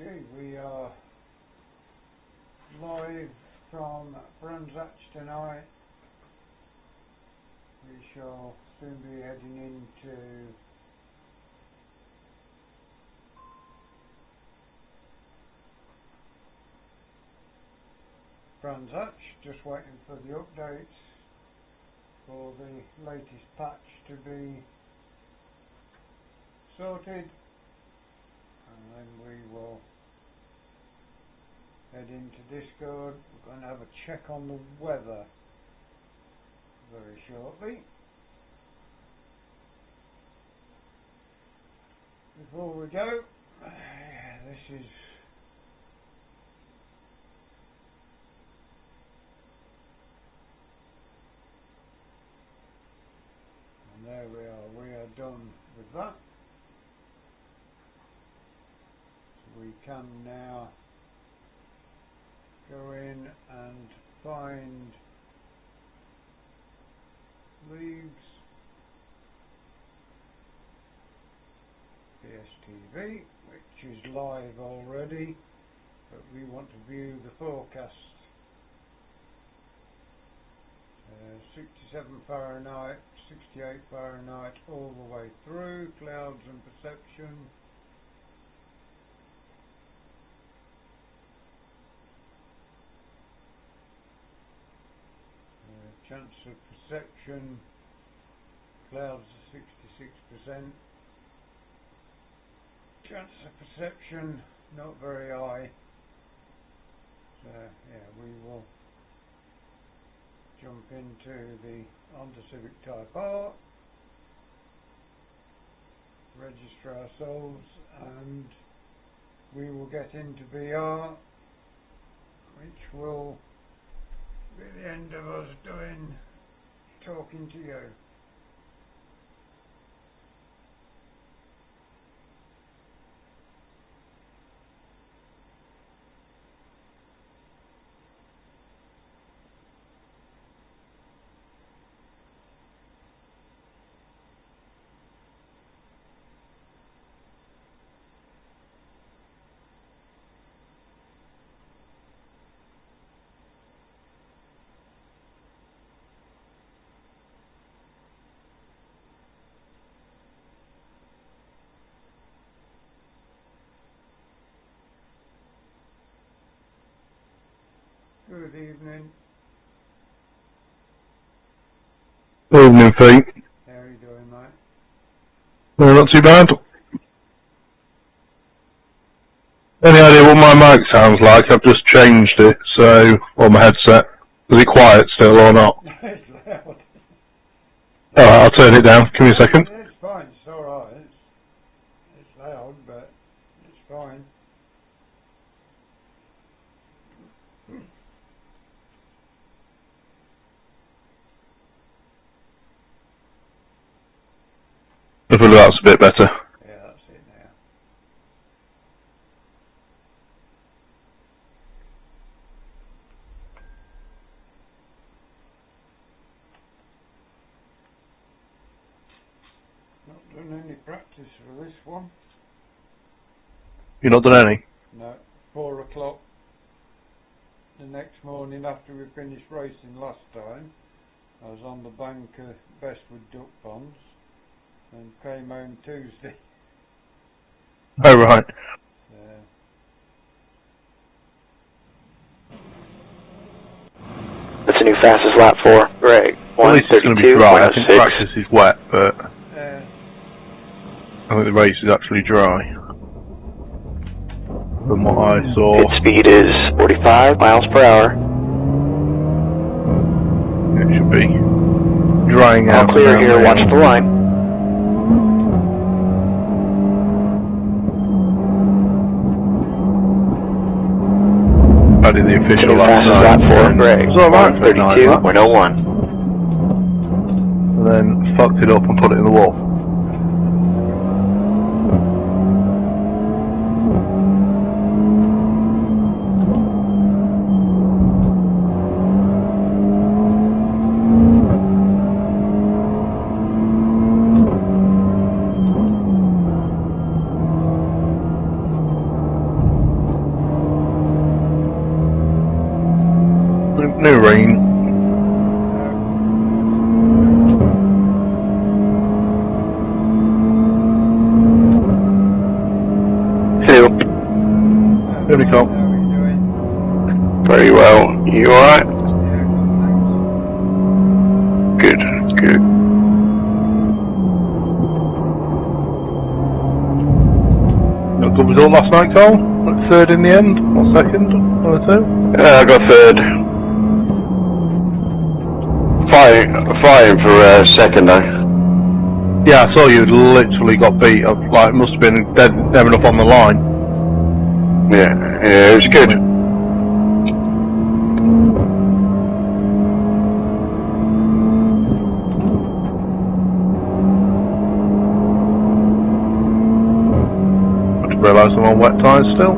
Okay, we are live from Brands Hatch tonight. We shall soon be heading into Brands Hatch, just waiting for the updates for the latest patch to be sorted, and then we will head into Discord. We're going to have a check on the weather very shortly. Before we go, this is and there we are done with that. So we can now go in and find leagues, bstv, which is live already, but we want to view the forecast. 67 Fahrenheit, 68 Fahrenheit all the way through, clouds and perception. Chance of perception, clouds are 66%. Chance of perception not very high. So yeah, we will jump into the Honda Civic Type R, register ourselves, and we will get into VR, which will be the end of us talking to you. Good evening. Evening, Pete. How are you doing, mate? No, not too bad. Any idea what my mic sounds like? I've just changed it, so, on my headset. Is it quiet still or not? It's loud. Alright, I'll turn it down. Give me a second. It's fine, it's alright. It's loud, but it's fine. Hopefully that's a bit better. Yeah, that's it now. Not done any practice for this one. You've not done any? No, 4 o'clock the next morning after we finished racing last time. I was on the bank of Bestwood Duck Ponds and came home Tuesday. Oh, right. That's a new fastest lap for Greg. At least it's going to be dry. I think practice is wet, but I think the race is actually dry. From what I saw. Pit speed is 45 miles per hour. It should be drying out. All clear here, watch the line. I did the official last fastest night. lap for Greg. It was alright for 32.01. And then fucked it up and put it in the wall. Unico. How are you doing? Very well. You alright? Yeah, good, thanks. Good, good. Got a good result last night, Carl? Like third in the end? Or second? Or two? I got third. Fighting for second, though. Yeah, I saw you literally got beat. Like, must have been dead enough on the line. Yeah, it was good. I just realised I'm on wet tyres still.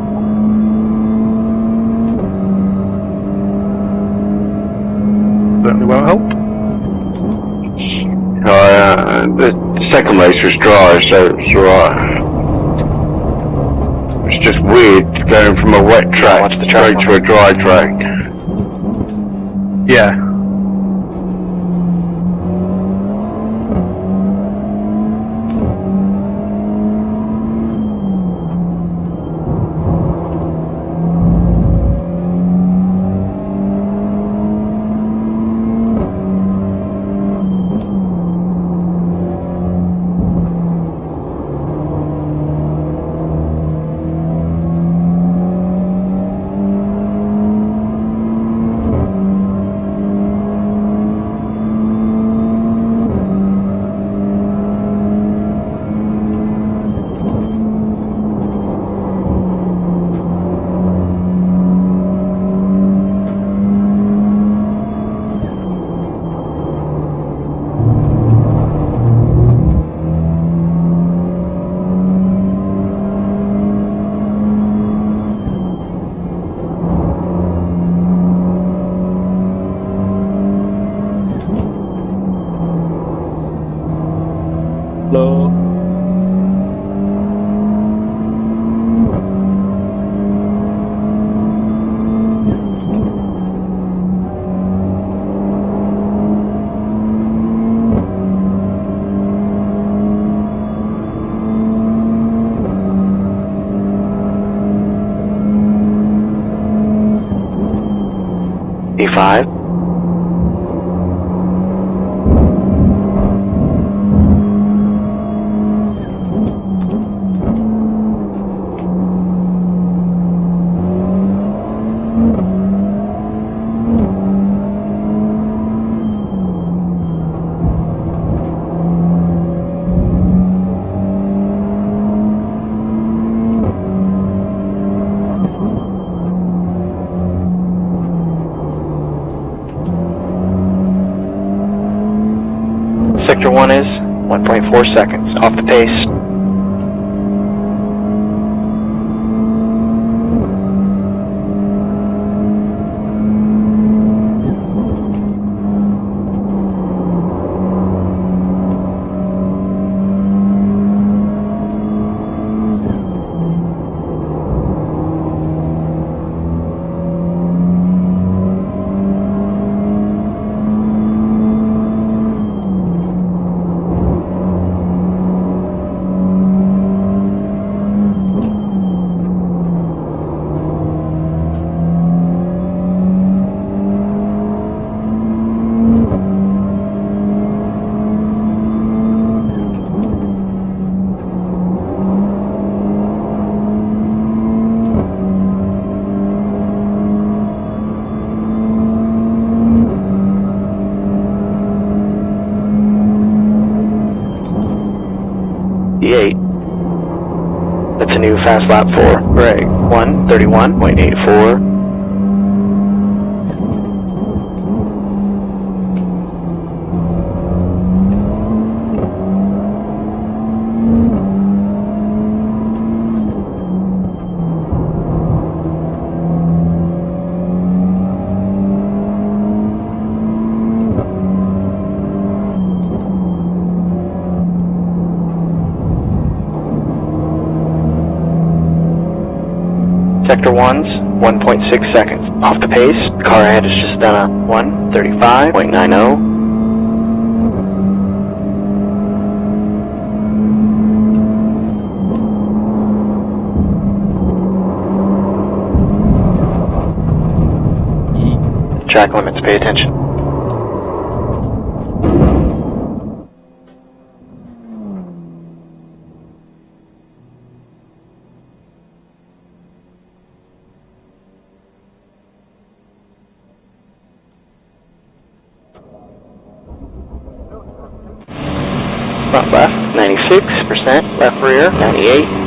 Certainly won't help. The second race was dry, so it's alright. It's just weird going from a wet track straight to a dry track. Yeah. Hello. E5. Sector 1 is 1.4 seconds off the pace. E8. That's a new fast lap for Greg. 1:31.84. Sector 1's 1.6 seconds. Off the pace, the car ahead has just done a 1:35.90. Track limits, pay attention. Front left, 96%, left rear, 98.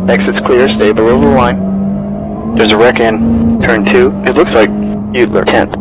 Exit's clear, stay below the line. There's a wreck in turn 2. It looks like Butler 10th.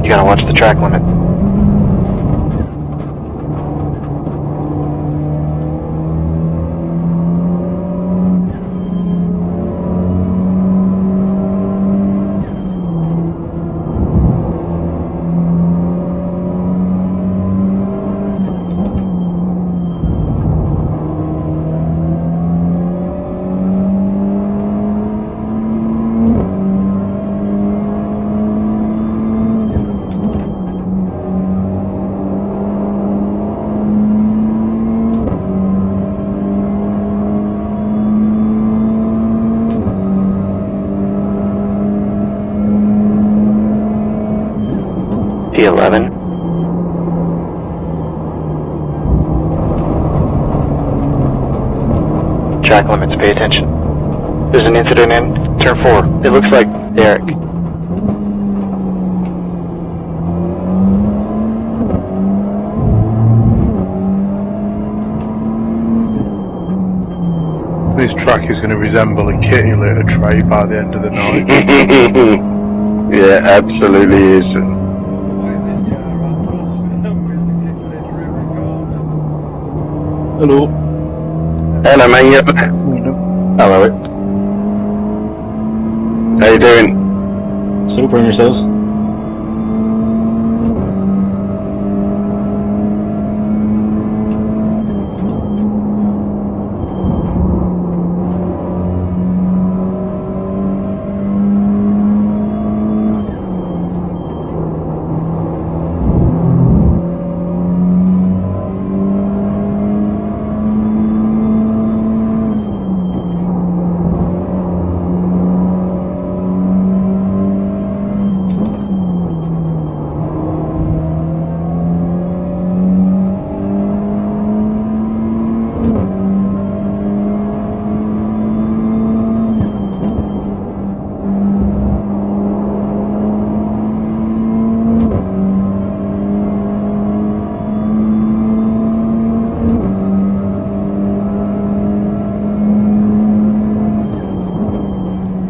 You gotta watch the track limit. P11. Track limits, pay attention. There's an incident in turn 4. It looks like Derek. This track is going to resemble a kitty litter tray by the end of the night. Yeah, absolutely is. Hello. Hello, mate. Yep. Hello. How you doing? Super, and yourselves?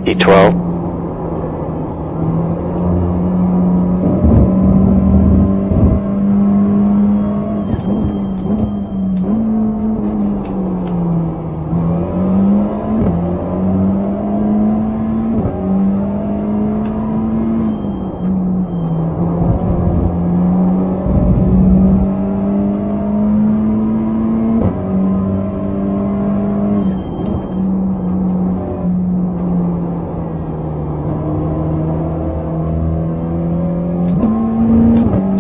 E12.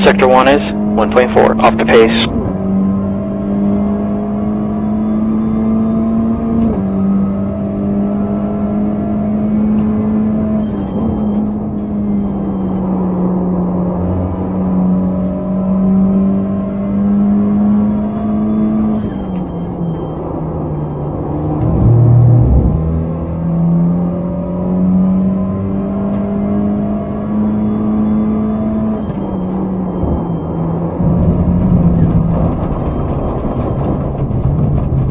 Sector 1 is 1.4, off the pace.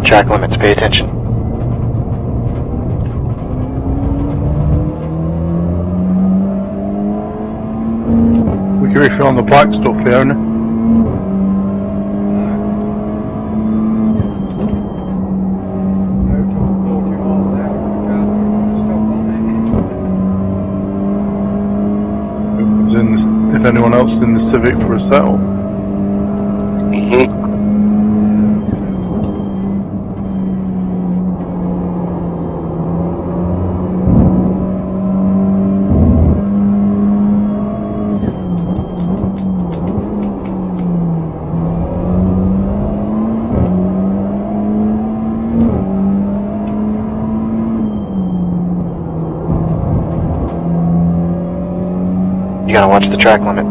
track limits. Pay attention. We can refill on the black stuff, Fiona. If anyone else in the Civic for a sale. You gotta watch the track limit.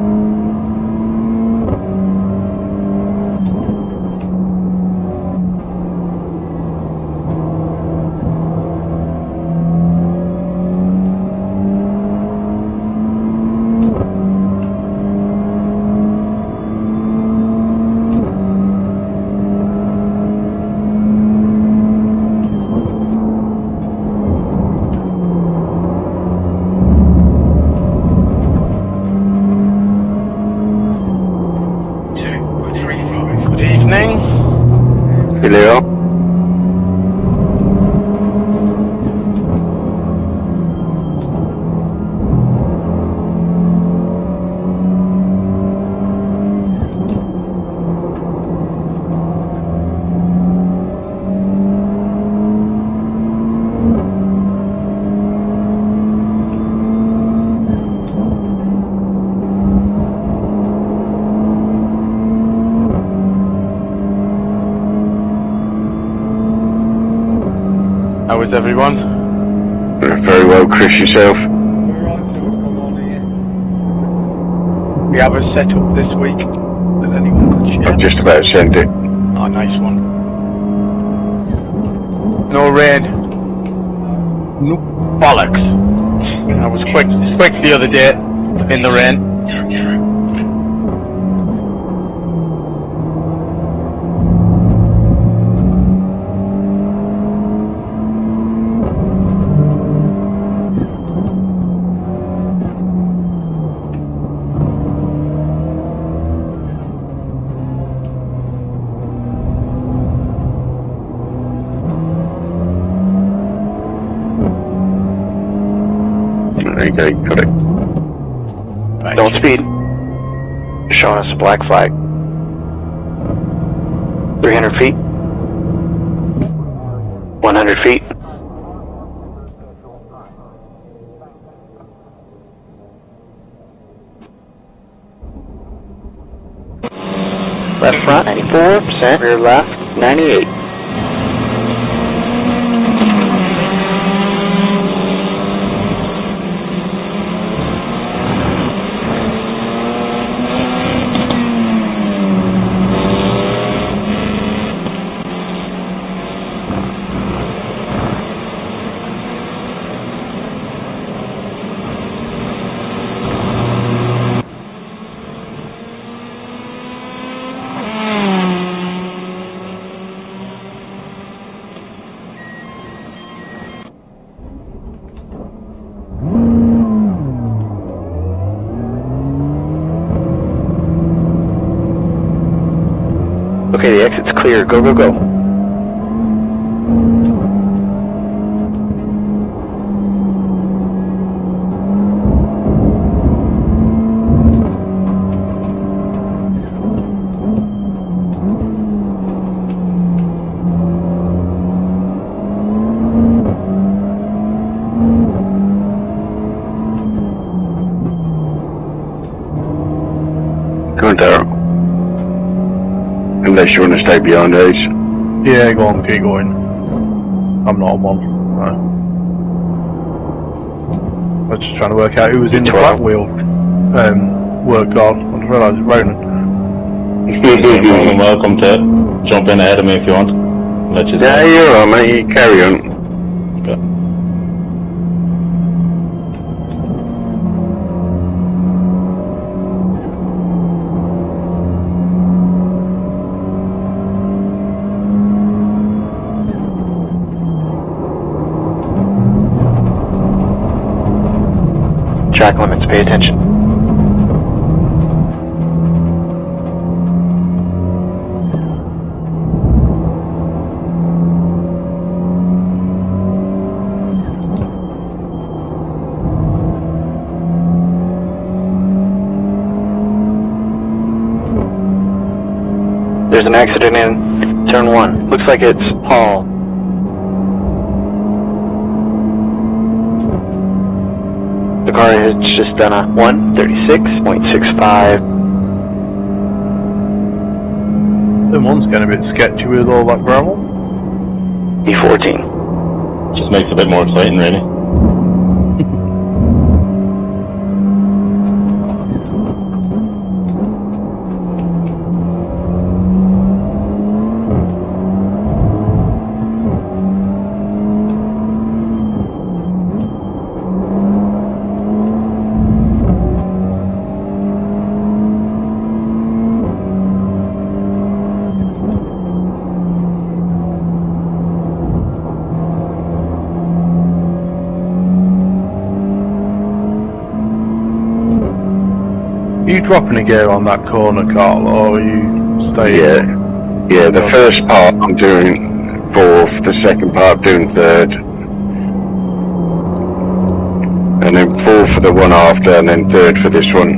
Leo. How is everyone? Very well, Chris, yourself? We have a setup this week that anyone could share. I'm just about to send it. Oh, nice one. No rain. Nope. Bollocks. I was quick the other day in the rain. Okay, got it. Right. Don't speed. Showing us a black flag. 300 feet. 100 feet. Left front, 94%. Rear left, 98. Okay, the exit's clear. Go, go, go. Go on, Darryl. Unless you want to stay behind these. Yeah, go on, keep going. I'm not on one. No. I was just trying to work out who was in the black wheel work guard. I didn't realise it's Ronan. You're more than welcome to jump in ahead of me if you want. Let you Yeah, you're alright, mate. You carry on. Okay. track limits, pay attention. There's an accident in turn 1. Looks like it's Paul. The car has just done a 136.65. The one's getting a bit sketchy with all that gravel. E14. Just makes it a bit more exciting, really. Are you dropping a gear on that corner, Carl, or are you staying? Yeah, the first part I'm doing 4th, the second part I'm doing 3rd. And then 4th for the one after, and then 3rd for this one.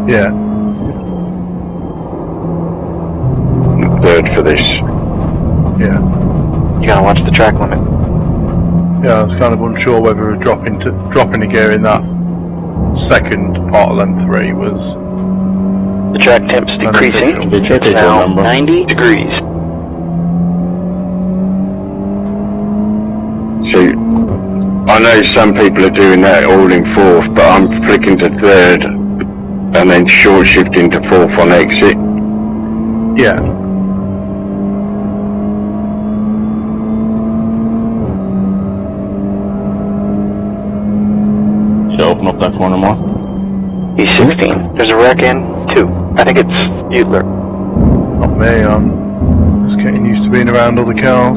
Yeah. And 3rd for this. Yeah. You gotta watch the track limit. Yeah, I was kind of unsure whether dropping a gear in that second part of them 3 was... The track temp's decreasing. It's now 90 degrees. So, I know some people are doing that all in 4th, but I'm flicking to 3rd, and then short shifting to 4th on exit. Yeah. Open up that corner more. E16. There's a wreck in 2. I think it's Butler. Not me, I'm just getting used to being around other cars.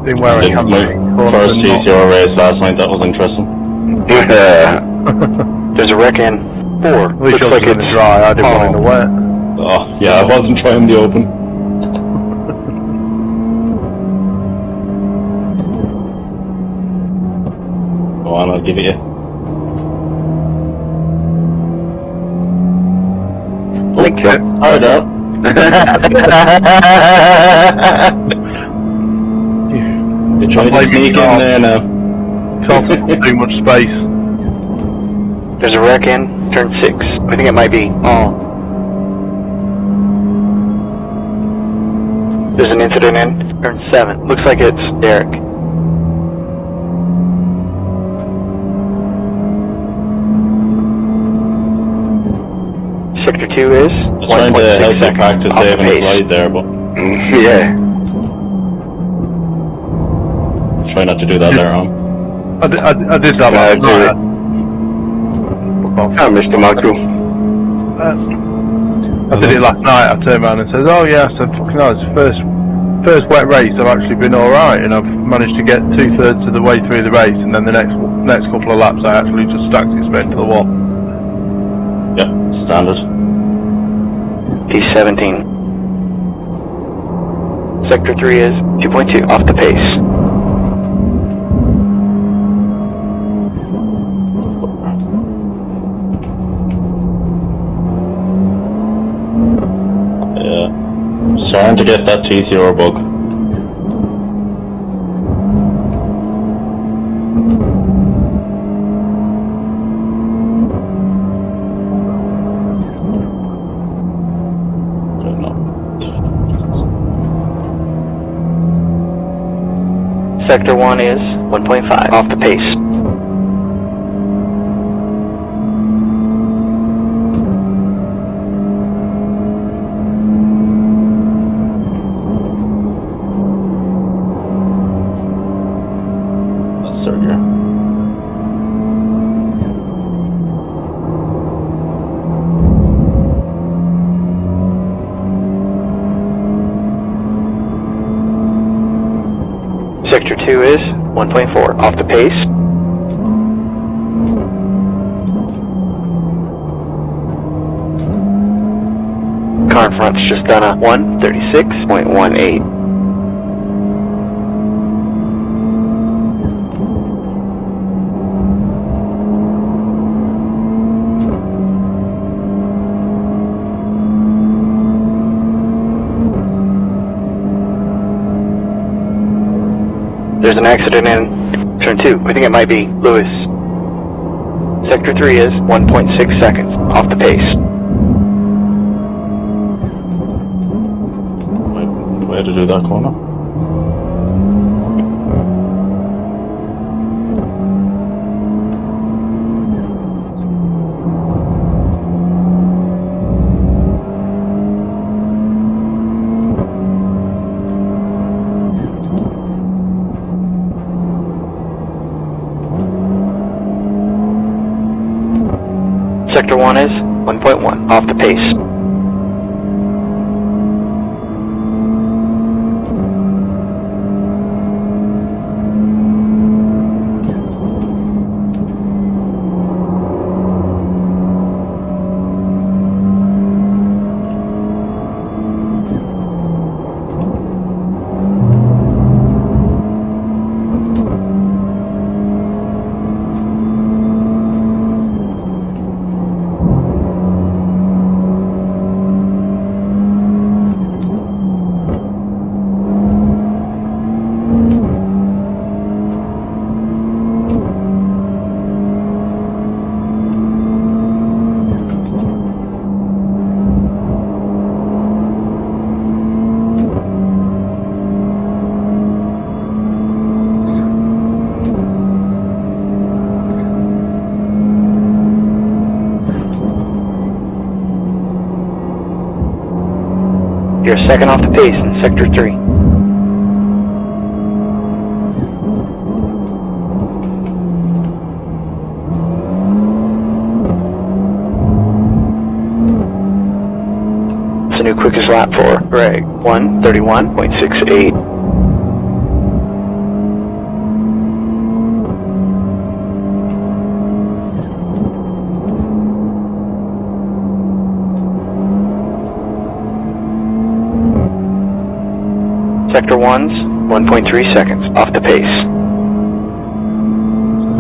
Been wearing Did my first TCR race last night, that was interesting. There's a wreck in 4. At least Looks like it's dry, I didn't want it in the wet. Oh, yeah, I wasn't trying the open. Go on, I'll give it you. Okay. Alright, Dad. You're trying to sneak in there now. Can't too much space. There's a wreck in turn 6. I think it might be. There's an incident in turn 7. Looks like it's Derek. Sector 2 is Trying to help you practice off the saving a pace. slide there, but Yeah. try not to do that there, I did that last do night. it. Hi, Mr. Michael. I did it last night. I turned around and said, "Oh yeah," I said, "Fucking hell, it's the first wet race. I've actually been all right, and I've managed to get 2/3 of the way through the race, and then the next couple of laps, I actually just stacked it straight into the wall." yeah, standard. D17. Sector 3 is 2.2 off the pace. Yeah, starting to get that TCR bug. Sector 1 is 1.5 off the pace. That's third gear. Sector 2 is 1.4, off the pace. Car in front's just done a 136.18. There's an accident in turn 2. I think it might be Lewis. Sector 3 is 1.6 seconds off the pace. Where to do that corner? Sector 1 is 1.1, off the pace. You're a second off the pace in Sector 3. It's the new quickest lap for Greg, 1:31.68. Sector 1's 1.3 seconds off the pace.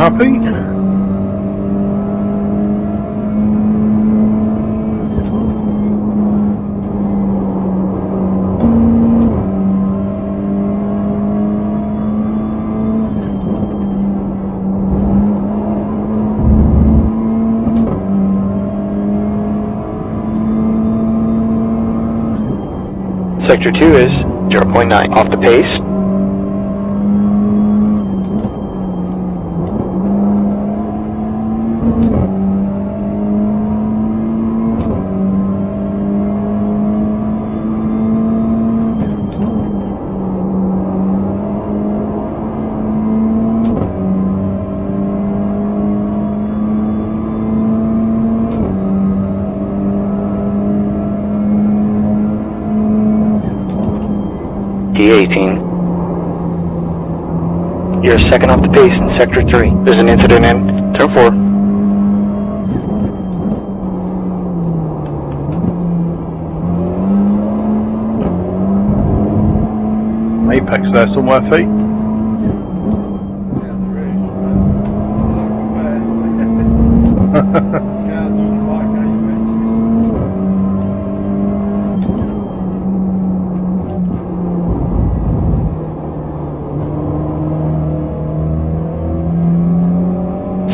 Happy? Sector 2 is 0.9 off the pace. D18. You're a second off the pace in Sector 3. There's an incident in turn 4. Apex there somewhere, feet.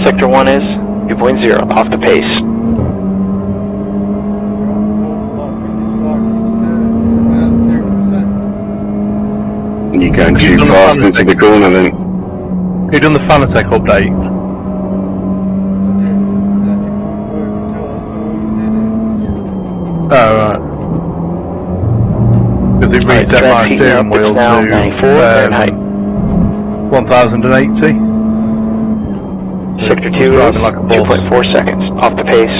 Sector 1 is 2.0 off the pace. You're going too fast into the corner then. Have you done the Fanatec update? Oh, right. Because it reset my steering wheel to 1080. Sector 2 is 2.4 seconds off the pace.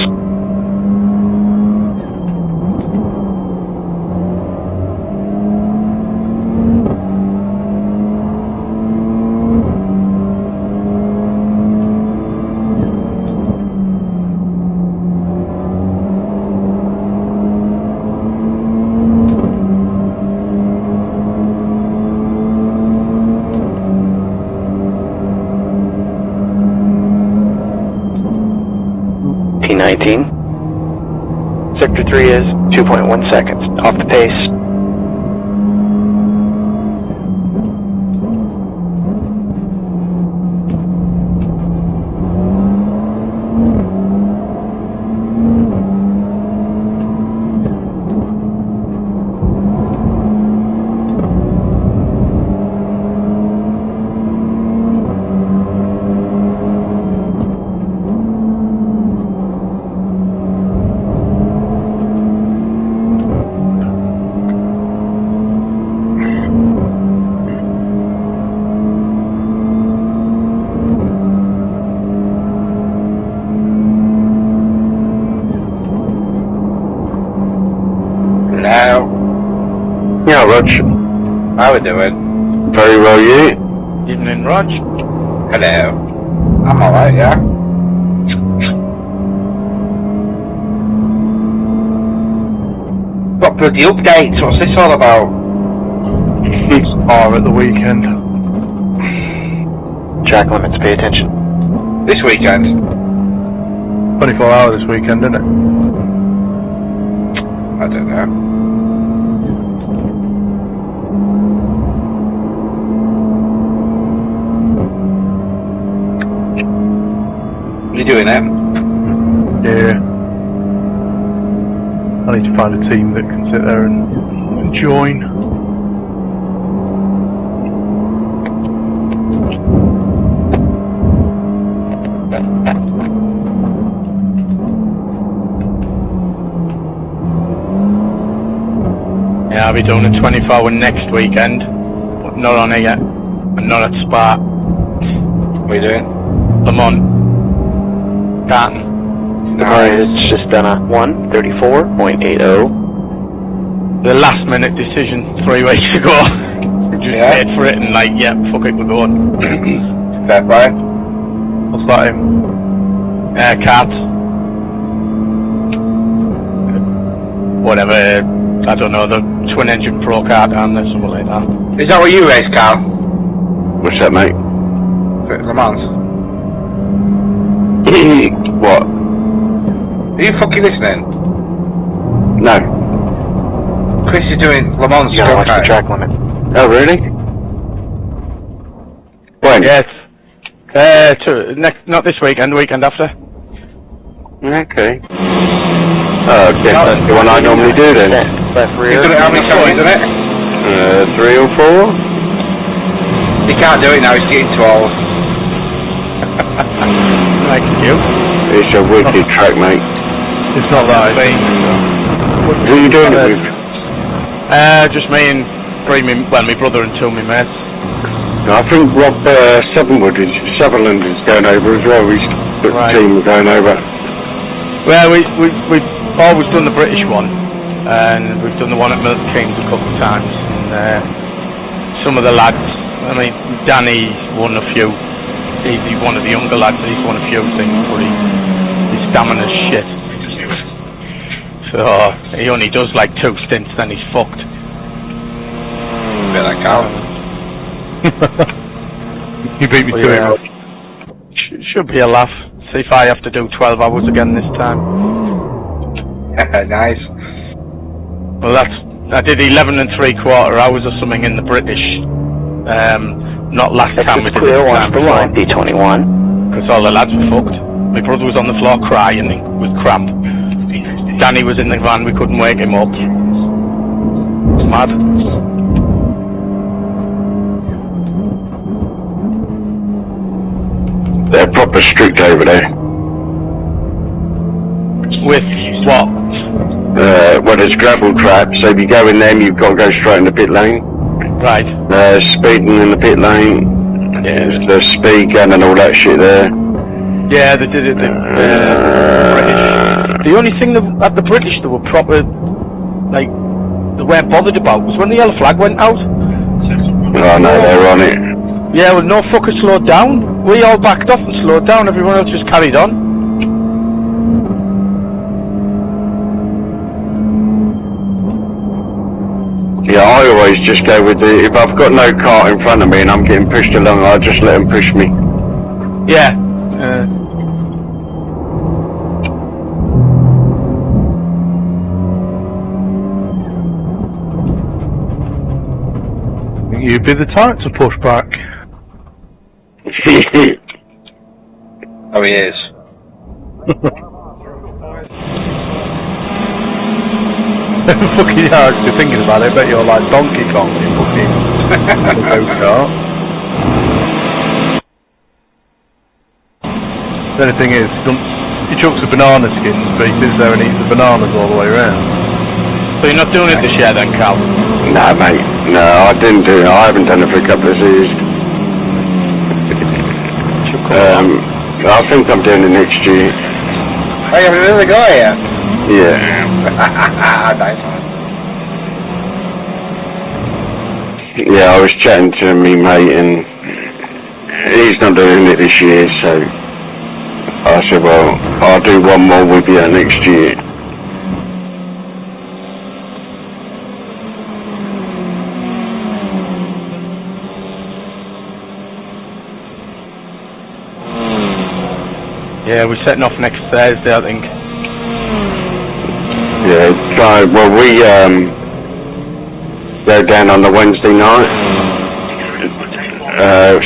1919. Sector 3 is 2.1 seconds. Off the pace. Hello. Yeah, Rog. How we doing? Very well, you? Evening, Rog. Hello. I'm alright, yeah. What bloody updates? What's this all about? Are at the weekend. Track limits, pay attention. This weekend? 24 hours this weekend, isn't it? I don't know. You doing it? Yeah. I need to find a team that can sit there and join. Yeah, I'll be doing a 24-hour next weekend, but not on it yet, and not at Spa. What are you doing? Le Mans. Canton. It's just done a 1:34.80. The last minute decision 3 weeks ago. Just paid for it and like, yeah, fuck it, we're going. Fair play. What's that in? Cards. Whatever, I don't know, the twin engine pro kart and there's something like that. Is that what you race, Carl? What's that, mate? Le Mans? What? Are you fucking listening? No. Chris is doing Le Mans. You gotta watch the track limit. Oh, really? When? Yes. Not this weekend, the weekend after. Okay. Oh, okay, that's the one I normally do then. Left rear. He's done it how many times, isn't it? 3 or 4? He can't do it now, he's getting too old. Thank you. It's a wicked track, mate. It's not that. Who are you doing it with? Just me and my brother and two of my mates. I think Rob Sutherland is going over as well. He's the team are going over. Well, we've always done the British one, and we've done the one at Milton Keynes a couple of times. And some of the lads, I mean, Danny's won a few. He's one of the younger lads. He's won a few things, but his stamina's shit. So he only does like 2 stints, then he's fucked. Bit like Carl. You beat me to it, Rog. Should be a laugh. See if I have to do 12 hours again this time. Nice. Well, I did 11 3/4 hours or something in the British. Not last time we did it. Watch the line, B21. Because all the lads were fucked. My brother was on the floor crying with cramp. Danny was in the van, we couldn't wake him up. It's mad. They're proper strict over there. With what? Well, there's gravel traps, so if you go in them, you've got to go straight in the pit lane. Right. Speeding in the pit lane. There's the speed gun and all that shit there. Yeah, they did it. The only thing at the British that were proper, like, they weren't bothered about was when the yellow flag went out. Oh no, they're on it. Yeah, well, no fucker slowed down. We all backed off and slowed down. Everyone else just carried on. Yeah, I always just go with if I've got no car in front of me and I'm getting pushed along, I just let them push me. Yeah. you'd be the type to push back. Oh, he is. Fucking yeah, actually thinking about it, I bet you're like Donkey Kong in fucking go-kart. The only thing is, he chucks the banana skins, but he sits there and eats the bananas all the way around. So you're not doing it this year then, Cal? Nah, mate. No, I didn't do it. I haven't done it for a couple of years. I think I'm doing it next year. Oh, you have another guy here? Yeah. Nice. Yeah, I was chatting to me mate, and he's not doing it this year, so I said, well, I'll do one more with you next year. Yeah, we're setting off next Thursday, I think. Yeah, well, we go down on the Wednesday night,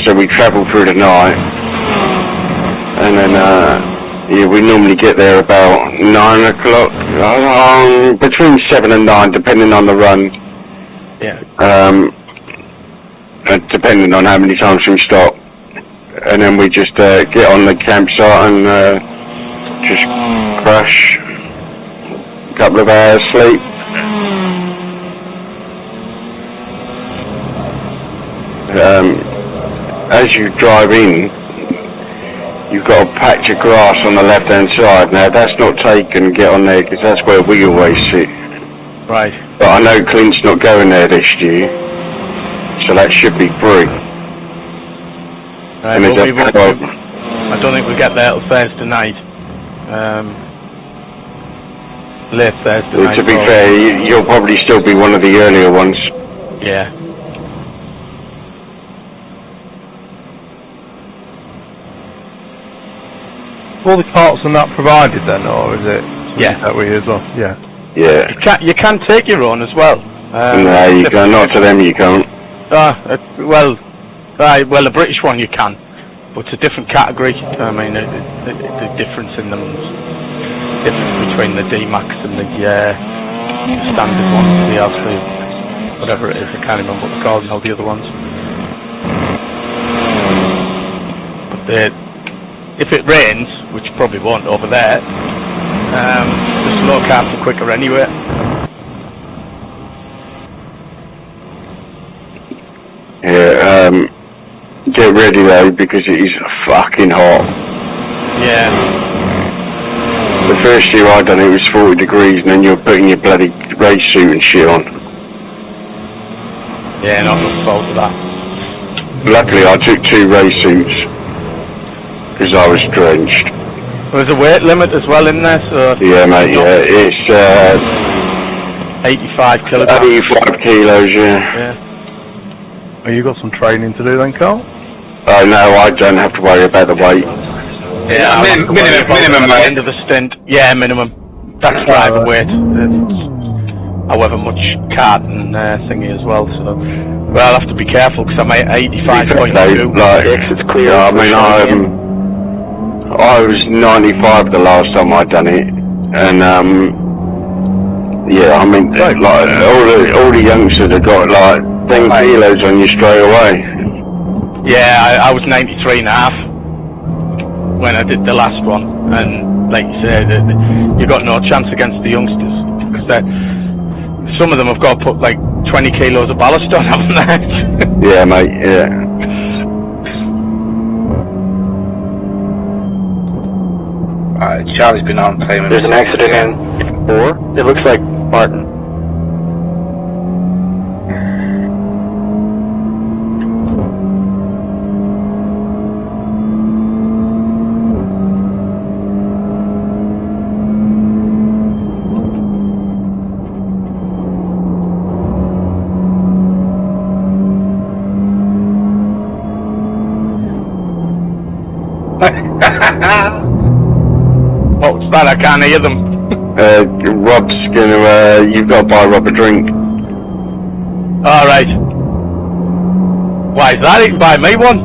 so we travel through the night, and then yeah, we normally get there about 9 o'clock, between 7 and 9, depending on the run. Yeah. Depending on how many times we stop, and then we just get on the campsite and just crash. Couple of hours sleep. As you drive in, you've got a patch of grass on the left hand side. Now that's not taken, get on there, because that's where we always sit. Right. But I know Clint's not going there this year, so that should be free. Right, well, I don't think we'll get there till Thursday night. Late Thursday night. To be fair, you'll probably still be one of the earlier ones. Yeah. All the parts and that provided then, or is it? Yeah. That way as well. Yeah. Yeah. You can take your own as well. No, you can't. Not to them, you can't. Well, the British one you can, but it's a different category. I mean, the difference in them. Difference between the D-Max and the standard ones, the LC, whatever it is, I can't remember what they're called and all the other ones. But if it rains, which probably won't over there, the slow cars are quicker anyway. Yeah, get ready though, because it is fucking hot. Yeah. The first year I done it was 40 degrees, and then you're putting your bloody race suit and shit on. Yeah, not looking forward to that. Luckily I took 2 race suits, because I was drenched. There's a weight limit as well in there, so... Yeah, mate, yeah, it's 85 kilograms. 85 kilos, yeah. Oh, you got some training to do then, Carl? Oh no, I don't have to worry about the weight. Yeah, minimum at the end of the stint. Yeah, minimum. That's driver weight. However much cart and thingy as well. So, well, I'll have to be careful because I'm at 85.2. Like, it's clear. I mean, I was 95 the last time I done it, and yeah, I mean, like all the youngsters have got like 10 kilos on you straight away. Yeah, I was 93.5. when I did the last one, and like you said, you got no chance against the youngsters because some of them have got to put like 20 kilos of ballast on that. Yeah, mate. Yeah. Charlie's been on payment. There's an accident in 4. It looks like Martin. What's that? I can't hear them. Rob's gonna, you've got to buy Rob a drink. All right. Why is that? He can buy me one.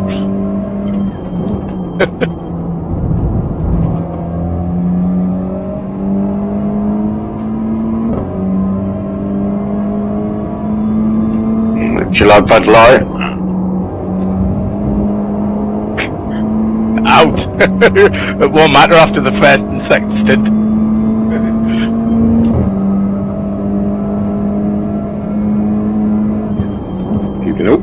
Do you like Bud Light? Out. It won't matter after the first and second stint. Keeping up.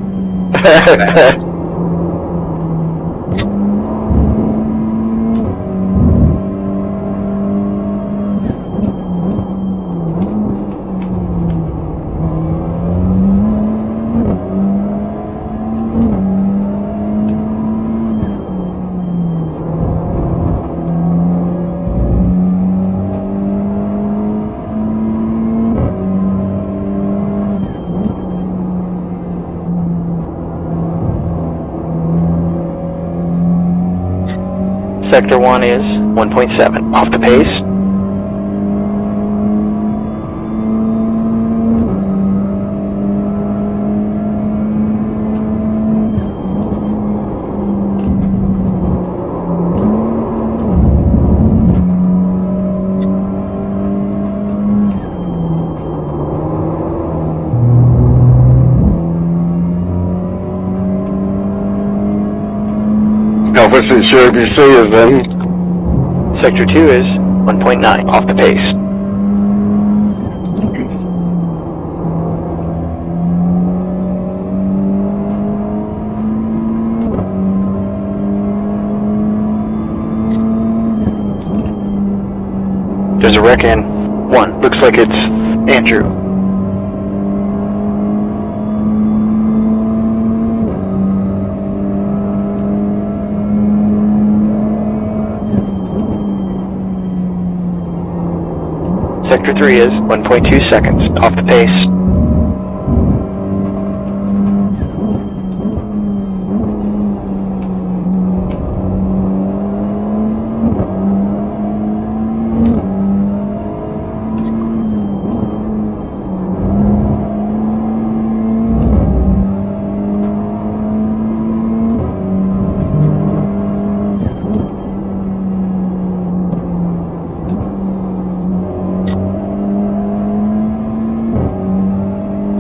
Sector 1 is 1.7. Off the pace. I wasn't sure if you see us then. Sector 2 is 1.9. Off the pace. There's a wreck in 1. Looks like it's Andrew. Sector 3 is 1.2 seconds. Off the pace.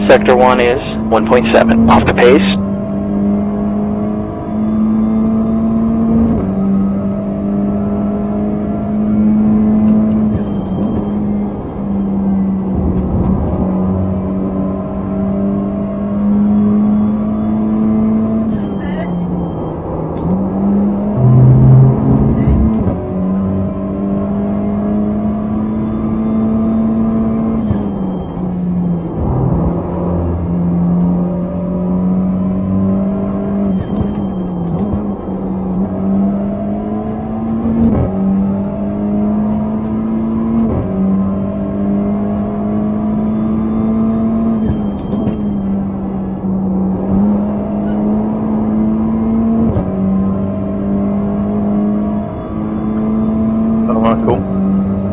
Sector 1 is 1.7. Off the pace.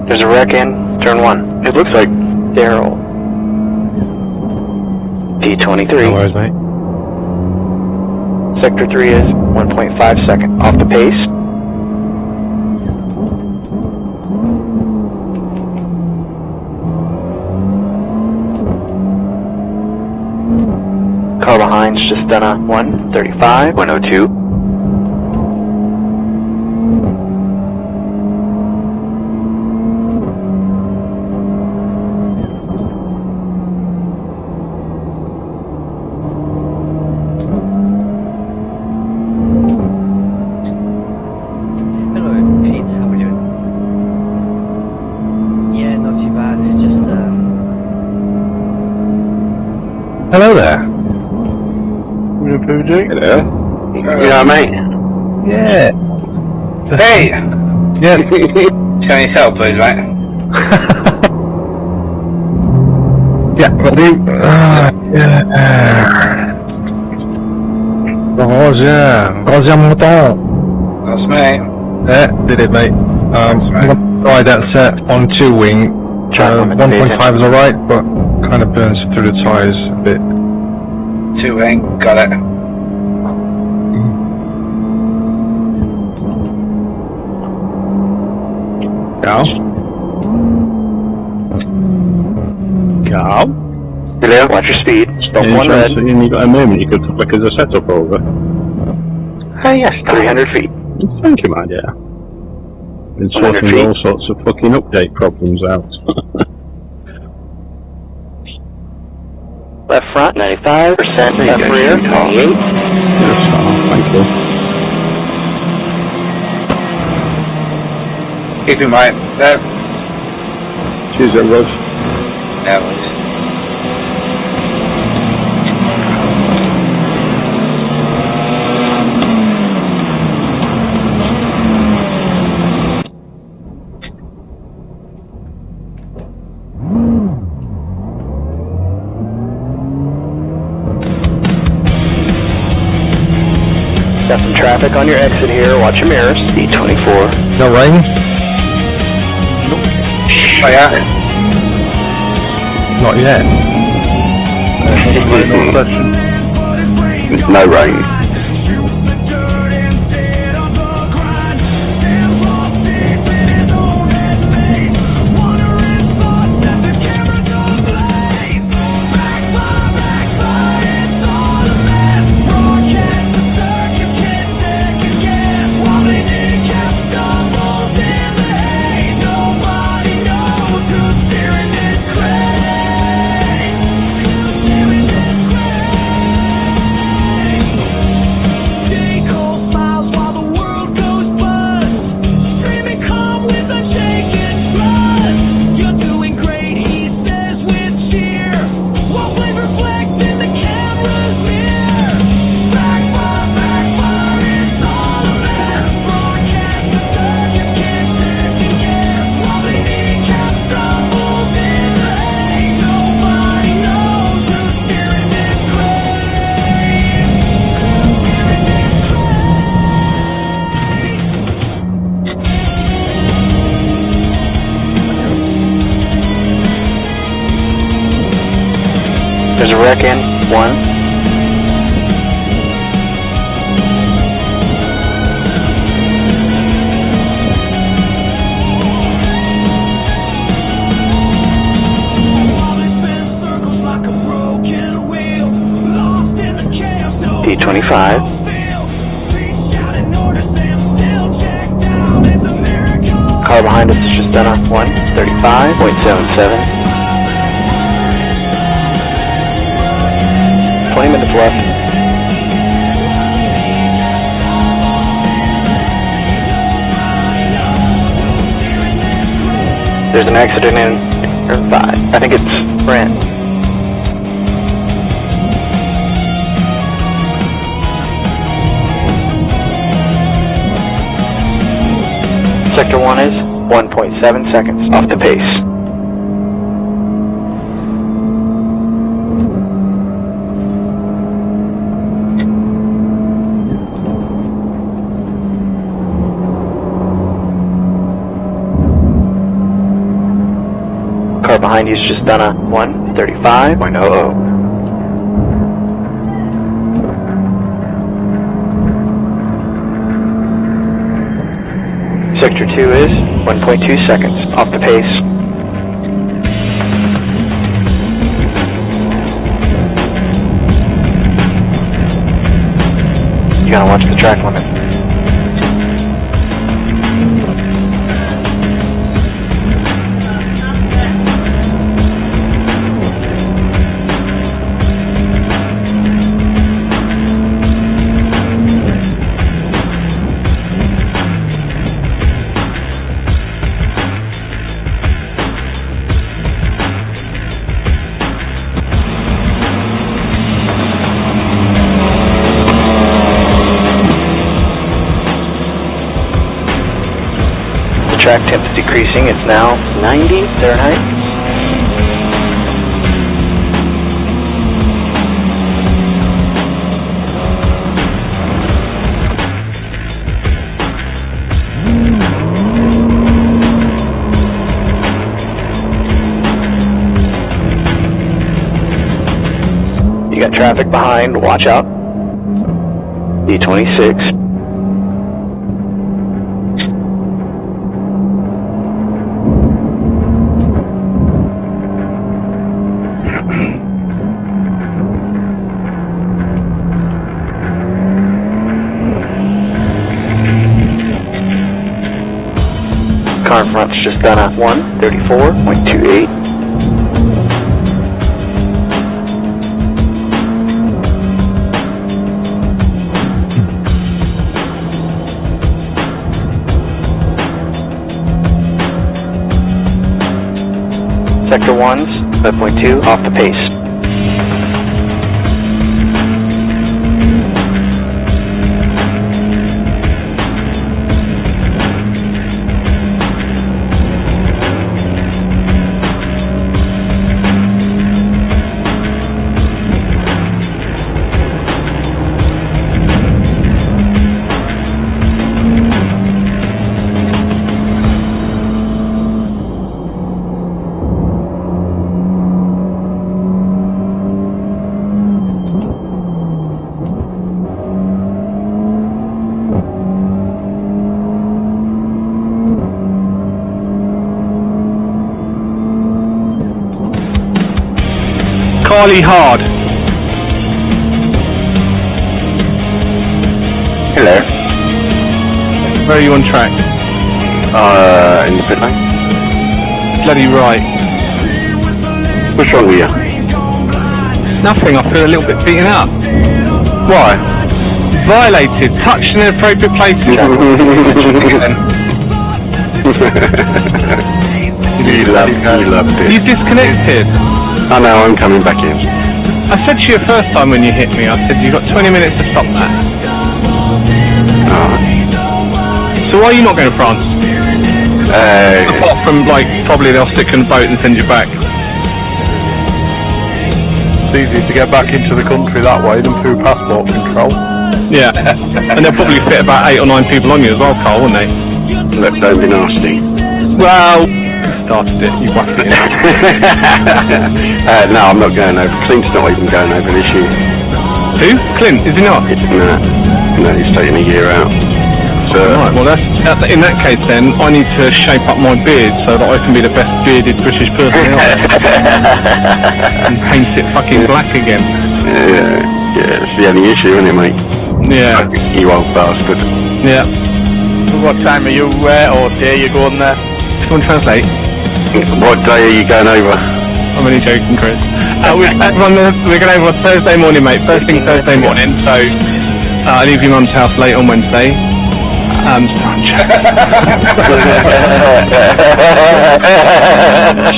There's a wreck in turn 1. It looks like Daryl. D23. No worries, mate. Sector 3 is 1.5 seconds. Off the pace. Car behind's just done a 135, 102. Hello there. Hello. Yeah, mate. Yeah. Hey! Yeah. Show yourself, please, mate. Yeah, buddy. Roger Mouton. That's me. Yeah, did it, mate. I'm gonna try that set on 2 wing. 1.5 is alright, but kind of burns through the tyres a bit. 2 wing, got it. Carl? Carl? Hello? Watch your speed. Stop Any one chance red. that you got a moment you could flick as a setup over? Yes, 300 feet. Thank you, my dear. Been 100 sorting feet. all sorts of fucking update problems out. Left front, 95%. Left rear, 28. You're a star, thank you. Keep in mind, that... Cheers, Russ. That was... Got some traffic on your exit here. Watch your mirrors. Speed 24. No rain? Oh, yeah. Not yet. No question. There's no rain. There's a wreck in. 1. P25. Car behind us is just done on 135.77. 20 minutes left. There's an accident in 5. I think it's Brent. Sector 1 is 1.7 seconds off the pace. Car behind you's just done a 135.00. Sector 2 is 1.2 seconds off the pace. You gotta watch the track limit. Track temp is decreasing. It's now 90 Fahrenheit. You got traffic behind. Watch out. D26. car in front's just done a 134.28. Sector 1's 5.2 off the pace. Carly Hard. Hello. Where are you on track? In the pit lane. Bloody right. What's wrong with you? Nothing, I feel a little bit beaten up. Why? Violated, touched in inappropriate places. You love it. You disconnected. I know, I'm coming back in. I said to you the first time when you hit me, I said you've got 20 minutes to stop that. Alright. So why are you not going to France? Apart from, like, probably they'll stick in a boat and send you back. It's easy to get back into the country that way than through passport control. Yeah, and they'll probably fit about 8 or 9 people on you as well, Carl, won't they? Look, don't be nasty. Well, started it, you whacked it. No, I'm not going over. Clint's not even going over this year. Who? Clint, is he not? No, he's taking a year out. So, right, well that's, in that case then, I need to shape up my beard so that I can be the best bearded British person ever. And paint it fucking black again. Yeah, it's the only issue, isn't it, mate? Yeah. You old bastard. Yeah. What time are you, or day are you going there? Come on, translate. What day are you going over? I'm only joking, Chris. We're going over on Thursday morning, mate. First thing Thursday morning. So I leave your mum's house late on Wednesday.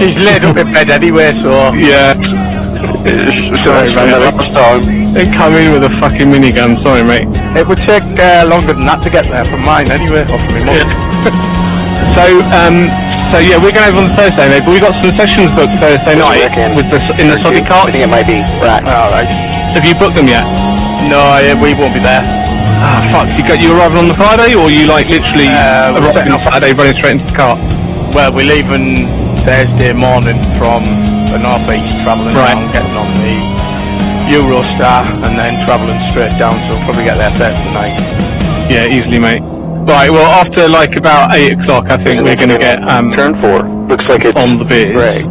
She's laid up in bed anyway, so yeah. Sorry, mate. Last time. They come in with a fucking minigun. Sorry, mate. it would take longer than that to get there from mine anyway, or from my mum. So yeah, we're going over on Thursday, mate. But we got some sessions booked Thursday night with in the Soddy cart. I think it might be right. Alright. Have you booked them yet? No, we won't be there. Ah, fuck. You arriving on the Friday, or you like literally arriving on Saturday, running straight into the car? Well, we're leaving Thursday morning from the northeast, travelling down, getting on the Eurostar, and then travelling straight down. So we'll probably get there Thursday night. Yeah, easily, mate. Right, well, after like about 8 o'clock, I think we're going to get turn 4. Looks like it's on the beard. Right.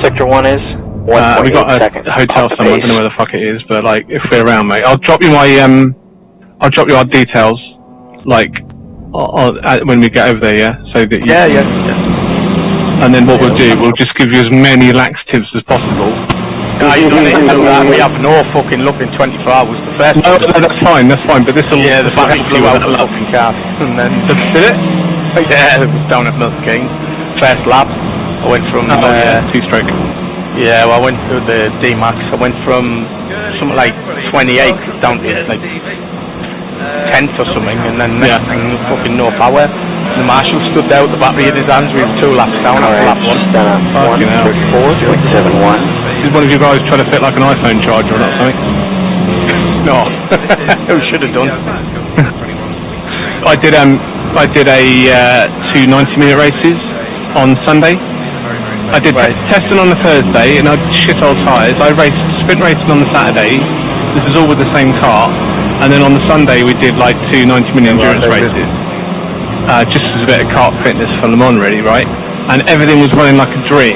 Sector 1 is 1.8 we got a seconds. hotel somewhere. I don't know where the fuck it is, but like if we're around, mate, I'll drop you my I'll drop you our details, like when we get over there, yeah. So that you and then what we'll do, we'll just give you as many laxatives as possible. No, you don't need to do that. We have no fucking luck in 24 hours. The first no, that's fine, but this will... Yeah, the battery blew out the fucking car. And then... Did it? Yeah, it was down at Milton Keynes. First lap. I went from... two-stroke. Yeah, well, I went to the D-Max. I went from something like 28 down to like 10th or something, and then next thing, fucking no power. The marshal stood there with the battery in his hands. We were 2 laps down after lap 1. Fucking hell. 4.71. Did one of you guys try to fit like an iPhone charger or not something? No. We should have done. I did a 2 90-minute races on Sunday. I did testing on the Thursday and I did shit old tyres. I raced sprint racing on the Saturday. This is all with the same car. And then on the Sunday we did like 2 90-minute endurance races. Just as a bit of kart fitness for Le Mans, really, right? And everything was running like a dream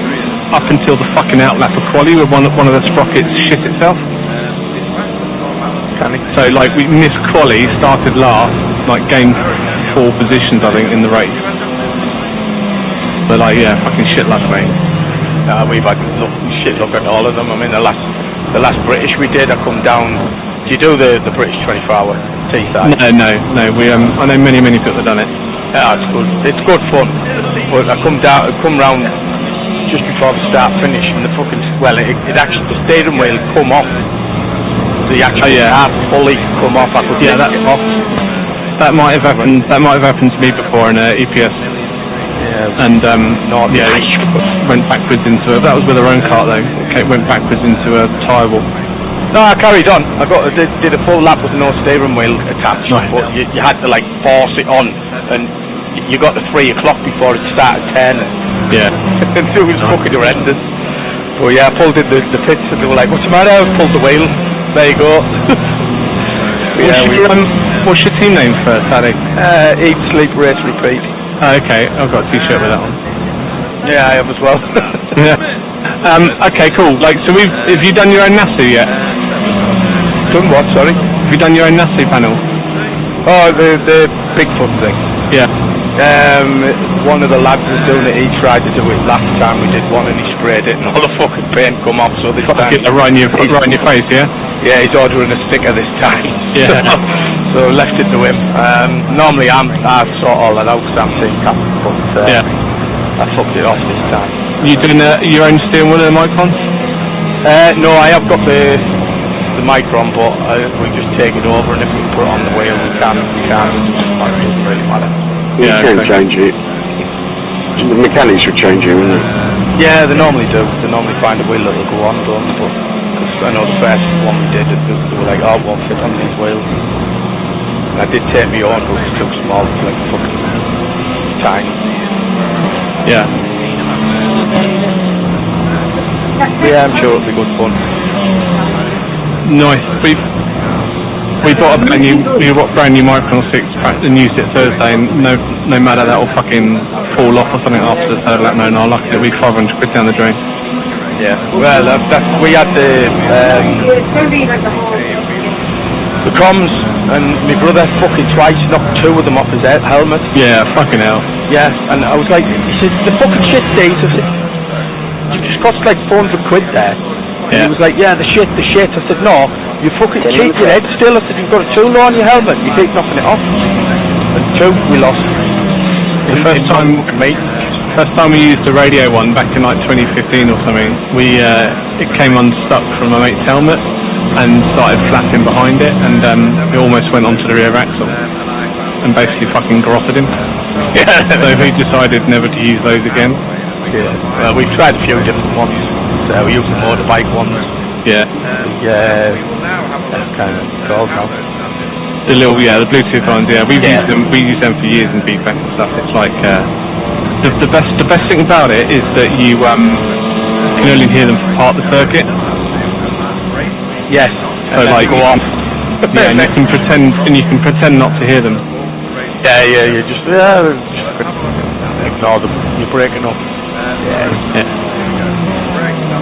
up until the fucking outlap of quali where one of the sprockets shit itself. So like we missed quali, started last, like gained 4 positions I think in the race. But like, yeah, fucking shit luck, mate. We've had shit luck at all of them. I mean, the last British we did, I come down. Do you do the British 24-hour T-side? No. I know many people that have done it. Yeah, it's good. It's good fun. But I come round just before the start finish, and the fucking it actually the steering wheel come off. The actual half fully come off. I could take it off. That might have happened. That might have happened to me before in EPS. Yeah. And went backwards into it. That was with our own car though. It went backwards into a tyre wall. No, I carried on. I did a full lap with no steering wheel attached, but you had to like force it on, and you got to 3 o'clock before it started turning. Yeah. And it was fucking horrendous. But yeah, I pulled in the pits and they were like, "What's the matter?" I pulled the wheel. There you go. What's your team name for Saturday? Eat, Sleep, Race, Repeat. Okay, I've got a t-shirt with that on. Yeah, I have as well. Yeah. Okay, cool. Like, so have you done your own NASU yet? Done what, sorry? Have you done your own NASU panel? Oh, the Bigfoot thing. Yeah. One of the lads was doing it, he tried to do it last time we did one and he sprayed it and all the fucking paint come off, so this time... Right in your face, yeah? Yeah, he's ordering a sticker this time. Yeah. So left it to him. Normally I sort all that out because I'm team captain, but I fucked it off this time. You doing your own steering wheel and the Micron? No, I have got the Micron, but we just take it over, and if we put it on the wheel, we can. It doesn't really matter. You can change it. The mechanics will change it, won't they? Yeah, they normally do. They normally find a wheel that'll go on, don't they? But cause I know the first one we did, they were like, "Oh, it won't fit on these wheels." And I did take me on, but it was too small. It's like fucking tiny. Yeah. Yeah, I'm sure it'll be good fun. Nice. We bought a brand new Micron 6 and used it Thursday, and no matter that will fucking fall off or something after the third lap. No, lucky it'll be 500 quid down the drain. Yeah. Well, we had the comms, and my brother fucking twice knocked 2 of them off his helmet. Yeah, fucking hell. Yeah, and I was like, he said, "The fucking shit, Dave." I said, "You just cost like 400 quid there." And he was like, "Yeah, the shit." I said, "No, you fucking keep your head still." I said, "You've got a tool on your helmet, you keep knocking it off." And 2, we lost. The first time we used the radio one back in like 2015 or something, it came unstuck from my mate's helmet and started flapping behind it, and it almost went onto the rear axle and basically fucking garroted him. Yeah. So we decided never to use those again. Yeah. Well, we've tried a few different ones. We use the motorbike ones. Yeah. That's kind of called now. The Bluetooth ones. Yeah, we used them for years in BFEC and stuff. It's like the best thing about it is that you can only hear them for part of the circuit. Yes. So like go off. Yeah, and you can pretend not to hear them. Yeah. You just ignore them. You're breaking up. Yeah.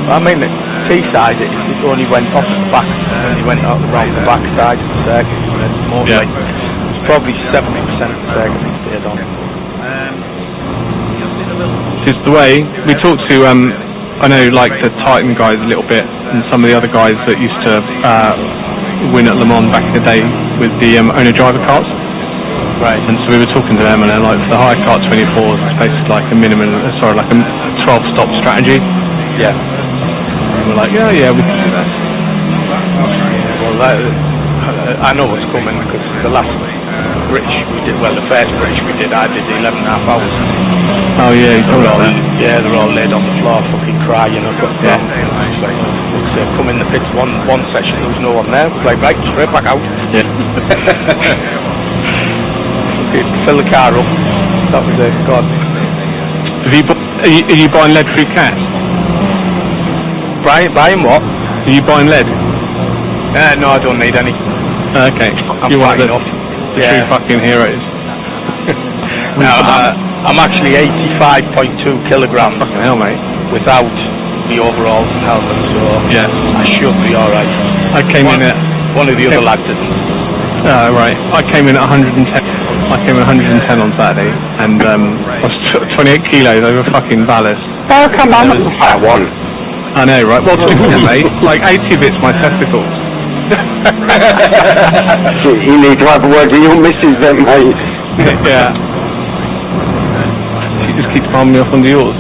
I mean, the T-side, it only went off the back, and it went out around the back side of the circuit, and it's more like, it's probably 70% of the circuit that stayed on. Just the way, we talked to, I know like the Titan guys a little bit, and some of the other guys that used to win at Le Mans back in the day with the owner-driver cars. Right. And so we were talking to them, and they're like, for the high car 24s, it's basically like a 12-stop strategy. Yeah. And we're like, yeah, we can do that. Well, I know what's coming, because the last British we did, the first British we did, I did 11.5 hours. Oh yeah, you told me that. Yeah, they're all laid on the floor, fucking crying. I've got them. It's like, come in the pits one session, there was no one there. It was like, right, straight back out. Yeah. Fill the car up. That was it. God. Are you buying lead through cash? Buying what? Are you buying lead? No, I don't need any. Okay. You're right enough. Yeah. True fucking heroes. Now, I'm actually 85.2 kilograms. Fucking hell, mate. Without the overalls and helmet, so yeah, I should be alright. I came in at... One of the other lads didn't. Oh, right. I came in at 110. I came in 110 on Saturday, and I was 28 kilos over fucking ballast. Oh, come on, that's a fat one. I know, right? Well, mate, like 80 of it's my testicles. You need to have a word with your missus then, mate. Yeah. She just keeps palming me off under yours.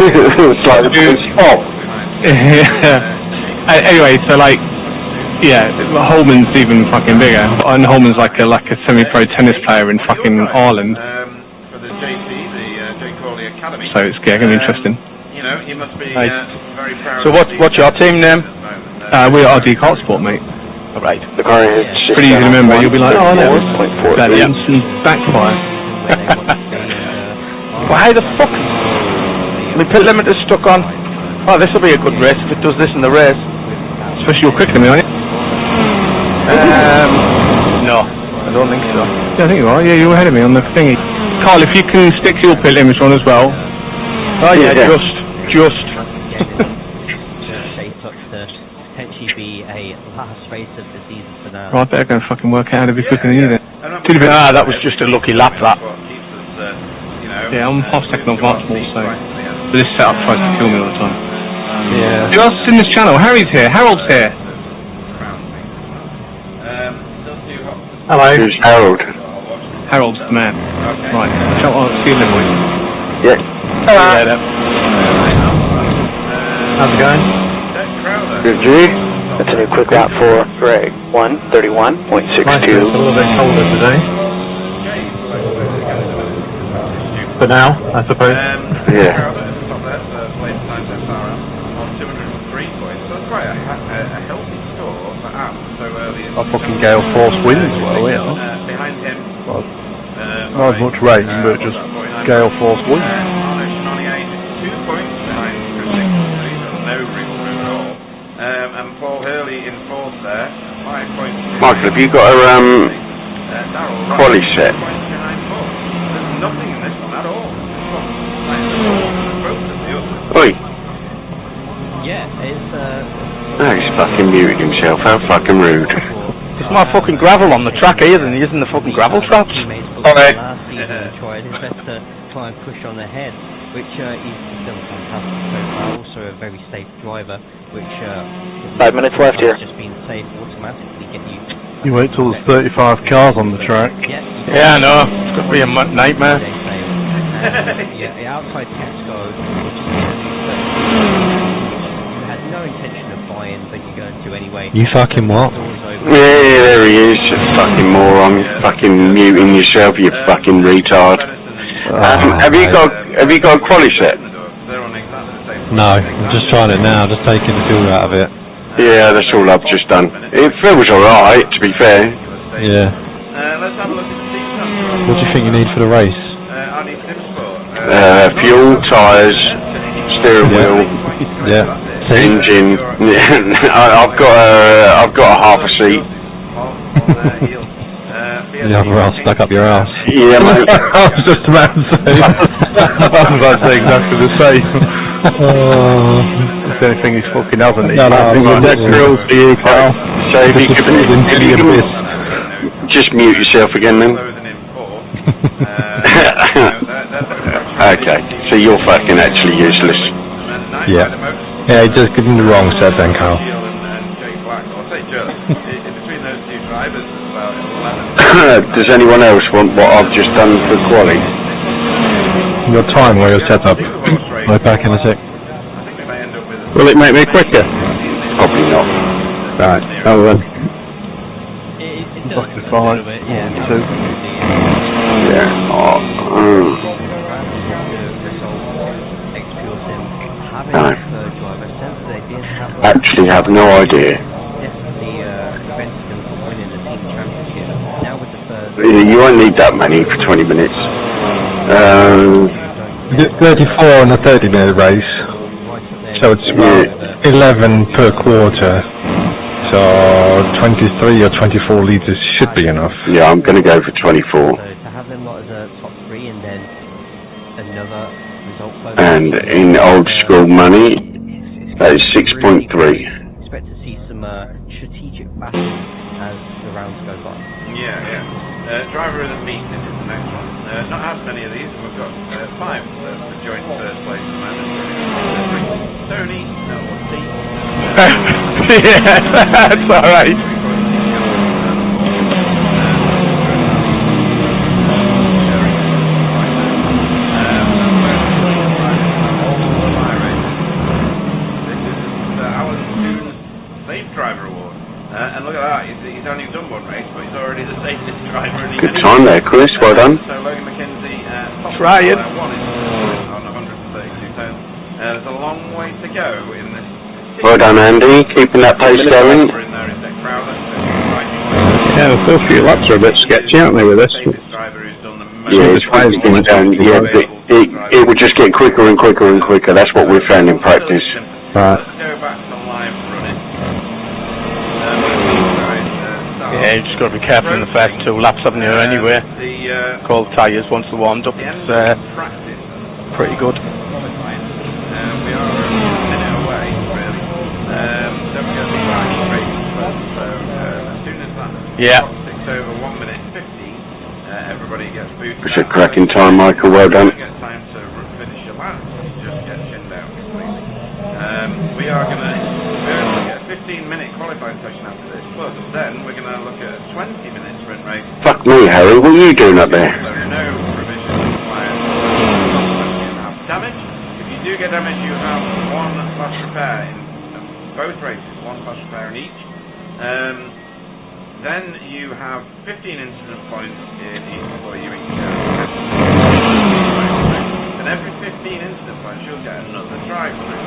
It's like the stop. Yeah. Anyway, so like, yeah, Holman's even fucking bigger, and Holman's like a semi-pro tennis player in fucking Ireland. For the JT, the J. Crawley Academy. So it's gonna be interesting. You know, he must be very proud. So what's your team name? We're RD Kart Sport, mate. Right. The car is Pretty easy to remember. You'll be like, oh no, that yeah. instant backfire. Well, how the fuck? The pit limit is stuck on. Oh, this will be a good race if it does this in the race. Especially you're quicker than me, aren't you? No, I don't think so. Yeah, I think you are. Yeah, you're ahead of me on the thingy. Carl, if you can stick to your pit limit on as well. Oh yeah, Yeah. just. Shaped up to potentially be a last race of the season for now. Right, I better go and fucking work out how to be quicker than you then. That was just a lucky lap, that. Yeah, I'm half second on Vance Mall, so... But this setup tries to kill me all the time. Yeah. Who else is in this channel? Harry's here. Harold's here. Hello. Who's Harold? Harold's the man. Right. I'll see you then, boys. Yeah. See you later. How's it going? Good, you? That's a new quick lap for Greg. 1:31.62. Nice, it's a little bit colder today. For now, I suppose. Yeah. A fucking gale force winds, well, yeah. Behind him. Well, not as much rain, but just gale force winds. 2 points behind Chris Dixon, no ring through at all. And Paul Hurley in fourth there, 5 points. Michael, have you got a quali set? There's nothing in this one at all. Oi. Yeah, it's No, he's fucking muted himself. How fucking rude. It's my fucking gravel on the track here than he is in the fucking gravel traps. Last season he tried his best to try and push on ahead, which he's still fantastic so far. Also a very safe driver, which 5 minutes left here. Just being safe automatically get you. You wait till there's 35 cars on the track. Yeah, I know. It's going to be a nightmare. Yeah, the outside test goes. You had no intention of buying, but you're going to anyway. You fucking what? Yeah, there he is. You fucking moron. Fucking muting yourself, you fucking retard. Have you got a quali set? No, I'm just trying it now, just taking the fuel out of it. Yeah, that's all I've just done. It feels alright, to be fair. Yeah. Let's have a look at the seat control. What do you think you need for the race? I need Simsport. Fuel, tyres, steering wheel, Yeah. engine. Yeah, I've got a half a seat. The other half stuck up your ass. Yeah, mate. I was just about to say. I was about to say exactly the same. That's the only thing he's fucking hasn't. No, the next grill's for you, Carl. So if you could just mute yourself again then. Okay, so you're fucking actually useless. Yeah. Yeah, just give him the wrong set then, Carl. Does anyone else want what I've just done for quali? Your time where you're set up. Right back in a sec. Will it make me quicker? Probably not. Right, oh then. It Fucking fine. Yeah. Actually have no idea. You won't need that many for 20 minutes. 34 on a 30-minute race. So it's about 11 per quarter. So 23 or 24 litres should be enough. Yeah, I'm going to go for 24. So to have them lot as a top 3 and then another result. And in old school money, that is 6.3. Expect to see some strategic battles as the rounds go by. Yeah. Driver of the meeting is the next one. Not as many of these, and we've got 5 for joint first place at the moment. Tony, no, Steve. Yeah, that's alright. And look at that, he's only done one race, but he's already the safest driver. Good time there, Chris, well done. So Logan McKenzie, Trying. one is on 132 pounds. There's a long way to go in this. Well done, Andy, keeping that pace going. Yeah, the first few laps are a bit sketchy, aren't they, with this? Yeah, it's going down, yeah, but it will just get quicker and quicker and quicker. That's what we've found in practice. Right. Let's go back to live running. Yeah, you just got to be careful in the first 2 laps, haven't you, anyway? Cold tyres once they're warmed up, it's pretty good. We are a minute away, really. Don't forget the parking race as well, so as soon as that ticks over 1 minute 50, everybody gets booted. It's a cracking time, Michael, well done. You don't get time to finish your lap, you just get chinned out completely. We are going to look at a 15-minute qualifying session after this, plus then we're going to look at a 20-minute sprint race. Fuck me, Harry, what are you doing up there? So no provision required. You have damage. If you do get damage, you have 1 flash repair in both races, 1 flash repair in each. Then you have 15 incident points in each before you reach and every 15 incident points you'll get another drive through.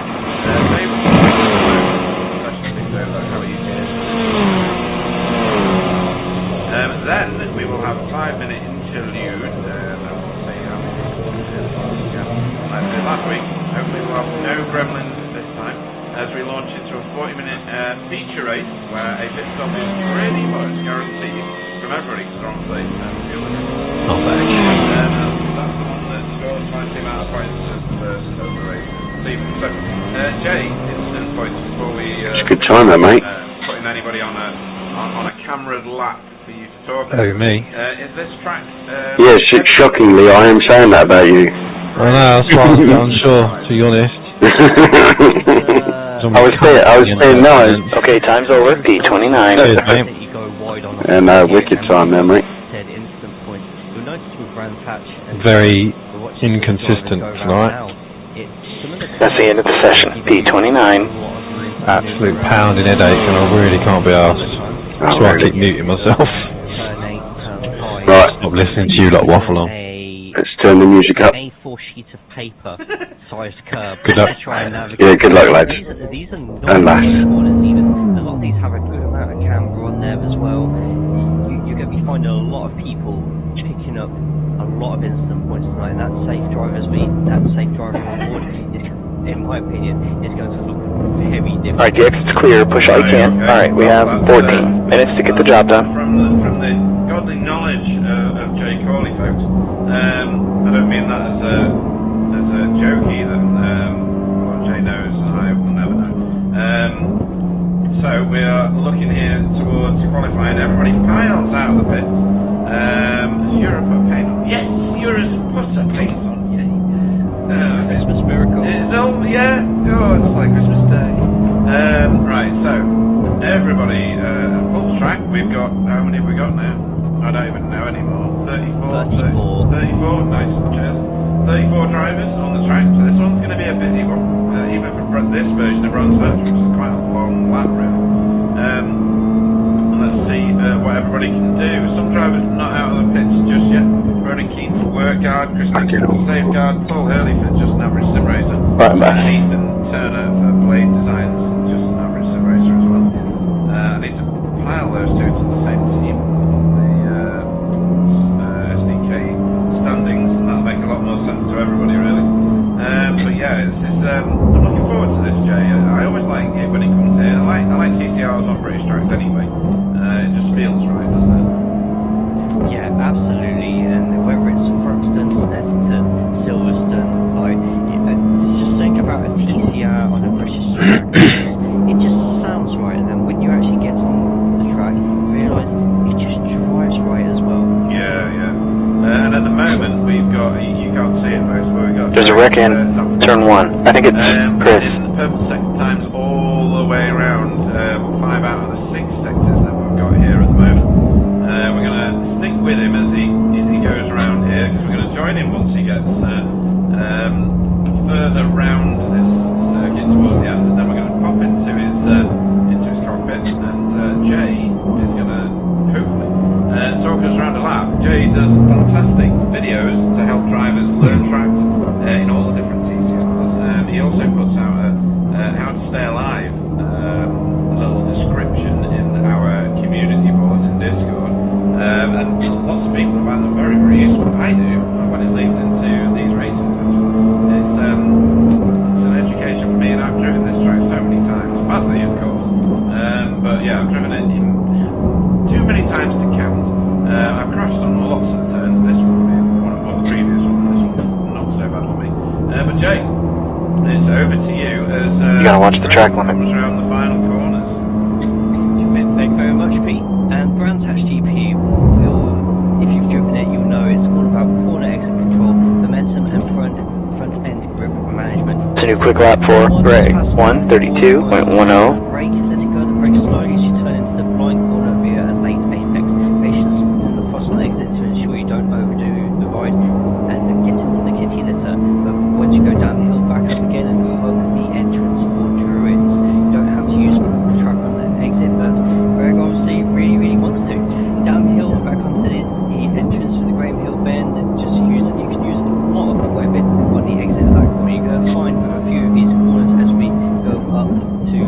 Then we will have a 5-minute interlude. We'll see how many last week. Hopefully we'll have no gremlins this time, as we launch into a 40-minute feature race where a pit stop is pretty much guaranteed from everybody because they're on place and fuel. Not bad. That's the one that scores twice the amount of points as the race. So, Jay, instant points before we It's a good time there, mate. putting anybody on a cameraed lap for you to talk about. Oh, me? Is this track? Yes, shockingly, I am saying that about you. I know, that's why I'm unsure, to be honest. I was saying no. Okay, time's over. P29. Cheers, mate. And wicked time there, mate. Very inconsistent tonight. That's the end of the session. P29. Absolute pounding headache, and I really can't be asked. That's why I keep muting myself. Right. Stop listening to you lot waffle on. Let's turn the music up. A4 sheet of paper sized curb. Good luck. Yeah, good luck, lads. These are not And lass. even. A lot of these have a good amount of camber on there as well. You're going to be finding a lot of people picking up a lot of instant points tonight, and that safe driver's reward is, in my opinion, is going to look very different. Alright, Dix, it's clear. Push all you can. Alright, we have 14 minutes to get the job done. From the godly knowledge of Jay Corley, folks, I don't mean that as a joke either. What Jay knows, I will never know. So we are looking here towards qualifying. Everybody piles out of the pit. Europe put paint on. Yes, Europe's put a paint on. Yay. Christmas miracle. It's all, yeah. Oh, it's like Christmas Day. Right, so everybody, full track. We've got, how many have we got now? I don't even know anymore. 34. 34. Nice, cheers. 34 drivers on the track. So this one's going to be a busy one, even for this version of Bronze Match, which is quite a long lap, really. Let's see what everybody can do. Some drivers not out of the pits just yet. Ronan Keane for WorkGuard, Chris Dixon for Safeguard, Paul Hurley for just an average sim racer, Right, back. Ethan Turner for Blade Designs, just an average sim racer as well. I need to pile those two to the same team on the SDK standings, and that'll make a lot more sense to everybody, really. But yeah, I'm looking forward to this, Jay. I always like it when it comes here. I like TCRs on British tracks anyway. It just feels right, doesn't it? Yeah, absolutely. And whether it's Thruxton, Snetterton, Silverstone, just think about a few wreck in turn 1. I think it's Chris. The purple sector times all the way around 5 out of the 6 sectors that we've got here at the moment. We're going to stick with him as he goes around here, because we're going to join him once he gets further round this circuit towards the end, and then we're going to pop into his cockpit, and Jay is going to hopefully talk us around a lap. Jay does fantastic videos to help drivers learn tracks in all the different TCRs. He also puts out a how to stay alive little description in our community board in Discord, and lots of people find them very, very useful. I do when it leads into these races. It's an education for me, and I've driven this track so many times, badly of course, but yeah, I've driven it too many times to count. I've crashed on lots of the turns. This one being one of the previous ones. This one's not so bad for me. But Jay, it's over to you as you gotta watch the track limit. Comes around the final corners. Thank you very much, Pete. And Brands GP, if you've driven it, you'll know it's all about corner exit control, momentum, and front end grip management. It's a new quick lap for Greg. 132.10. Brake, let it go. The brake slowly as you turn into the blind corner via a late apex. Patience on the cross exit to ensure you don't overdo the ride and get into the kitty litter. But once you go down the hill, back up again and move over the entrance for Druids. You don't have to use the truck on the exit, but Greg obviously really wants to. Downhill, back onto the entrance to the Graham Hill bend, just use it. You can use a lot of the weapon on the exit of that corner. You're going to find with a few of these corners as we go up to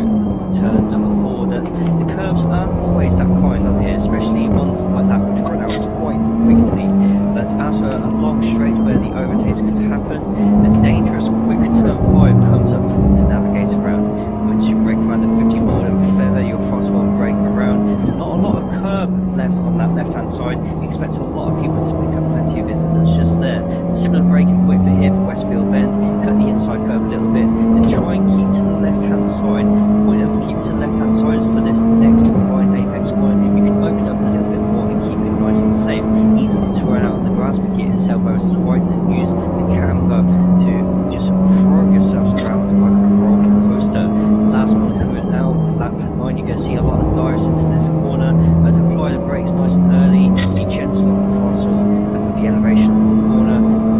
turn number 4 that the curves aren't always that kind up here, especially ones like that which run out quite quickly. But after a long straight where the overtakes could happen, the dangerous quick turn 5 comes up to navigate around. Once you brake around the 50 mile and feather your fast one brake around, there's not a lot of curb left on that left hand side. You expect a lot of people to pick up plenty of distance just there. Similar braking point for here for Westfield Bend, cut the inside curve a little bit and try and keep to the left hand side. Point of keep to the left hand side for this next blind apex point. You can open up a little bit more and keep it nice and safe. Easy to run out of the grass, but get yourself over to the right and use the camber to just throw yourself around like a roller coaster. Last one coming now, lap 9, you're going to see a lot of dives into this corner. Apply the brakes nice and early, be gentle on the throttle, and with the elevation of the corner,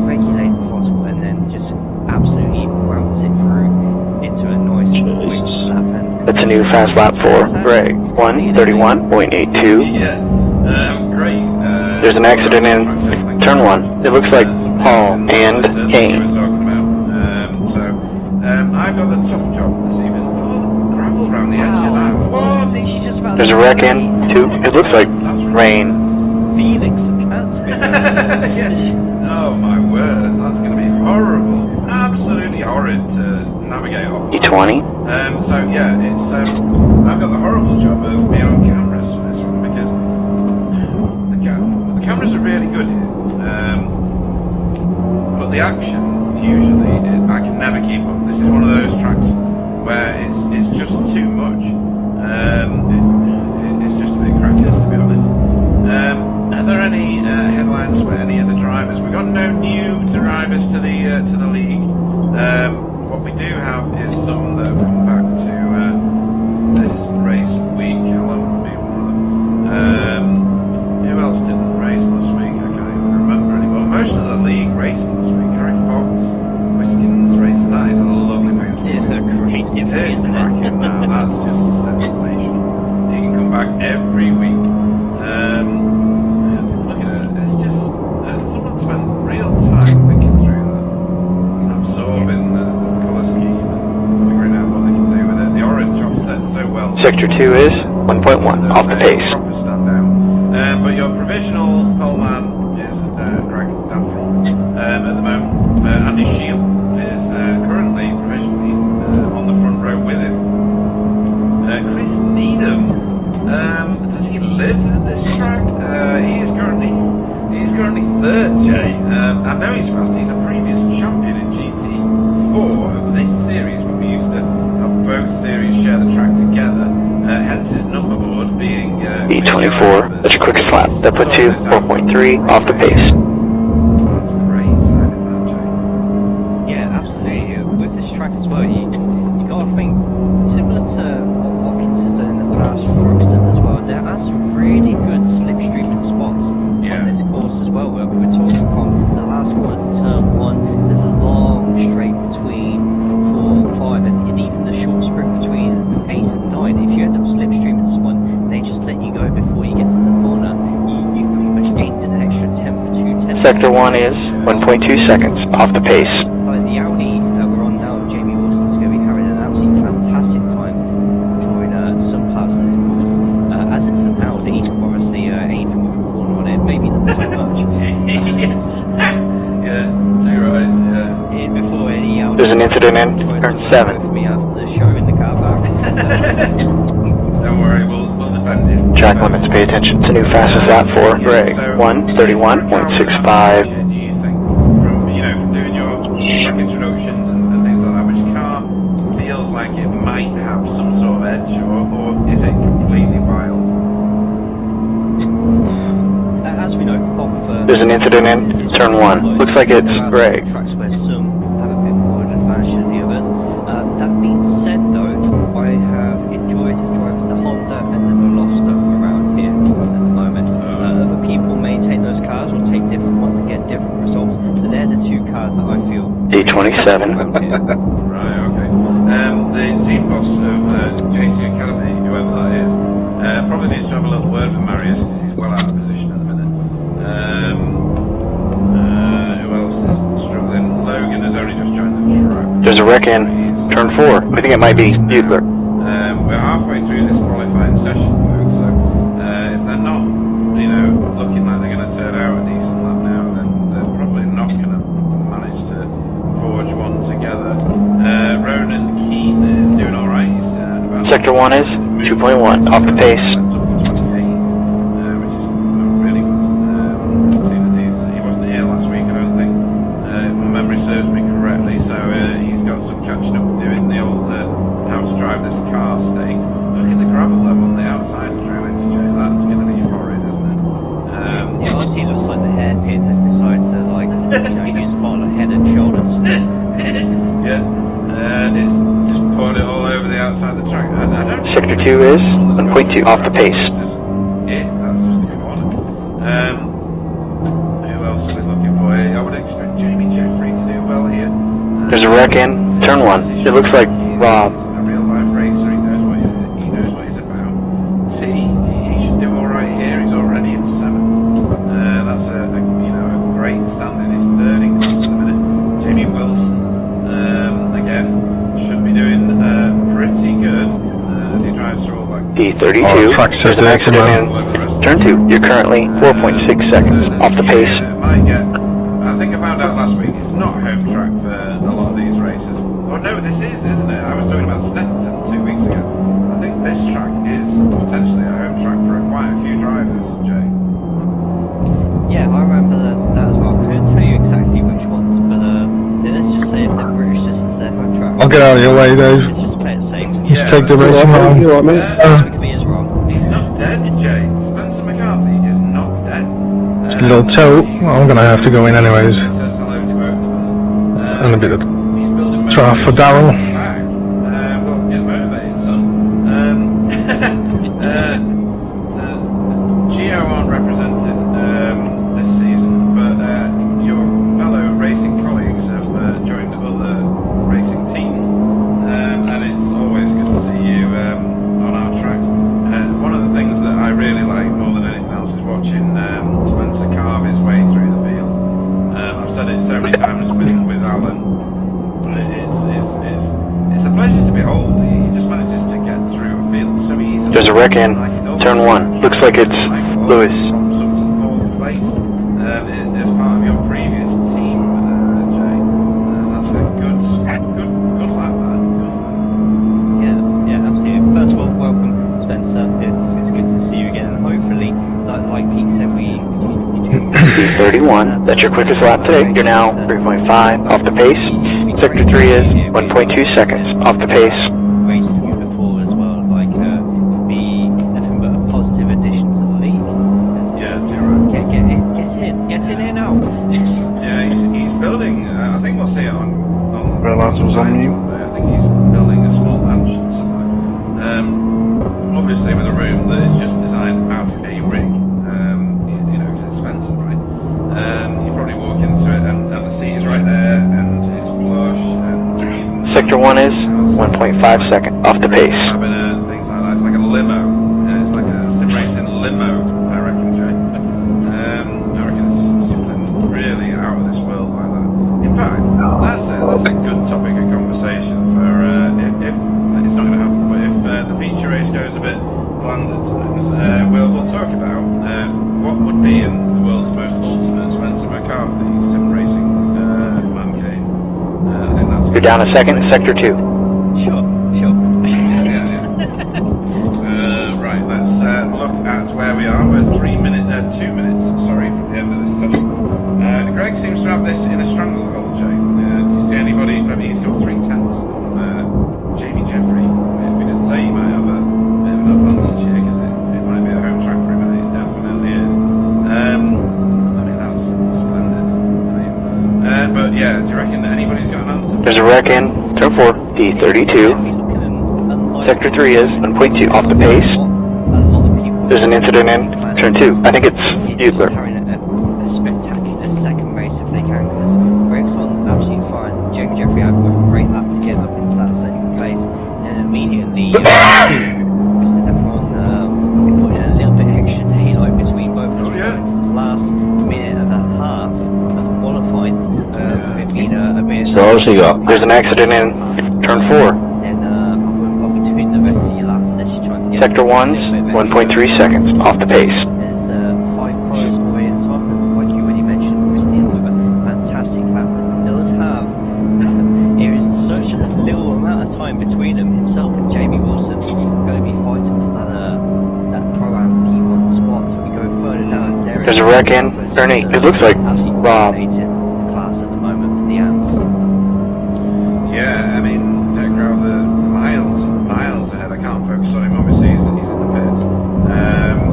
regulate the throttle, and then just absolutely bounce it through into a nice quick lap. That's a new fast lap for Greg. 131.82. Yeah, great. There's an accident in turn 1. It looks like Paul and Kane. I've got a tough job this evening. Oh, gravel around the edge of that. What? There's a wreck in 2. It looks like rain. Felix. Yes. Oh my word, that's going to be horrible. Absolutely horrid to navigate off. E20. So yeah, it's I've got the horrible job of being on cameras for this one because the cameras are really good here, but the action usually I can never keep up. This is one of those tracks where it's just too much. It's just a bit crackers, to be honest. Are there any headlines for any of the drivers? We've got no new drivers to the league. What we do have is some that have come back to this race week. Hello, be one of them. Who else didn't race last week? I can't even remember anymore. Most of the league racing this week. Harry Fox, Whiskins racing. That is a lovely thing. It's a great It is cracking now. That's just sensational. You can come back every week. Look at it. It's just someone spent real time thinking through that, absorbing the colour scheme and figuring out what they can do with it. The orange offset so well. Sector 2 is 1.1 off the pace. Proper stand down. But your provisional pole man is Greg Danfrey at the moment. Andy Shield is currently provisionally on the front row with him. Chris Needham, does he live at this track? He's currently third, Jay. I know he's fast. He's a previous champion in GT4 of this series when we used to have both series share the track together. Hence his number board being E24. That's your quickest lap. That puts you 4.3 off the pace. That's great. I did that, Jay. Yeah, Sector 1 is 1.2 seconds off the pace. Like the Audi that we're on now, Jamie Wilson's going to be having an absolutely fantastic time during some parts of the course. As it's an Audi, obviously anything with a corner on it, maybe not so much. Yeah, you're right, yeah. Before any Audi... There's an incident in turn 7. Me after the show in the car park. Don't worry, we'll defend you. Track limits, pay attention to new fastest lap for Greg. 1:31.65. Do you think, from doing your track introductions and things like that, which car feels like it might have some sort of edge, or is it completely wild? As we know, there's an incident in turn 1. Looks like it's Greg. Tracks where some have a bit more of an advantage than the others. That being said, though, I have enjoyed driving the Honda and the Veloster around here at the moment. Other people may take those cars or take different ones and get different results. So they're the two cars that I feel. D27. Right, okay. The team boss of JC Academy, whoever that is, probably needs to have a little word with Marius. He's well out of position at the minute. Who else is struggling? Logan has only just joined the track. There's a wreck in turn 4. I think it might be Butler. We're halfway through this qualifying session, folks, so if they're not, looking like they're going to turn out a decent lap now, then they're probably not going to manage to forge one together. Ronan Keane is doing alright. Sector 1 is 2.1, off the pace. Sector 2 is 1.2 off the pace. Who else are we looking for here? I would expect Jamie Jeffrey to do well here. There's a wreck in turn 1. It looks like Rob. A real life racer, he knows what he's about. He should do alright here, he's already in 7th. That's a great standing, he's 3rd in class at the minute. Jamie Wilson, again, should be doing pretty good. D32. There's an accident in turn 2. You're currently 4.6 seconds off the pace. I think I found out last week it's not home track for a lot of these races. Oh no, this is, isn't it? I was talking about Stetson 2 weeks ago. I think this track is potentially a home track for quite a few drivers, Jay. Yeah, I remember that as well. I couldn't tell you exactly which ones, but let's just say if they're British, this is their home track. I'll get out of your way, Dave. Yeah, take the racing round. He's not dead, Jay. Spencer McCarthy is not dead. A little tote. Well, I'm going to have to go in anyways. And a bit of draft for Darryl. Well, get motivated, son. Geo aren't represented this season, but your fellow racing colleagues have joined other racing teams. And it's always good to see you on our track. One of the things that I really like more than anything else is watching Spencer carve his way through the field. I've said it so many times with Alan. It's a pleasure to behold. He just manages to get through a field so easily. There's a wreck in turn 1. Looks like it's Lewis. As part of your previous team, Jay. That's a good lap, man. Yeah, absolutely. First of all, welcome, Spencer. It's good to see you again, and hopefully, like Pete said, we do. 31. That's your quickest lap today. You're now 3.5 off the pace. Sector 3 is 1.2 seconds off the pace. Raced with before as well, be nothing but a positive addition to the league. Yeah, you're right. Get in here now. Yeah, he's building. I think we'll see it on. Realised I was on mute. I think he's building a small mansion somewhere. Obviously with a room that is just designed out of a rig. Because it's expensive, right? You probably walk into it and the seat is right there and it's plush and. Sector 1 is 1.5 seconds off the pace. Cabinet, things like that. It's like a limo. It's like a sim racing limo, I reckon, Jay. I reckon it's something really You're down a second, sector 2. Sure. Right, let's look at where we are. We're 2 minutes, sorry, from the end of this session. Greg seems to have this in a stranglehold, Jay. Do you see anybody? I mean, he's got 3 tenths of Jamie Jeffrey. We didn't say he might have a bit of an advantage here, because it might be a home track for him, and it definitely is. I mean, that's splendid. But yeah, do you reckon that anybody's got an answer? There's a wreck in turn 4, D32. Sector 3 is 1.2 off the pace. There's an incident in turn 2. I think it's Bugler. A spectacular second race if they can, because Greg's on absolutely fine. Jamie Jeffrey had a great lap to get up into that second place, and immediately everyone put in a little bit extra daylight between both of them. Last minute and a half of qualifying, it being a bit. So what's he got? There's an accident in turn 4. And between the rest of your laps, unless you're trying to get Sector 1's 1.3 seconds off the pace. There's 5 cars away in top, and like you already mentioned, Christine with a fantastic lap. Does have there is such a little amount of time between them. Himself and Jamie Wilson going to be fighting for that pro-am P1 spot. So we go further down. There's a wreck in turn 8. It looks like Rob. Class at the moment for the AMS. Yeah, I mean, Crowther miles ahead. I can't focus on him, obviously, he's in the pit.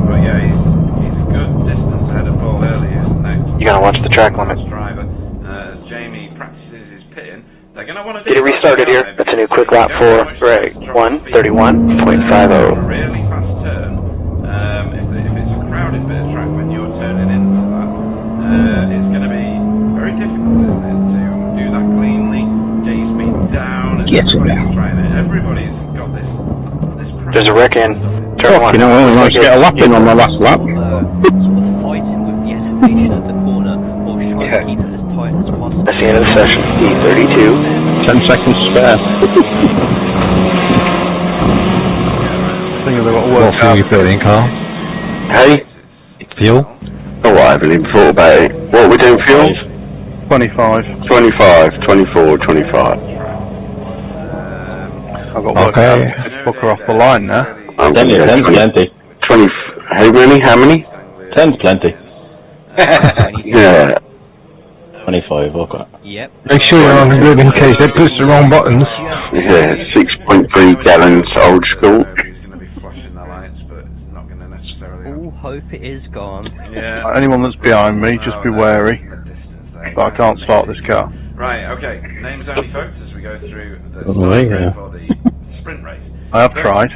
But yeah, he's a good distance ahead of Paul Early, who's the next. You gotta watch the track limit. Driver. As Jamie practices his pitting, they're gonna want to Get it restarted here. That's a new quick lap for Greg. 1:31.50. Really fast turn. If it's a crowded bit of track when you're turning into that, it's going to be very difficult, isn't it, to do that cleanly, get your speed down, and everybody's trying it. Everybody's got this There's a wreck in turn 1. You know, I only managed to get a lap in on my last lap. Sort of fighting with the elevation of the corner, or trying to keep it as tight as possible. That's the end of the session. D32. 10 seconds spare. Think they've got to What work fuel out. you put in, Carl? Hey? Fuel? Oh, I haven't even thought about it. What are we doing, fuel? 25. 25, 24, 25. I've got work out. Just book her off the line now. I'm Plenty, gonna go 10's plenty. 20, how many? How many? 10's plenty. Yeah. 25, okay. Yep. Make sure you're on the grid in case they push the wrong buttons. Yeah, 6.3 gallons old school. He's going to be flashing the lights, but it's not going to necessarily. All hope it is gone. Yeah. Anyone that's behind me, just be wary. But I can't start this car. Right, okay. Names only, folks, as we go through the Oh, yeah. for the sprint race. I have tried.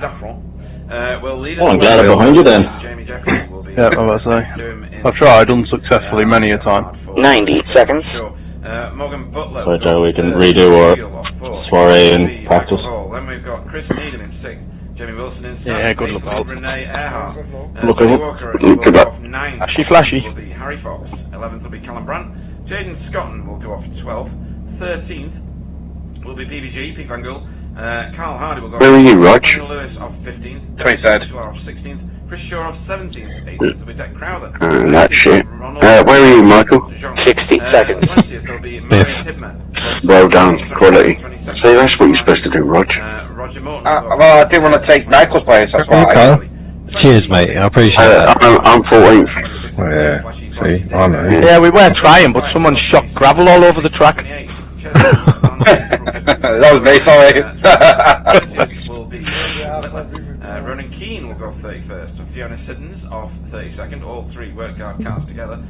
We'll lead Oh, I'm glad I'm behind you then. Jamie Jeffrey will be Yeah, I was about to say. I've tried unsuccessfully many a time. 90 seconds. Sure. Morgan Butler. So, Joe, we can redo our soiree and practice. Then we've got Chris Needham in 6th, Jamie Wilson in 7th. Yeah, good luck, Al. Renee Earhart. Look Tony up. Walker Look will go up. off 9th. Flashy, flashy. Will be Harry Fox. 11th will be Callum Brandt. Jaden Scotton will go off 12th. 13th will be PVG, Pete Van Gool. Carl Hardy will go Where off. are you, Rog? Daniel Lewis off 15th. 23rd. Off 16th. Chris Shaw off 17th. 18th will be Deck Crowther. That shit. Where are you, Michael? 60 seconds. 20th will be Marion Tidman. Well done, quality. See, that's what you're supposed to do, Rog. Roger Morton. Well, I didn't want to take Michael's place, that's why. Okay, Carl. Cheers, mate. I appreciate that. I'm 14th. Well, yeah. See, I know. Yeah, we weren't trying, but someone shot gravel all over the track. That was me, sorry. Ronan Keane will go off 31st. Fiona Siddons off 32nd. All 3 WorkGuard cars together.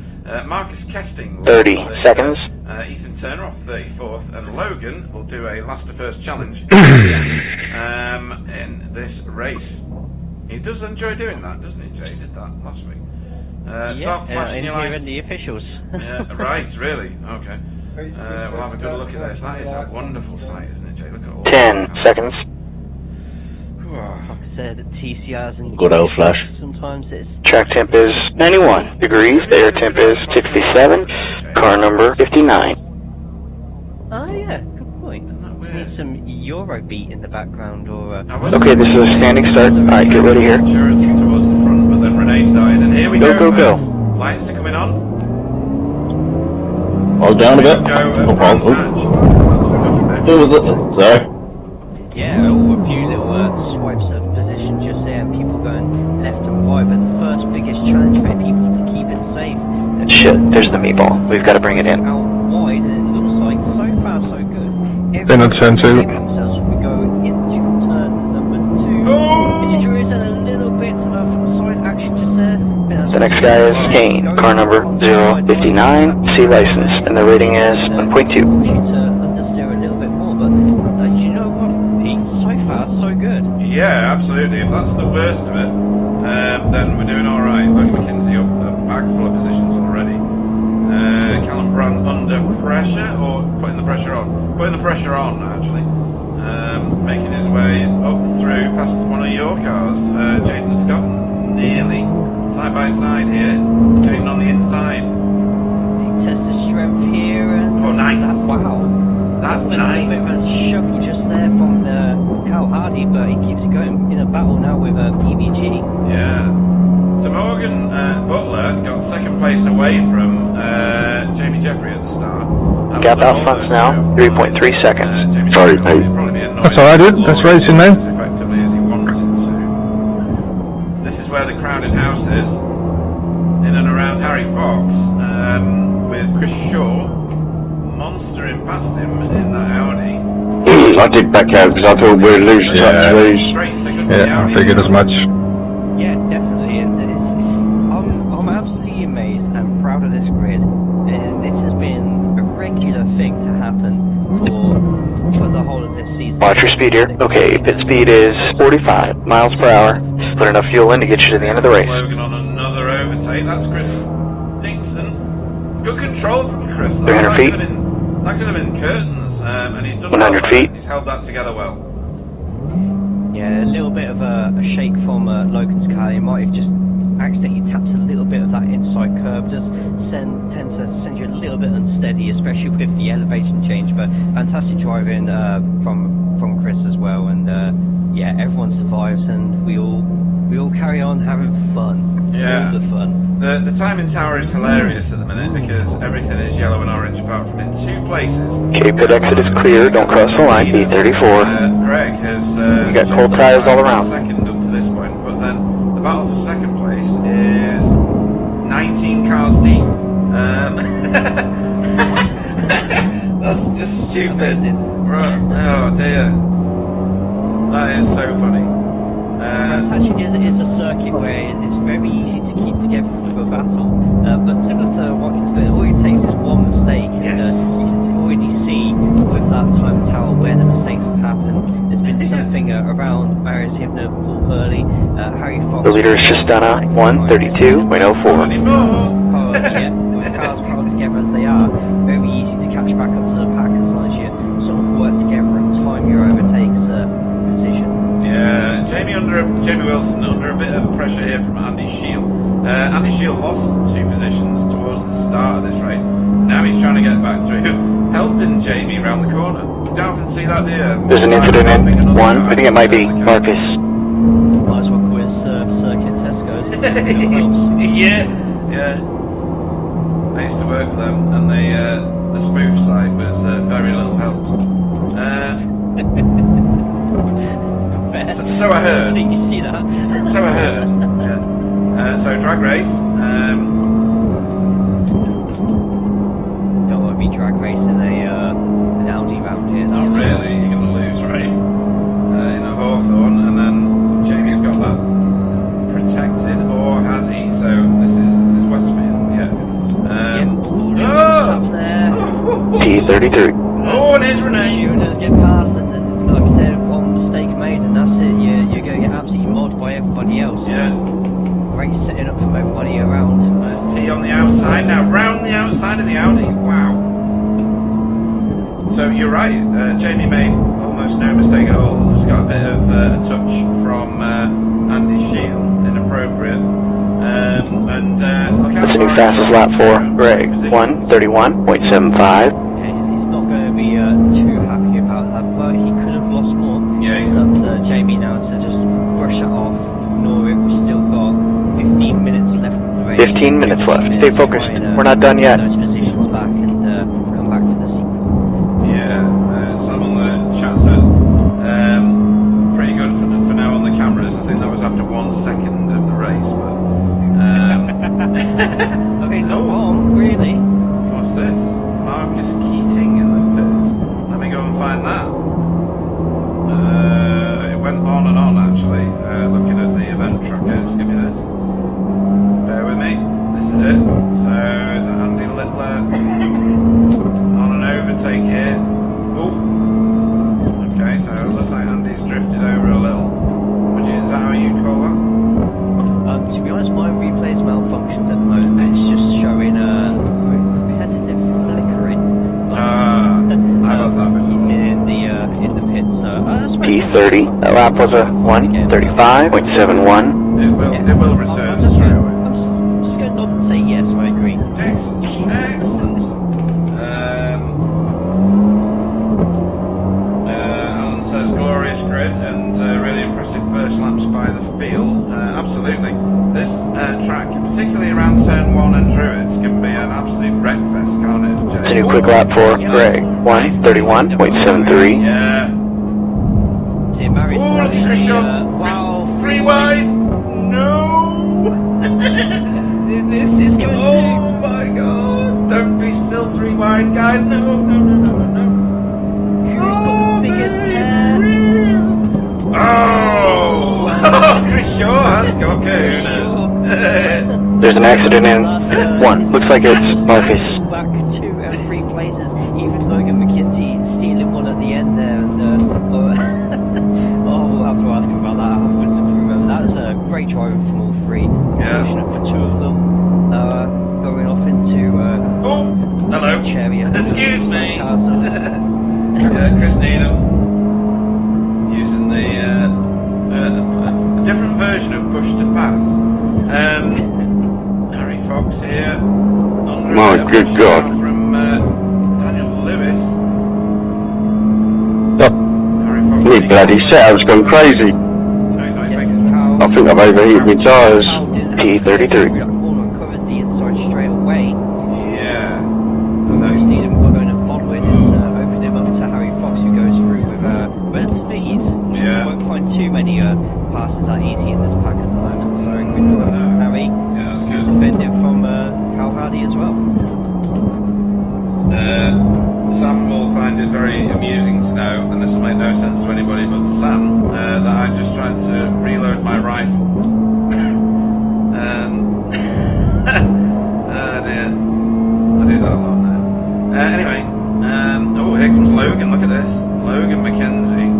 Marcus Kesting will 30 go off 31st. seconds. Ethan Turner off 34th. And Logan will do a last to first challenge in this race. He does enjoy doing that, doesn't he, Jay? He did that last week. Start flashing your lights. In the officials. Right, really? Okay. We'll have a good look at this. That is a wonderful sight, isn't it, Jay? Look at all 10 seconds. Like I said, TCRs and Good old flash. sometimes it's Track temp is 91 degrees. The air temp is 67. Car number 59. oh yeah, good point. Need some Eurobeat in the background or Okay, this is a standing start. Alright, get ready here. Surety towards the front, but then Renee started, and here we go. Go. Lights are coming on. All down a bit. Go. Oh, Sorry. Yeah, a few little swipes of position just there, and people going left and right, but the first biggest challenge for people to keep it safe. Shit, there's the meatball. We've got to bring it in. Out wide, and it looks like so far so good. Then on turn 2. We go into turn number 2. There is a little bit of side action just there. The next guy is Kane, car number 059, C license, and the rating is 1.2. Understeer a little bit more, but you know what, Pete? So far, so good. Yeah, absolutely. If that's the worst of it, then we're doing all right. Look, McKinsey up a bag full of positions already. Callum Brown under pressure, or putting the pressure on? Putting the pressure on, actually. Making his way up through past one of your cars. Jason Scott, nearly side by side here, getting on the inside. Test the strength here, and nice. Wow. That's a nice. little bit of a shuffle just there from Cal Hardy, but he keeps it going in a battle now with PBG. Yeah. So Morgan Butler got second place away from Jamie Jeffrey at the start. Gap out fronts now, 3.3 seconds. Sorry, Pete. That's alright, dude. That's racing now. Effectively as he wanted to. This is where the crowded house is, in and around Harry Fox, with Chris Shaw monstering past him in that Audi. I did back out because I thought we'd lose touch of these. Yeah, I figured as much. Yeah, definitely. I'm absolutely amazed and proud of this grid. And this has been a regular thing to happen for the whole of this season. Watch your speed here. Okay, pit speed is 45 miles per hour. Put enough fuel in to get you to the end of the race. Logan on another overtake. That's Chris Dixon. Good control from Chris. 300 feet. That could have been curtains, and he's done 100 feet. He's held that together well. Yeah, a little bit of a shake from Logan's car. He might have just accidentally tapped a little bit of that inside curve. Does tend to send you a little bit unsteady, especially with the elevation change. But fantastic driving from Chris as well. And yeah, everyone survives, and we all carry on having fun. Yeah. All the fun. The timing tower is hilarious at the minute because everything is yellow and orange apart from in two places. Okay, pit exit is clear. Don't cross the line. B34. Greg has You got cold tires all around. second up to this point, but then the battle for second place is 19 cars deep. That's just stupid. Right. Oh dear. That is so funny. Actually, is a circuit where it's very easy to keep together for a battle, but similar to what you said, all it takes is one mistake, and you can already see with that time tower where the mistakes have happened. There's been something around Marius Hibner, Paul Hurley, Harry Fox. The leader is just done a 132.04. Yeah, with cars held together as they are, very easy to catch back up to the pack as long as you sort of work together and time your overtakes position. Yeah, Jamie Wilson under a bit of pressure here from Andy Shield. Andy Shield lost 2 positions towards the start of this race. Now he's trying to get back through, helping Jamie round the corner. You don't often see that, do you? There's an incident in one. I think it might be Marcus. Might as well quiz Circuit Tesco's. Yeah. I used to work for them, and the spoof side was very little help. So I heard. You see that? So I heard. Yeah. So drag race. Don't want to be drag racing an Audi round here. Not really. You're going to lose, right? In a Hawthorne, and then Jamie's got that protected, or has he? So this is Westfield. Yeah. T33. Oh, and here's Renee. You just get past, and then, like I said, one mistake made, and that's it. You're going to get absolutely mauled by everybody else. Yeah. Great setting up from everybody around. T on the outside now, round the outside of the Audi. Wow. So you're right. Jamie made almost no mistake at all. Just got a bit of a touch from Andy Shield, inappropriate. That's a new fastest lap for Greg. 131.75. He's not going to be too happy about that, but he could have lost more. Yeah. It's up to Jamie now to just brush it off, ignore it. We've still got 15 minutes left of the race. 15 minutes left. Stay focused. We're not done yet. Those positions back and come back to the sequel. Yeah, Samuel Okay, no harm, really. What's this? Marcus Keating in the pit. Let me go and find that. It went on and on actually. Looking at the event trackers, give me this. Bear with me. This is it. So it's Andy Littler on an overtake here. Oh. Okay, so it looks like Andy's drifted over a little. Is that how you call that? To be honest, my replay's malfunctioned at the moment. It's just showing repetitive flickering. I got that before. In the pit, so P30. That lap was a 1:35.71. It will return straight away. I'm just going to nod and say yes, I agree. Excellent. Alan says glorious grid and really impressive first laps by the field. Absolutely. This track, particularly around turn 1 and Druids, can be an absolute wreckfest, can't it, Jay? It's a new quick lap for Greg. 1:31.73. Yeah. See, Mary's wow. 3 wide. No. This is going oh my God. Don't be still 3 wide, guys. No. Oh! Chris Shaw has got kahunas. There's an accident in 1. Looks like it's Marcus. Back 2 and 3 places. Even Logan McKenzie stealing one at the end there. And, we'll have to ask him about that afterwards if we remember. That was a great driving from all 3. Yeah. Fortunate for 2 of them. Going off into hello. Chariot. Excuse me. Chris Needham. Using the a different version of push to pass. Harry Fox here. My good God. From Daniel Lewis. Harry Fox. Me bloody set, I was going crazy. I think I've overheated my tyres. P33. Covered the inside straight away. Yeah. Needham going to follow it and open him up to Harry Fox, who goes through with relative ease. Yeah. Won't find too many passes that easy in this pack at the moment. So good for Harry. Yeah, that's good. Defended from Cal Hardy as well. Sam will find it very amusing to know, and this will make no sense to anybody but Sam, that I just tried to reload my rifle. Dear. I do that a lot now. Anyway, here comes Logan, look at this. Logan McKenzie.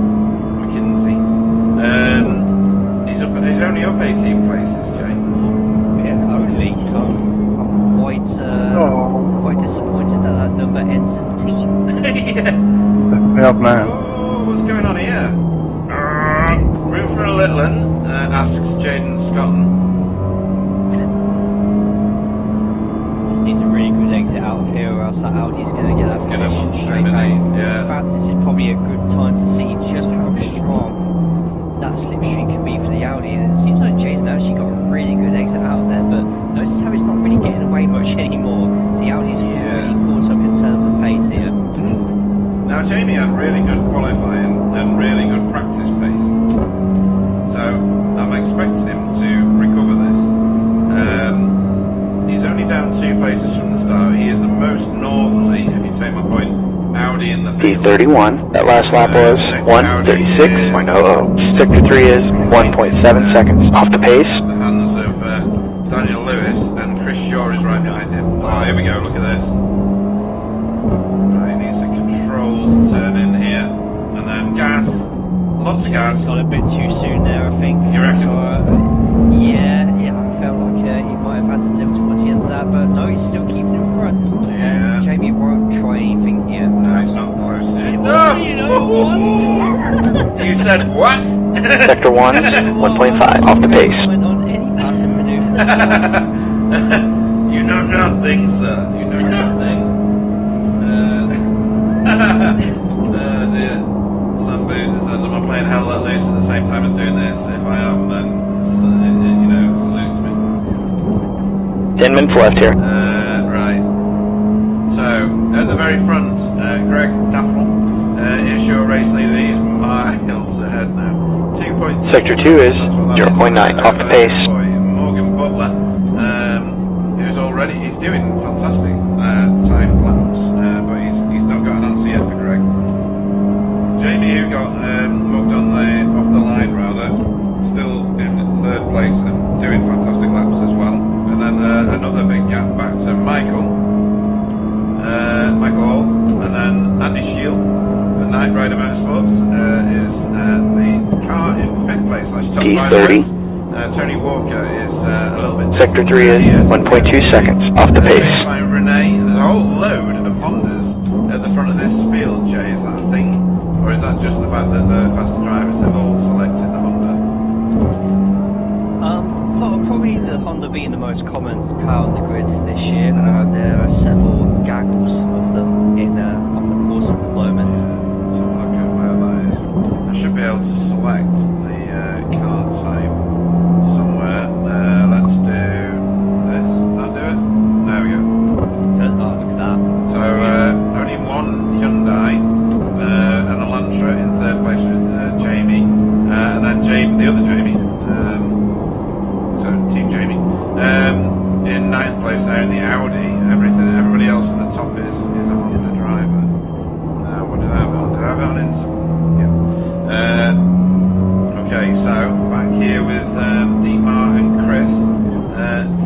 He's only up 18 places, Jay. Yeah, only. So I'm quite disappointed that number ends in T. Yeah. Help now. Oh, what's going on here? Room for a little one, asks Jaden Scotland. Needs a really good exit out of here, or else that Audi's going to get that finish straight back. Yeah. In fact, this is probably a good time to see just how strong that slipstream can be for the Audi. And it seems like Jason actually got a really good exit out there, but notice how it's not really getting away much anymore. The Audi's really caught up in terms of pace here. Now, Jamie had really good qualifying and really good practice pace, so I'm expecting him to recover this. He's only down 2 places from the start. He is the most northerly, if you take my point, Audi in the field. P31. That last lap was 1:36.00. Sector 3 is 1.7 seconds off the pace. The hands of Daniel Lewis, and Chris Shaw is right behind him. Oh, here we go, look at this. Right, he needs a controlled turn in here. And then gas. Lots of gas. Got a bit too soon there, I think. You reckon? Yeah, I felt like he might have had to limit towards the end of that, but no, he's still keeping in front. Yeah. Jamie won't try anything here. No, he's not close. No! You know what? You said what? Sector 1 is 1.5 off the pace. Went on any passing maneuver. You know nothing, sir. You know nothing. Dear. Some boozers says I'm playing Hell Let Loose at the same time as doing this. If I am, then, salute to me. 10 minutes left here. Right. So, at the very front, Greg Daffel is your race leader. He's miles ahead now. 2.2. Sector 2 is 0.9 off the pace. Morgan Butler, who's already. He's doing fantastic time laps, but he's not got an answer yet for Greg. Jamie, who got mugged on off the line rather, still in third place and doing fantastic laps as well. And then another big gap back to Michael Hall, and then Andy Shield, the Knight Rider Motorsports, is the car in fifth place. P30. Tony Walker is a little bit. Sector 3 is 1.2 seconds off the pace. By Renee, there's a whole load of Hondas at the front of this field, Jay. Is that a thing? Or is that just the fact that the fast drivers have all selected the Honda? Probably the Honda being the most common car on the grid this year. There are several gaggles of them on the course at the moment. Look at where that is. I should be able to select the car type somewhere. Let's do this. That'll do it. There we go. Look at that. So only one Hyundai and a Elantra in third place with Jamie, and then the other Jamie, so Team Jamie, in ninth place there in the Audi. Everybody else in the top is a Honda driver. What did I have on? Did I have it on Insta? Yeah. Okay, so back here with Dietmar and Chris,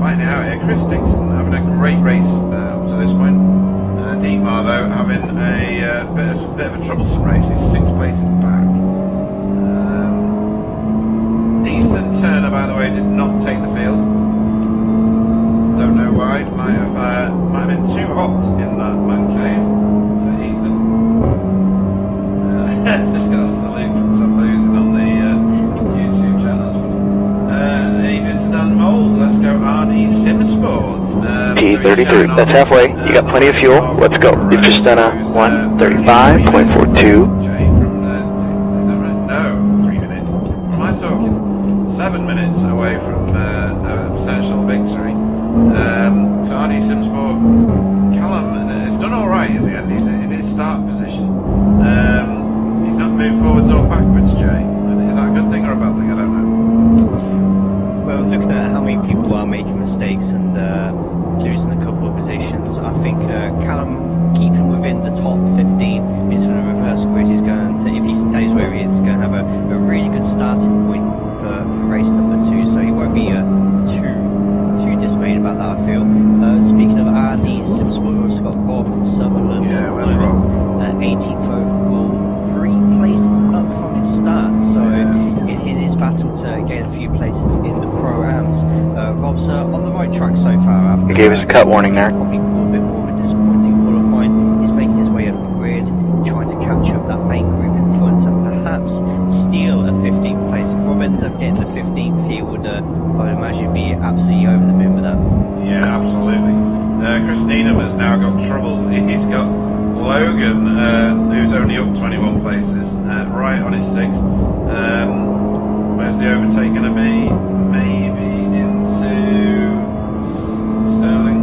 finding out here. Chris Dixon having a great race up to this point. Dietmar though having a bit of a troublesome race. He's 6 places back. Ethan Turner, by the way, did not take the field. Don't know why. Might have been too hot in that man cave for Ethan. Just got a salute from somebody who's on the YouTube channel. David Stan Mold. Let's go Arnie Simsport. P33. That's halfway. You got plenty of fuel. Let's go. You've just done a 1:35.42. No, 3 minutes. What am I talking? 7 minutes away from a potential victory. So Arnie Simsport, Callum has done all right in the end. He's in his start position. He's not moved forwards or backwards, Jay. Is that a good thing or a bad thing? I don't know. Well, looking at how many people are making mistakes and losing a couple of positions, I think Callum keeping within the top 15 into the reverse grid is going to, if he stays where he is, going to have a really good starting point for race number 2, so he won't be too dismayed about that, I feel. Speaking of RD, Simsport also got Rob Sutherland. Yeah, where's Rob? 18th overall, 3 places up from his start, so in his battle to gain a few places in the Pro-Ams. Rob's on the right track so far. He gave us a cut warning there. Probably a bit more of a disappointing qualifying. He's making his way up the grid, trying to catch up that main group in front and perhaps steal a 15th place. If Rob ends up getting the 15th, he would, I imagine, be absolutely over the moon with that. Yeah, absolutely. Chris Needham has now got trouble. He's got Logan, who's only up 21 places, right on his 6th. Where's the overtake going to be? Maybe into Sterling.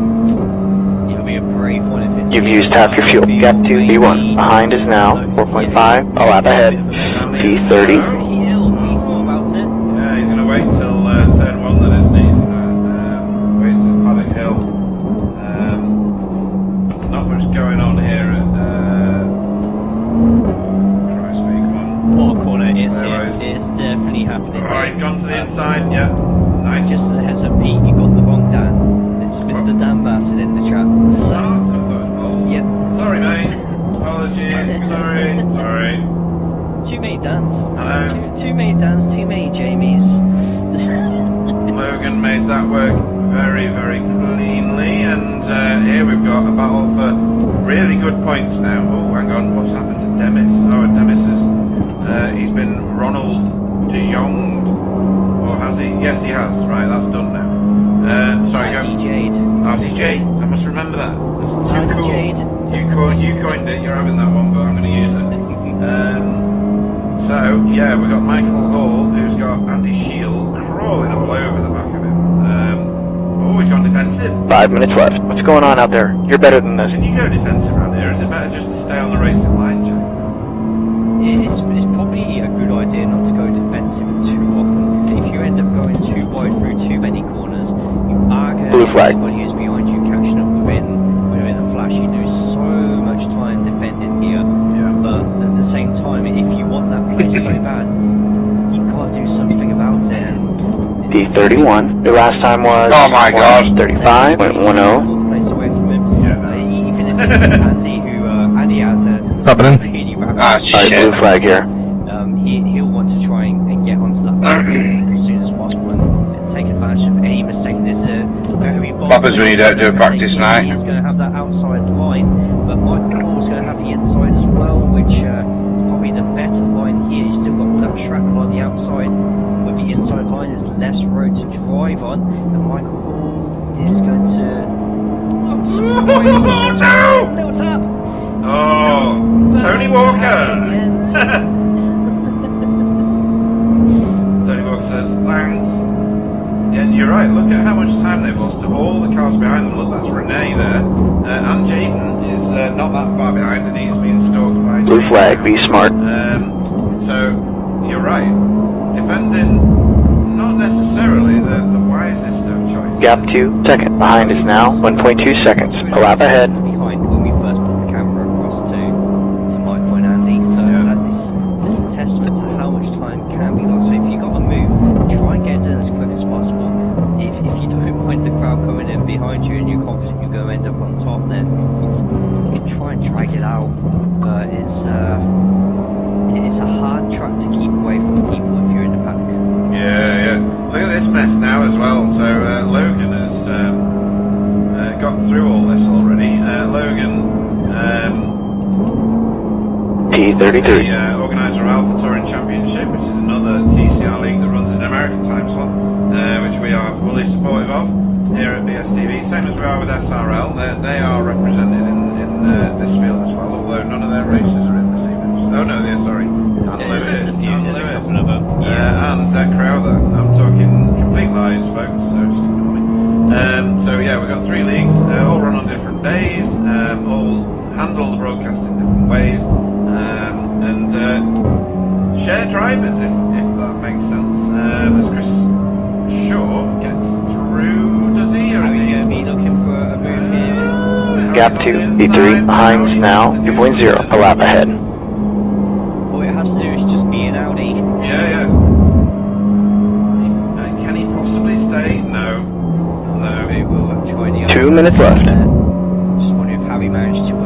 It'll be a brave one if it's... You've used half your fuel. Gap 2, B1. Behind is now 4.5. A lap ahead. P30. Yeah, he's going to wait till turn 1 then, isn't he? Wait till Paddock Hill. Not much going on here at Christby, come on. What corner it's definitely happening. Alright, gone to the inside, yeah. Nice. Just as a heads up, Pete, you got the wrong Dan. It's Mr. Dan Bassett in the chat. Yep. Sorry, mate. Apologies. Sorry. Too many Dans. Hello. Too many Dans, too many Jamies. Logan made that work very, very cleanly, and here we've got a battle for really good points now. Oh, hang on, what's happened to Demis? Oh, Demis is, he's been Ronald de Jong, or has he? Yes, he has. Right, that's done now. Sorry, go. RCJ. I must remember that. That's too cool. You coined it. You're having that one, but I'm going to use it. So yeah, we've got Michael Hall, who's got Andy Shield crawling all over the back of him. He's gone defensive. 5 minutes left. What's going on out there? You're better than this. Can you go defensive around here? Is it better just to stay on the racing line, Jack? It's probably a good idea not to go defensive too often. If you end up going too wide through too many corners, you are going to Blue flag. anybody who's behind you P31. Your last time was... Oh my God. 35.10. Place away from him. Even Andy, Andy has a Happening? really rapid... Alright, blue flag here. He'll want to try and get onto that as soon as possible and take advantage of any mistake. There's a very What happens when you don't do a practice night? He's going to have that outside line, but Michael Hall's going to have the inside as well, which is probably the better line here. He's still got all that shrapnel on the outside, but the inside line is less road to drive on, and Michael Hall is going to... Oh no! Little tap! Oh, Tony Walker! Tony Walker says, thanks. Yeah, you're right, look at how much time they've lost to all the cars behind them. Look, that's Renee there. And Jaden is not that far behind, and he's being stalked by... Blue flag, be smart. So, you're right. Defending, not necessarily the wisest of choices. Gap 2, second. Behind is now 1.2 seconds. A lap ahead. Behind when we first put the camera across to Michael and Andy, so this is a testament to how much time can be lost. So if you've got to move, try and get it done as quick as possible. If you don't mind the crowd coming in behind you and you're confident you're going to end up on top, then you can try and drag it out, but it's a hard track to keep away from people if you're in the pack. Yeah. Look at this mess now as well. So Logan has got through all this already. Logan, P33. the organiser of Alpha Touring Championship, which is another TCR league that runs in American time slot, which we are fully supportive of here at bstv. Same as we are with SRL. They are represented in this field as well, although none of their races are in this evening. Oh no, they're sorry. And Crowther. I'm talking complete lies, folks, so just ignore me. So yeah, we've got 3 leagues, all run on different days, all handle the broadcast in different ways, and share drivers, if that makes sense. As Chris Shaw gets through, does he? Or are we going to be looking for a move here? Gap 2, P3. Behind is now 2.0. A lap ahead. All it has to do is just be an Audi. Yeah. Can he possibly stay? No. It will try the 2 minutes left. Just wondering if Harry managed to.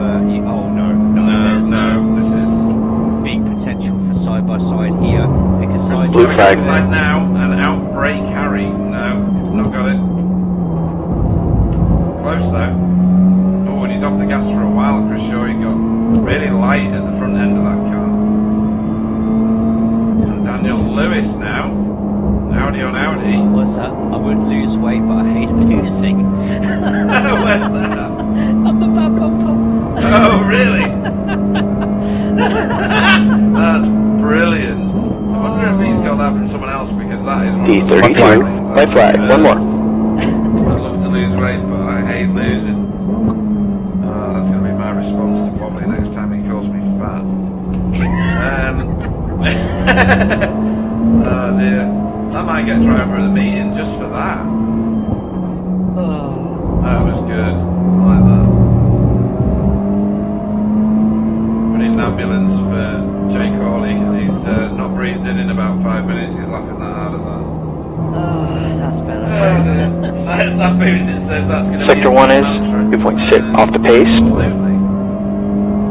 No. This is big potential for side by side here. Because Blue flag. Side now and outbrake Harry. No, not got it. Close though. Oh, and he's off the gas for a while. For sure, he got really light at the front end of that car. And Daniel Lewis now. Audi on Audi. What's that? I wouldn't lose weight, but I hate losing. Where's that? Up the back on top. Oh, really? That's brilliant. I wonder if he's got that from someone else, because that is P32. White flag. One more. I love to lose weight, but I hate losing. That's going to be my response to Wobbly next time he calls me fat. Oh dear. I might get driver of the meeting just for that. That was good. I like that. We need an ambulance for Jay Corley. He's not breathed in about 5 minutes. He's laughing that hard at that. That's better. That baby that says that's going to Sector 1 is 2.6 off the pace. Absolutely.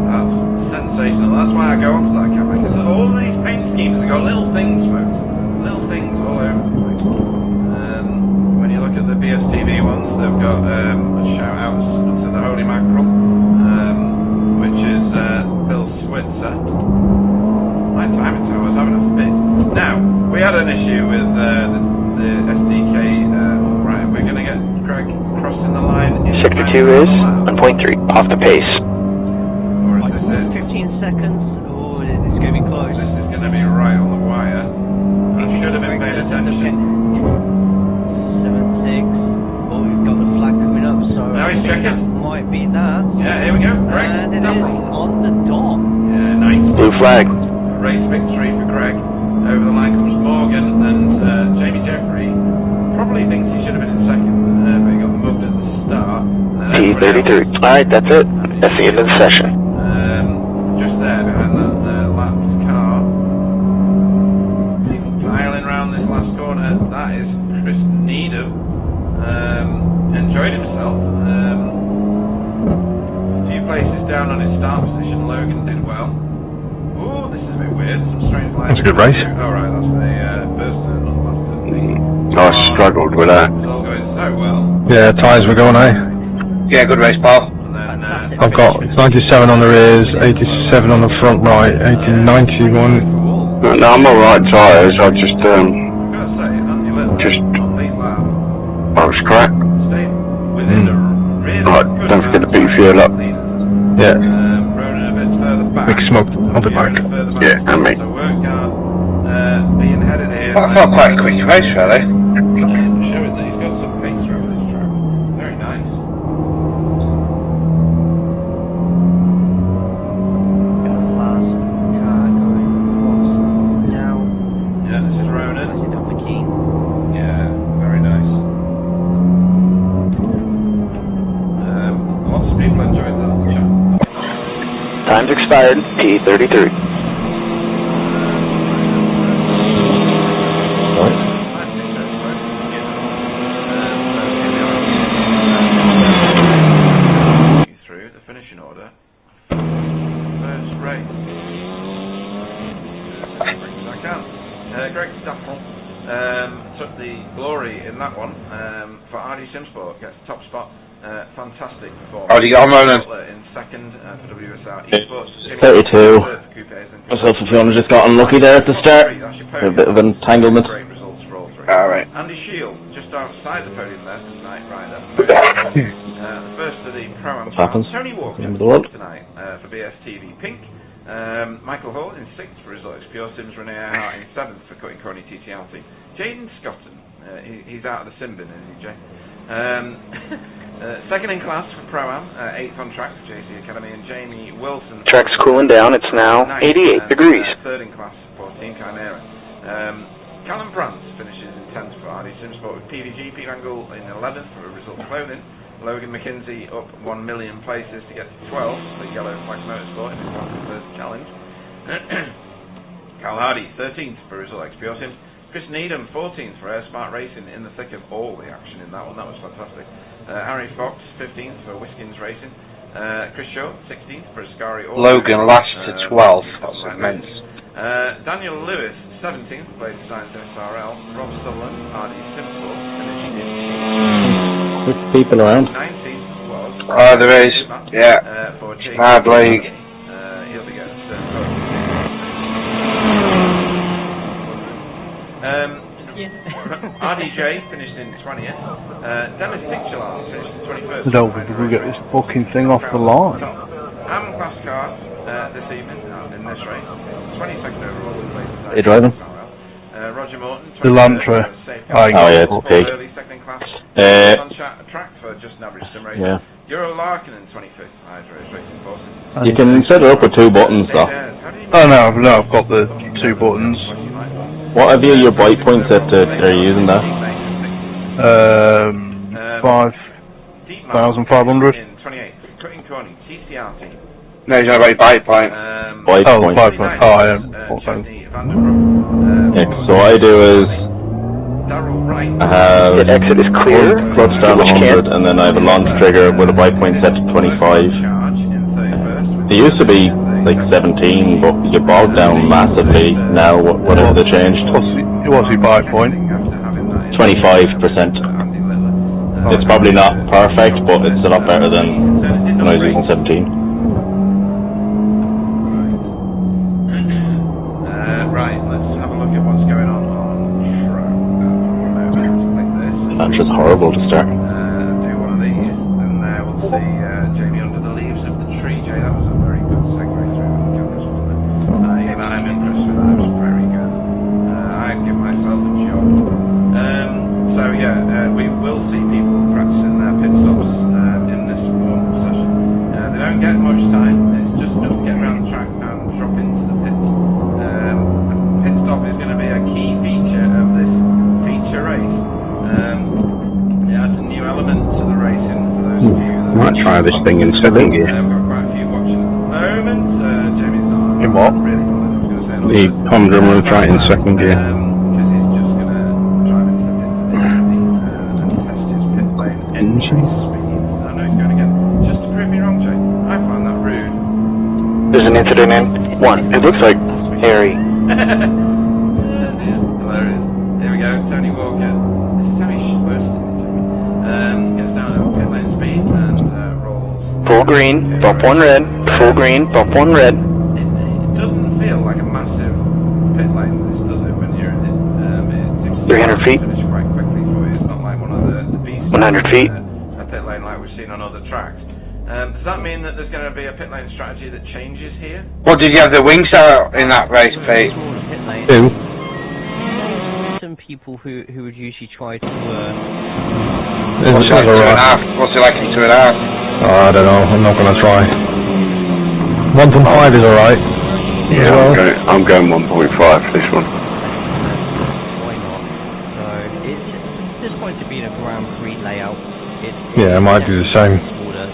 That's sensational. That's why I go onto that camera, because all these paint schemes have got little things, folks. Little things all over the place. When you look at the bstv ones, they've got a shout out to the Holy Mackerel, which is Bill Switzer. My timing tower was having a fit. Now, we had an issue with the SDK. Right, we're going to get Greg crossing the line. Sector 2 is 1.3 off the pace. Or is this 15 seconds, or it's going to be close. This is going to be right on the wire. I should have been paying attention. 7-6. Oh, we've got the flag coming up, so Now he's checking. that might be that. Yeah, here we go. Greg. And it is on the dot. Yeah, nice. Blue flag. Race victory for Greg. Over the line comes Morgan, and Jamie Jeffrey probably thinks he should have been in second, but he got mugged at the start. P33. Alright, that's it. That's the end of the session. Just there behind that lapped car. People piling around this last corner. That is Chris enjoyed himself. A few places down on his start position. Logan did well. Oh, this is a bit weird. Some strange lines. That's a good race. Alright, that's the first turn, not the last turn. I struggled with that. It's all going so well. Yeah, tyres were going, eh? Yeah, good race, pal. And then, I've got 97 on the rears, 87 on the front right, 91. No, I'm alright tyres, I just, I've got to say, Andy Little on lead lap. I was crap. Stayed within a really Right, good don't forget to beat margin fuel up. of leaders. Yeah. Ronan a bit further back. Big smoke on the back. Further back. Yeah, and me. So WorkGuard being headed here. I felt quite a quick race, really. Showing that he's got some pace around this track. Very nice. Got a fast car going across now. Yeah, this is Ronan. Is it up the key? Yeah, very nice. Lots of people enjoyed that. Time's expired. T33. Through the finishing order. First race. Bring it back out. Greg Staffel took the glory in that one for RD Simsport. Gets top spot. Fantastic performance. How'd you get on, Ronan? In second for WSR Esports. 32. Myself and Fiona just got unlucky there at the start. A bit of entanglement. Great results for all three. Alright. Andy Shield just outside the podium there tonight, rider. The first of the Pro-Am. Happens. Tony Walker In the world. tonight for bstv Pink. Michael Hall in 6th for Results Pure Sims. Renee Earhart in 7th for Cutting Crony TTL team. Jaden Scotton, he's out of the Simbin, isn't he, Jay? Second in class for Pro-Am, 8th on track for JC Academy, and Jamie Wilson. Track's cooling down. It's now 88 degrees. Third in class for Team Chimera. Callum Prance finishes in 10th for RD Simsport with PVG. Pete Angle in 11th for Results Clothing. Logan McKinsey up 1 million places to get to 12th for Yellow Flag Motorsport in his first challenge. Carl Hardy 13th for Result X Pure Sims. Chris Needham 14th for Air Smart Racing in the thick of all the action in that one. That was fantastic. Harry Fox 15th for Whiskins Racing. Chris Shaw 16th for Ascari. Logan last to 12th. That's immense. Daniel Lewis 17th for Blade Designs SRL. Rob Sutherland, RD Simsport, finishing in Quick people around. 19th was. Oh, there is. Yeah. For Jake. Hard league. Here we go. RDJ finished in 20th. Dennis Tinchelard finished in 21st. No, we can get this fucking thing off the line. Am class cars this evening in this race. 22nd overall in place. Are you driving? Roger Morton. The Lantra. Oh yeah, it's big. Early second in class. On track for just an average sim race. Yeah. Euro Larkin in 25th. Hydro is racing forces. You can set it up with 2 buttons though. Oh no, I've got the 2 buttons. What have you your bite points set to? Are you using that? 5,500. In 28th. Cutting Corny, TCR team. No, he's not about bite point. Bite Oh, points. 5 points. Oh, I am. Yeah, so what I do is I have the exit is clear. clutch down to 100 and then I have a launch trigger with a bite point set to 25. It used to be like 17, but you bogged down massively now, whatever they changed. What's your buy point? 25%. It's probably not perfect, but it's a lot better than when I was using 17. Right, let's have a look at what's going on track. Like this. That's just horrible to start. Do one of these, and there we'll see Jamie under the leaves of the tree. Jay, that was a very good segue through the jokers, wasn't it? I'm impressed with that. It was very good. I'd give myself a job. So yeah, we will see people practicing their pit stops in this warm session. They don't get much time. It's just enough to get around the track and drop into the pit. Pit stop is going to be a key feature of this feature race. It adds a new element to the racing for those of you that Might try this thing in second gear. we've got quite a few watching at the moment. Jamie's not In what? really bothered. I was going to say The Honda will try it in second gear. because he's just going to drive into the pit and test his pit lane. machine. I know he's going again. Just to prove me wrong, Jay, I find that rude. There's an incident in 1. It looks like Harry. Hilarious. Here we go, Tony Walker. This is how he's supposed to be. Gets down at pit lane speed and rolls. Full green, bump 1 red. Full green, bump 1 red. It doesn't feel like a massive pit lane, this does it, when you're in it. It 300 feet. finish quite quickly for you. It's not like one of the beasts. 100 feet. A pit lane like we've seen on other tracks. Does that mean that there's going to be a pit lane strategy that changes here? What did you have the wings out in that race, Pete? 2. Some people who would usually try to What's it like 2.5? What's it like in 2.5? I don't know, I'm not going to try. 1.5 is alright. Yeah, I'm going 1.5 for this one. why not? So it's just going to be in a Grand Prix layout. Yeah, I might do the same.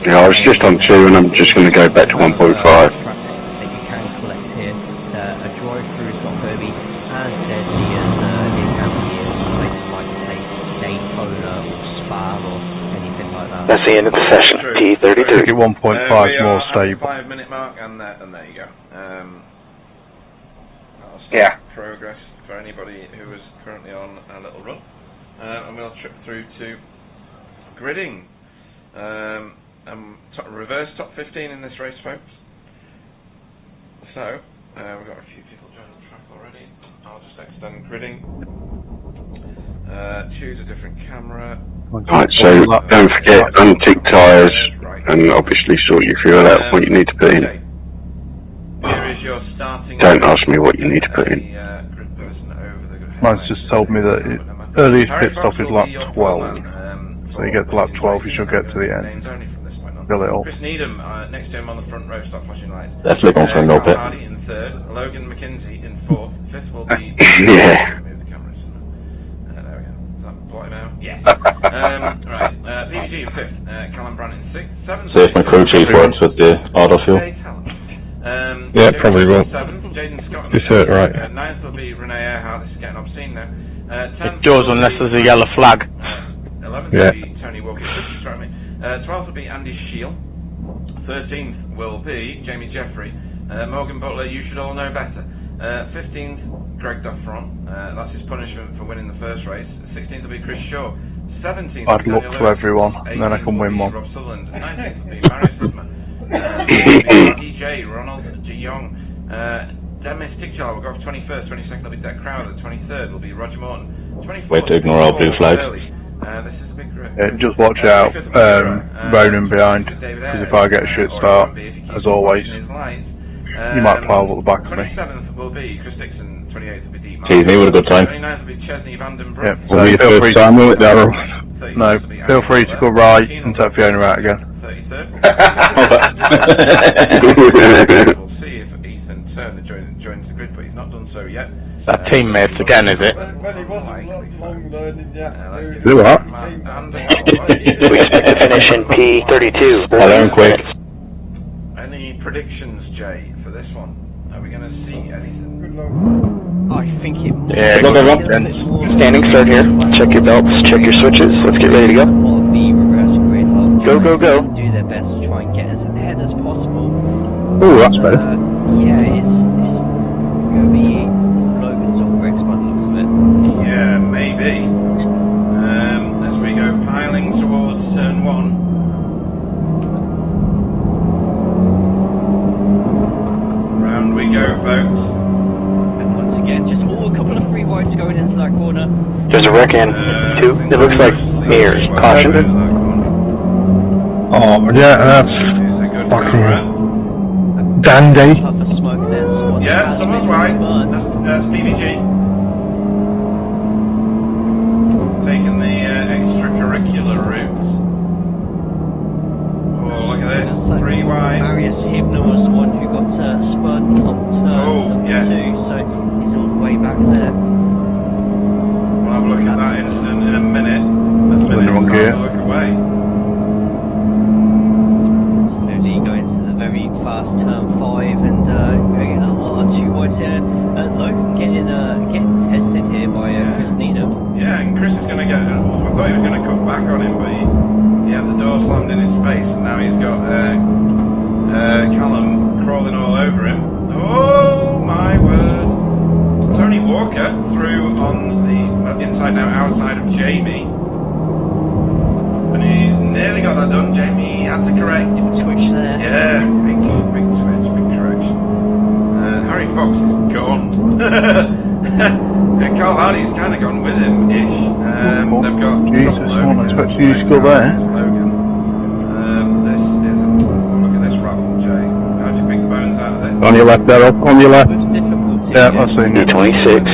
Yeah, I was just on 2 and I'm just going to go back to 1.5. That you can collect here. A drive-through is not going to be as deadly as it can be in places like say Daytona or Spa or anything like that. That's the end of the session. P33. Make it 1.5 more stable. 5-minute mark, and there you go. Yeah. Progress for anybody who is currently on a little run. And we'll trip through to gridding. Reverse top 15 in this race, folks. So, we've got a few people joining the track already. I'll just extend gridding. Choose a different camera. Right, so don't forget untick tyres and obviously sort your fuel out what you need to put in. Here is your starting. Don't ask me what you need to put in. Grid person over the Mine's just told me that earliest pit stop is lap 12. So you get to lap 12, you should get to the end. Fill it up. Chris Needham next to him on the front row, stop flashing lights. Definitely going for a no pit. Hardy in 3rd, Logan McKenzie in 4th, 5th will be. Yeah. Move the cameras. There we go. Is that plotting out? Yeah. Right. PVG in 5th, Callum Brown in 6th, 7th. See if my crew chief works with the auto fuel. Yeah, probably will. 7th, Jaden Scott. Is it right? 9th will be Renee Earhart. This is getting obscene now. It does unless there's a yellow flag. 11th Yeah. will be Tony Walker. 12th will be Andy Shield. 13th will be Jamie Jeffrey. Morgan Butler, you should all know better. 15th, Greg Duffron. That's his punishment for winning the first race. 16th will be Chris Shaw. 17th, Bad luck to everyone, and then I can win one. Rob Sutherland. 19th will be Marius Rudman. DJ Ronald De Jong. Demis Tickjar will go off 21st. 22nd will be Deck Crowder. 23rd will be Roger Morton. 24th. Way to ignore all blue flags. This is a big group. Just watch out, Ronan behind, because if I get a shit start, as always, you might plough up the back of me. 27th will be Chris Dixon, 28th will be Deep Tease me with a good time. 29th will be Chesney Vandenbroek. Yep, so feel free to go right and take Fiona out again. 33rd. We'll see if Ethan Turner joins the grid, but he's not done so yet. That teammates again, is it? Do what? We expect to finish in P32. I learn quick. Any predictions, Jay, for this one? Are we going to see anything? I think it might Yeah, Go, go, go. Standing start here. Check your belts, check your switches. Let's get ready to go. the reverse grid will Go, go, go. do their best to try and get as ahead as possible. Ooh, that's better. Yeah, it's going to be Logan's or Greg's by the looks of it. Yeah, maybe. As we go piling towards turn 1. Round we go, folks. And once again, just a couple of free wides going into that corner. There's a wreck in 2. It looks like mirrors. Caution. Oh, yeah, that's fucking dandy. Puff of smoke there. Someone Yeah, has someone's been right. burned. That's PVG. Taking the extracurricular route. Oh, look at this. 3 wide. Marius Hibner was the one who got spun on turn yes. 2, so he's all the way back there. We'll have a look at that incident in a minute. That's been Wrong a gear. look away. Slowly going to the very fast turn 5 and going a lot of 2 wides here. Logan getting tested here by Chris Needham. Yeah, and Chris is going to get. I thought he was going to cut back on him, but he had Carl Hardy's kind of gone with him-ish. They've got Jesus, I wasn't expecting you to go there. Logan. This is... Look at this rattle, Jay. How do you pick the bones out of this? On your left, Daryl. On your left. Yeah, I've seen you. 26.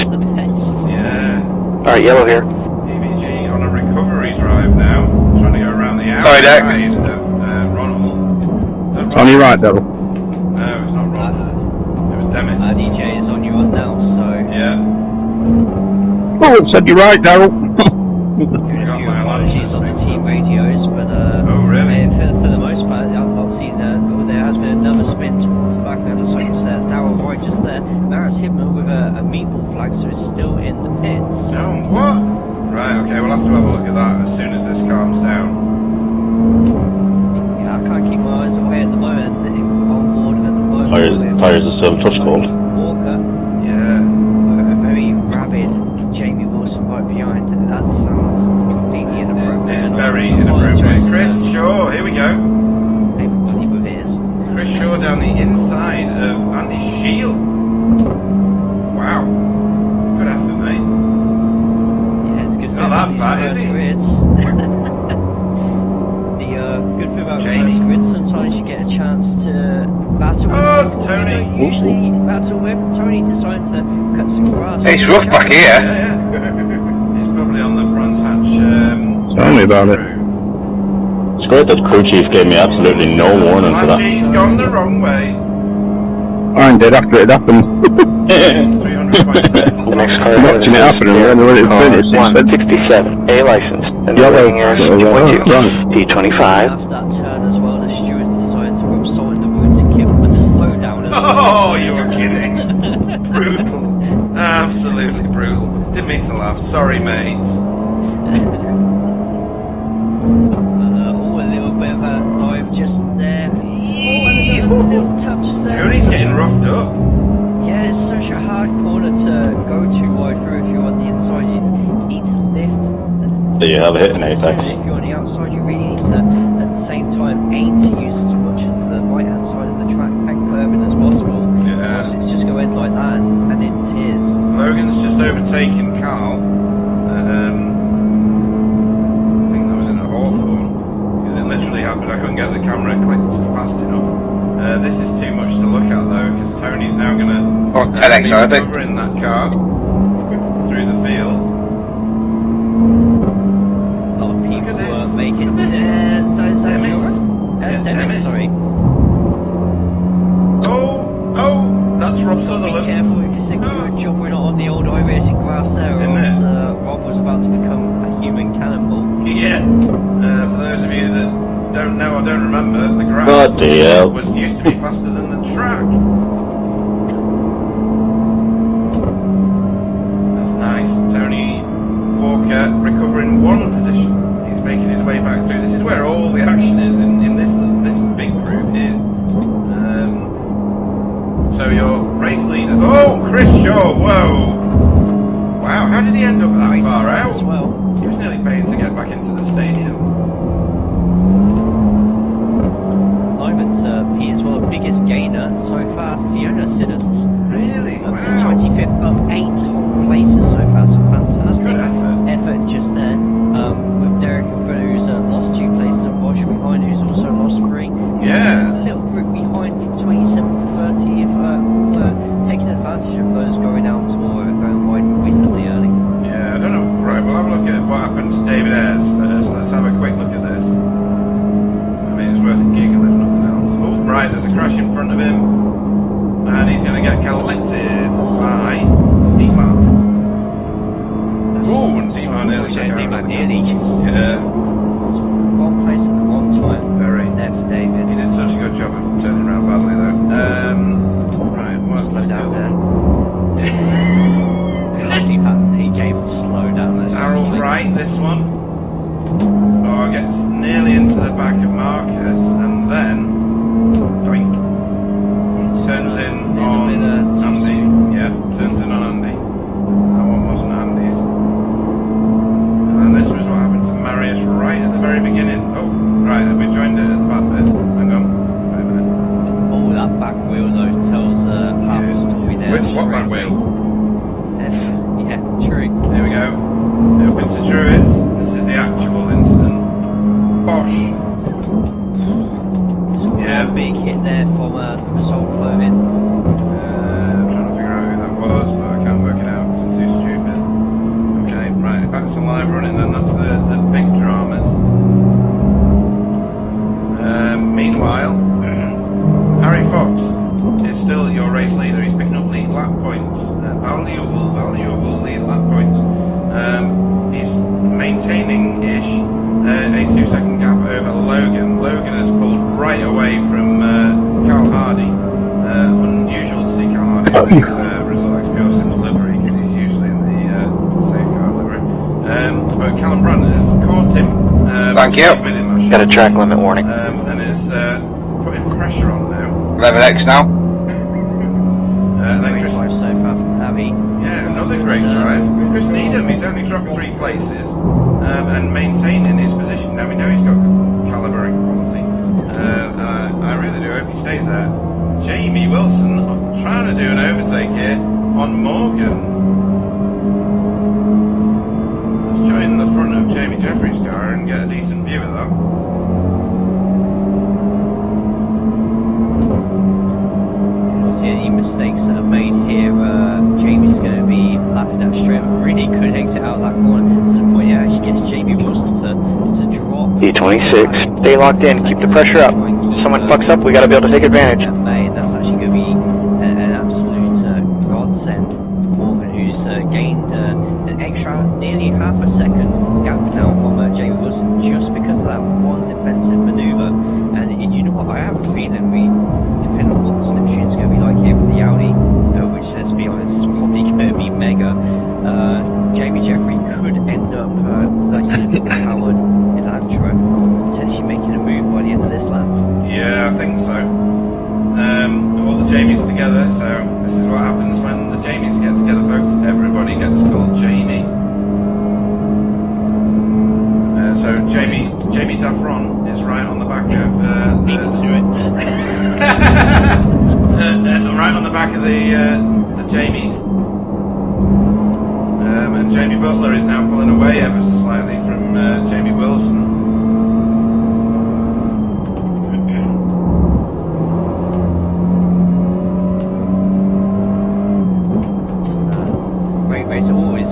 Yeah. Alright, yellow here. EVG on a recovery drive now. Trying to go around the outside. Sorry, Dak. Ronald. On your right, Daryl. No, it's not Ronald. It was Demet. DJ is on your right now, so... Yeah. Oh, it said you're right, Daryl. Apologies on the team radios, but oh, really? for the most part, I've not seen there has been another spin towards the back of the second set. Darryl Roy just there. Maris Hibner with a meatball flag, so it's still in the pits. Oh, what? Right, okay, we'll have to have a look at that as soon as this calms down. Yeah, I can't keep my eyes away at the moment. On board at the moment. Tires are still touch cold. Walker. Yeah. A very rabid Jamie Wilson right behind, and that sounds completely inappropriate. It's very inappropriate. Chris Shaw, here we go. Everybody with his. Chris Shaw down the inside of Andy Shield. Wow. Good effort, mate. Yeah, it's good. Not that bad, is it? The good thing about reverse grid, sometimes you get a chance to battle with people Tony. you don't usually battle with. Tony decided to cut some grass. Hey, it's rough back here. Yeah. He's probably on the front hatch. Tell me about it. It's great that crew chief gave me absolutely no warning for that. He's gone the wrong way. I did after it happened. 300 points. The next car Watching it happen and then when it finished, it said 167, A license. And yellow. D25. After that turn as well, the steward decided to rub salt in the wound to give him a slowdown as well. Oh, you were kidding. Brutal. Absolutely brutal. Didn't mean to laugh. Sorry, mate. A little bit of a dive just there. A little touch there. Cody's getting roughed up. Yeah, it's such a hard corner to go too wide through if you're on the inside. You need to lift. Do you have a hit in Apex? If you're on the outside, you really need to, at the same time, aim to use as much of the right-hand side of the track and curving as possible. Yeah. It's just going like that and in tears. Logan's just overtaken Carl. I think that was in a Hawthorne. Because it literally happened. I couldn't get the camera clicked fast enough. This is too much to look at though, because Tony's now going to be covering that car through the field. A lot of people make it there. Sorry. Oh, that's Rob Sutherland. Be careful if you think you're a job, we're not on the old iRacing grass there, or Rob was about to become a human cannonball. Yeah. For those of you that don't know or don't remember, the grass used to be faster than the track. That's nice. Tony Walker recovering one position. He's making his way back through. This is where all the action is in this big group here. So your race leader. Oh, Chris Shaw. Whoa. Wow. How did he end up that far out? As well. He was nearly paying to get back into the stadium. He is one of the biggest gainer so far for Fiona Siddons. Really? Up to Wow. 25th of 8 whole places so far, so fantastic Good effort. just there. With Derek and Fred, who's lost 2 places, and Bosch behind, who's also lost 3. Yeah. A little group behind from 27 to 30, if taking advantage of those going out or going wide reasonably early. Yeah, I don't know. Right, we'll have a look at what happened to David Ayres first. Let's have a quick look at this. I mean, it's worth a giggle if nothing else. Oh, right, there's a crash in front of him. And he's going to get collected by D-Mark. Oh, and D-Mark nearly came out. D-Mark nearly. Yeah. Wrong place at the wrong time. Very. That's David. He did such a good job of turning around badly, though. Right, what's left Down over? there. He gave him slow down there. Darryl Wright, this one. Oh, gets nearly into the back of Marcus, and then doink, turns in on Andy. a big hit there from Assault Clothing. I'm trying to figure out who that was, but I can't work it out because I'm too stupid. Okay, right, back to live running then, that's the big dramas. Meanwhile, Harry Fox is still your race leader. He's picking up lead lap points. Valuable lead lap points. He's maintaining-ish a 2-second gap over Logan. Logan has pulled right away from Carl Hardy. Unusual to see Carl Hardy with Result XPO Sims livery, because he's usually in the safe car livery. But Callum Brandt has caught him. Thank you. Got a track limit warning. And is putting pressure on now. 11X now. Great drive so far from Harry. Yeah, another great drive. Chris Needham, he's only dropped 3 places and maintaining his position. Now we know he's got calibre and quality. I really do hope he stays there. Jamie Wilson trying to do an overtake here on Morgan. Let's join the front of Jamie Jeffrey's car and get a decent view of that. Any mistakes that are made here, Jamie's going to be laughing at straight. Really could exit out that corner to the point it actually gets Jamie Wilson to drop. E26, stay locked in, keep the pressure up. If someone fucks up, we got to be able to take advantage. That's actually going to be an absolute godsend for Morgan, who's gained an extra nearly half a second gap now from Jamie Wilson just because of that one defensive manoeuvre. And you know what, I have a feeling depending on what the slipstream's going to be like here with the Audi, which, let's be honest, is probably going to be mega, Jamie Jeffrey could end up like his Howard Elantra, potentially making a move by the end of this lap. Yeah, I think so. All the Jamies together, so this is what happens when the Jamies get together, folks. Everybody gets called Jamie. So Jamie Saffron is right on the back of right on the back of the Jamies. And Jamie Butler is now pulling away ever so slightly from Jamie Wilson. Great race, always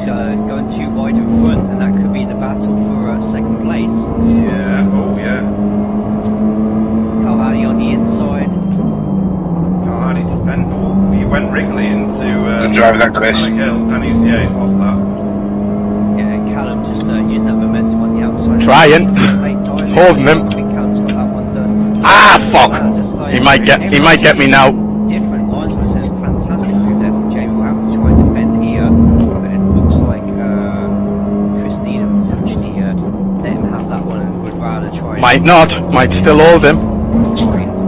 going too wide in front, and that could be the battle for second place. Yeah, oh yeah. Carl Hardy on the inside. Carl Hardy's dependable. He went Wrigley into drive that, Chris. And he's lost that. Yeah, Callum just using that momentum on the outside. Trying. Holding him. I think Callum's got that one done. Ah, fuck! He might get me now. Different lines, but it's a fantastic move there from Jamie. We'll have to try and defend here, but it looks like Chris Needham is actually let him have that one and would rather try. Might not. Might still hold him.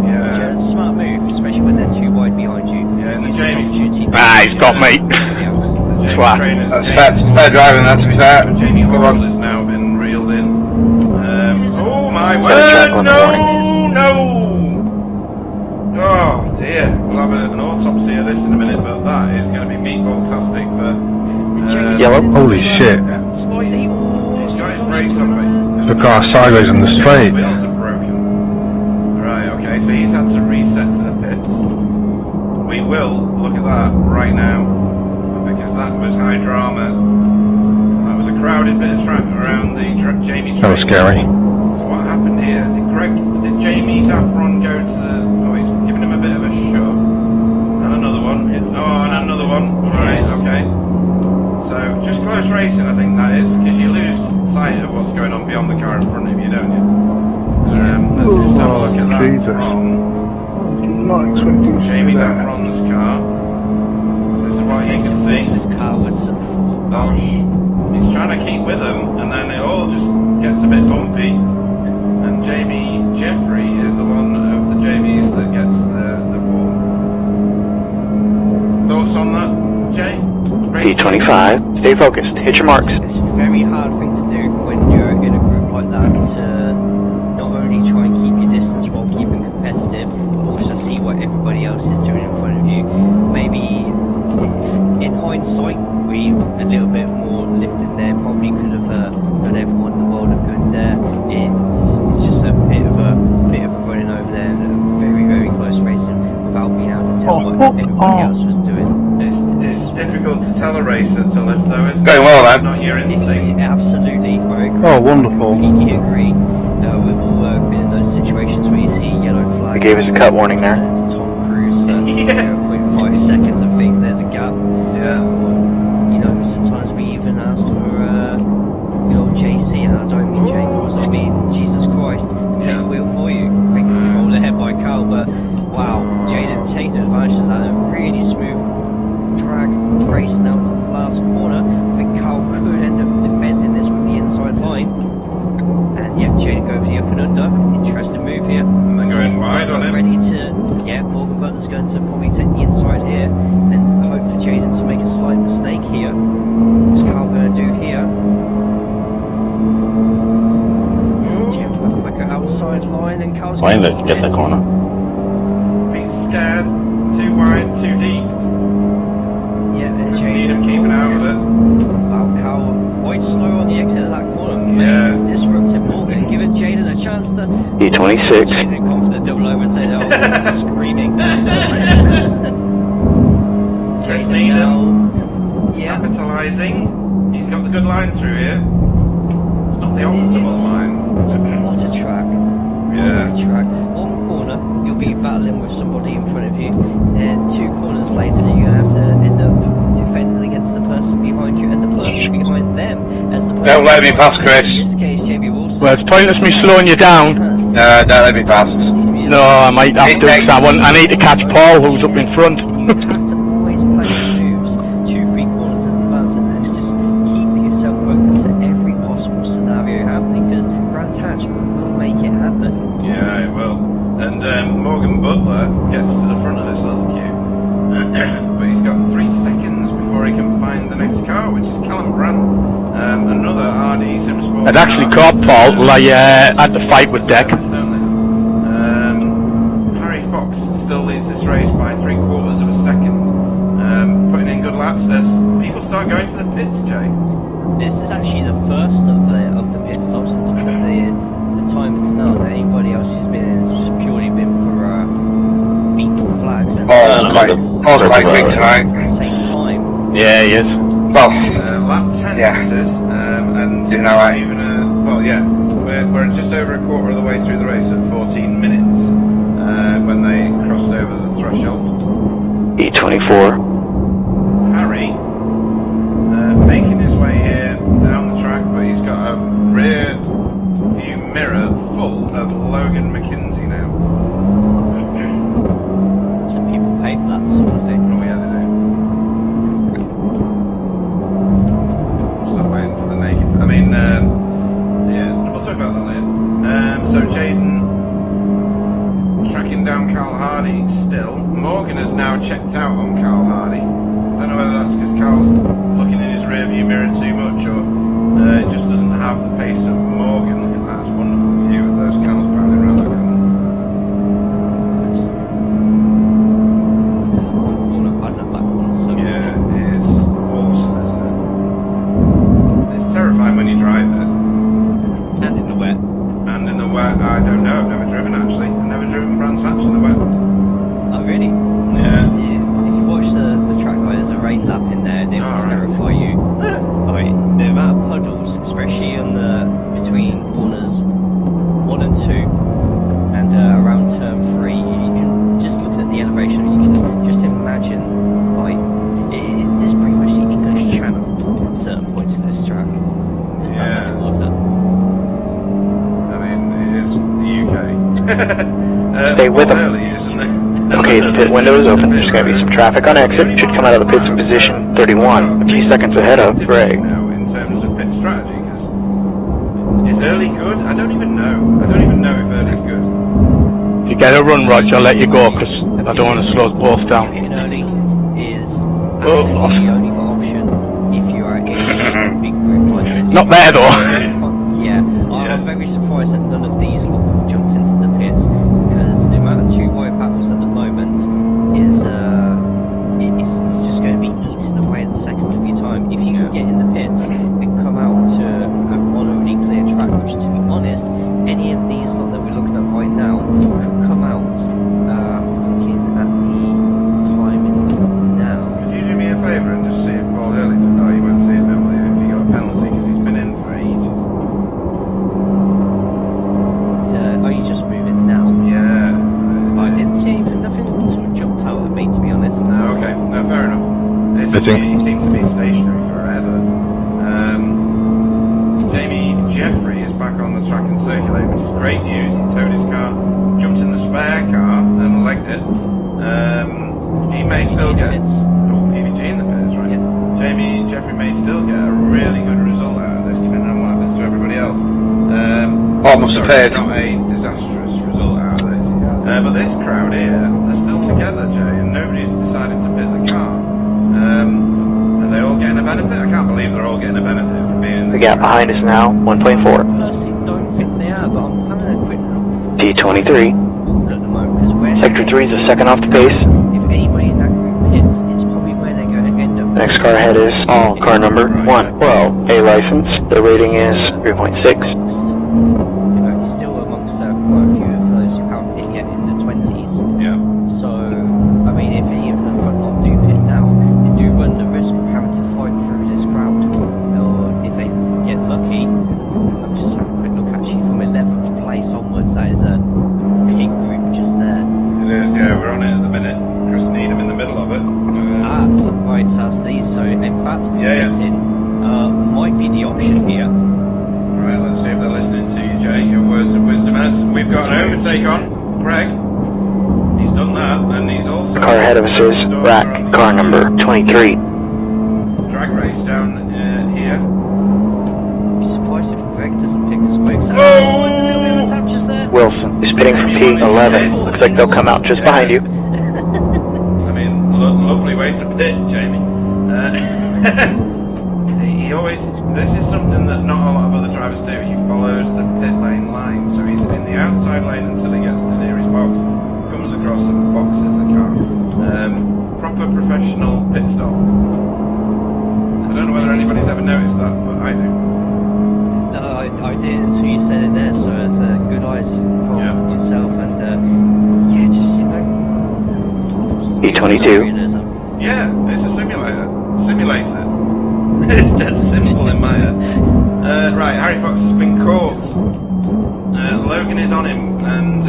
Yeah. Smart move, especially when they're too wide behind you. Yeah, and the Jamie. He's got me. Flat. That's fair driving, that's fair. Jamie Hall has now been reeled in. Oh my word! No! Oh dear. We'll have an autopsy of this in a minute, but that is going to be meatball-tastic for... Yellow? Holy shit. He's got his brakes on me. The car sideways on the straight. Wheels are broken. Right, okay, so he's had to reset to the pits. We will look at that right now, because that was high drama. That was a crowded bit of track around the Jamie. That was scary. So what happened here? Did Jamie Saffron go to the... Oh, he's giving him a bit of a shove. And another one. And another one. Right, okay. So, just close racing, I think that is, because you lose sight of what's going on beyond the car in front of you, don't you? Let's just have a look at that Jesus. from Jamie Saffron's car. This is what you can see. This car was He's trying to keep with them, and then it all just gets a bit bumpy. And Jamie Jeffrey is the one of the Jamies that gets the ball. Thoughts on that, Jay? P25, stay focused, hit your marks. It's a very hard thing to do when you're in a group like that, to not only try and keep your distance while keeping competitive, but also see what everybody else is doing in front of you. Maybe in hindsight, we a little bit more lifted there, probably could have done everyone in the world a good there. It's just a bit of a running over there, and very what everybody else was doing. It's difficult to tell a racer to lift though, isn't it? Going well, man. It's not your instinct. Absolutely, I agree. Oh, wonderful. Completely agree. We've all been in those situations where you see yellow flag. They gave us a cut warning there. Tom Cruise, 0.5 seconds and think there's a gap. Yeah. You know, sometimes we even asked for, you know, JC, and I don't mean Jacobs, I mean Jesus Christ, take the wheel for you. Quick control ahead by Carl, but wow, Jaden taking advantage of that. A really smooth drag race now to the last corner. I think Carl could end up defending this with the inside line. And yeah, Jaden go for the up and under. Interesting move here. And they're going wide on him. Ready to, yeah, Morgan Butler's going to probably take the inside here. And hope for Jaden to make a slight mistake here. What's Carl going to do here? Like an outside line, and Carl's Fine, let's get the corner. Being scared. Too wide, too deep. Yeah, and Need Jaden him keeping out of it. Wow, Carl quite slow on the exit of that corner. Yeah. Disruptive Morgan, giving Jaden a chance to. E26. Jaden confident double over and say, oh, screaming. Jaden now, yeah. Capitalising. He's got the good line through here. It's not the optimal line. What a track. Yeah. What a track. One corner, you'll be battling with somebody in front of you, and two corners later, you're going to have to end up defending against the person behind you and the person behind them. As the person Don't let me pass, Chris. In this case, Jamie Wilson. Well, it's pointless me slowing you down. Don't let me pass. No, I might have to, because I need to catch Paul, who's up in front. You have to always play moves, 2-3 corners in advance, and just keep yourself open to every possible scenario happening, because Grant Hatch will make it happen. Yeah, it will. And Morgan Butler gets to the front of this little queue. But he's got 3 seconds before he can find the next car, which is Callum Grant. Another RD Simsport. I'd actually caught Paul while I had to fight with Deck. Harry Fox still leads this race by 3/4 of a second. Putting in good laps. There's people start going to the pits, Jay. This is actually the first of the pit stops since the time it's now. Anybody else who's been in has just purely been for beat flags. And Paul's quite quick tonight. Same time. Yeah, he is. Well, Lap 10 yeah. this is, and Didn't know that. even well, yeah, we're just over a quarter of the way through the race at 14 minutes when they crossed over the threshold. E24. Harry making his way here down the track, but he's got a rear view mirror full of Logan McKenzie now. Some people pay for that sort of thing. Oh yeah, they do. Stop waiting for the naked. I mean, yeah, we'll talk about that later. So Jaden tracking down Carl Hardy still. Morgan has now checked out on Carl Hardy. I don't know whether that's because Carl's looking in his rear view mirror too much, or it just doesn't have the pace of Morgan. Look at that, it's a wonderful view of those camels crowding around that corner. Yeah, it is awesome, isn't it? It's terrifying when you drive it. And in the wet. And in the wet, I don't know, I've never driven actually. I've never driven Brands Hatch in the wet. Oh, really? Yeah. If you watch the track, there's a race lap in there, they will terrify you. The amount of puddles, especially on the between corners 1 and 2 and around turn 3, you can just look at the elevation, you can just imagine, like, this is pretty much the English Channel at certain points in this track. Yeah. Water. I mean, it is the UK. Stay with them. Early, isn't it? Okay, the pit window is open. There's going to be some traffic on exit. Should come out of the pits in position 31, a few seconds ahead of Greg. Now, in terms of pit strategy, because is early good? I don't even know. I don't even know if early's good. If you get a run, Roger, I'll let you go, because I don't want to slow us both down. Getting early is actually the only option if you are in a big group like this. Not there, though. Yeah, I'm very surprised that none of these jumped into the pits, because the amount of 2 wide battles at the moment is it's just going to be eating away at the seconds of your time. If you can get in the pits and come out to a moderately clear track, which to be honest, any of these that we're looking at right now could come out looking at the Pitting. He seems to be stationary forever. Jamie Jeffrey is back on the track and circulate, which is great news. He towed his car, jumped in the spare car and legged it. He may still get PVG in the pits, right? Yeah. Jamie Jeffrey may still get a really good result out of this, depending on what happens to everybody else. Almost appeared. Not a disastrous result out of it. But this crowd here, they're still together, Jay, and nobody's decided to pit the car. Are they all getting a benefit? I can't believe they're all getting a benefit from being in the gap behind us now, 1.4. I personally don't think they are, but I'm having a quick look D23. at the moment, because where Sector 3 is a second off the pace. if anybody in that group hits, it's probably where they're going to end up. Next car ahead is car number 112. A license. The rating is 3.6. Still amongst quite a few of those who haven't hit yet in the 20s. Yeah. So, I mean, if any of the front lot do hit now, they do run the risk of having to fight through this crowd. Or if they get lucky, I'll just have a quick look actually from 11th place onwards, that is a big group just there. It is, yeah, we're on it at the minute. Chris Needham in the middle of it. Right, so in fact, Yeah. might be the option here. Right, let's see if they're listening to you, Jay. Your words of wisdom as we've got an overtake on. Greg. He's done that, and he's also... Car ahead of us is rack car number 23. Drag race down here. Be surprised if Greg doesn't pick this quick. Wilson is pitting for P11. Looks like they'll come out just behind you. I mean, lovely way to pit, Jamie. He always... This is something that not a lot of other drivers do. He follows the pit lane line, so he's in the outside lane until he gets to the nearest box. Comes across and boxes the car. Proper professional pit stop. I don't know whether anybody's ever noticed that, but I do. No, I did until you said it there, so it's good eyes from yourself and yeah, just, you know... E22. Yeah, it's a simulator. Simulator. It's dead simple in my head. Right, Harry Fox has been caught. Logan is on him, and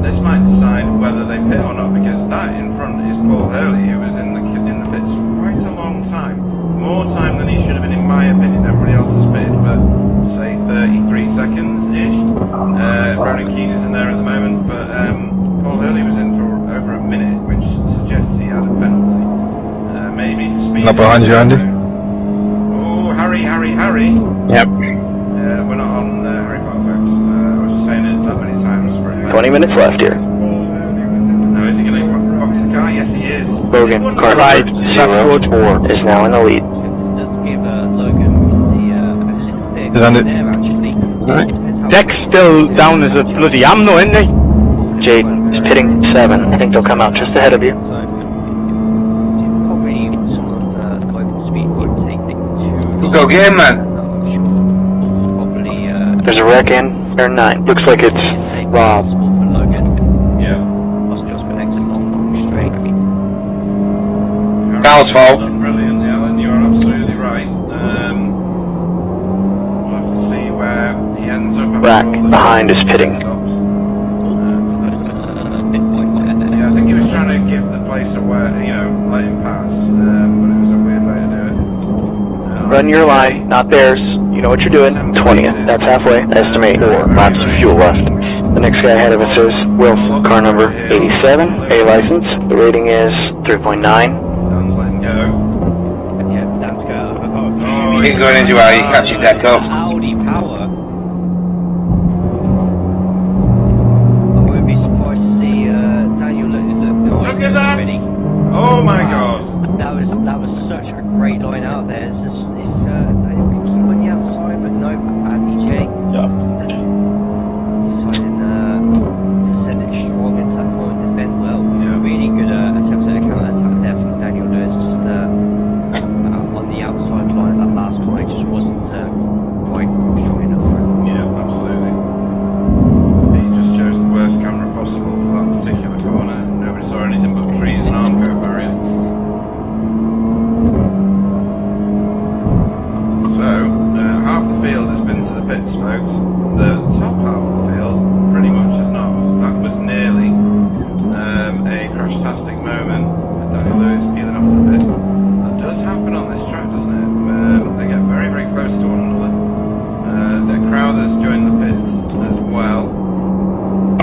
this might decide whether they pit or not, because that in front is Paul Hurley, who was in the pits quite a long time. More time than he should have been, in my opinion. Everybody else has pitted for, say, 33 seconds-ish. Brandon Keane is in there at the moment, but Paul Hurley was in for over a minute, which suggests he had a penalty. Maybe to speed. Not behind you, Andy. Oh, Harry. Yep. We're not on Harry Potter, folks. I was just saying it that many times. 20 minutes left here. Now, is he going to box the car? Yes, he is. Logan, car Right, number 04 is now in the lead. Does give Logan the Is that it? there actually. Right. Deck's still down as a bloody am though, isn't he? Jade is pitting 7. I think they'll come out just ahead of you. Probably some of the global speed won't take it too Go game, man. Probably There's a wreck in turn 9. Looks like it's Rob. for Logan. Yeah. Must just connect a long straight. Carl's fault. Brilliant, Alan. You are absolutely right. We'll have to see where he ends up. Rack behind is pitting. Yeah, I think he was trying to give the place away, let him pass, but it was a weird way to do it. Run your line, not theirs. You know what you're doing. 20th. That's halfway. Estimate 4 laps of fuel left. The next guy ahead of us is Wilson, car number 87, A license. The rating is 3.9. Dan's letting go. Yeah, that's good. He's going into our catching deck up. Howdy power. I wouldn't be surprised to see Daniel Look at that! already. Oh my god! That was such a great line out there. It's just I think he went the outside, but no, Andy J. Decided to send it strong into that point and defend well. Really good attempt at a counter attack there from Daniel Lewis. On the outside line, that last one just wasn't quite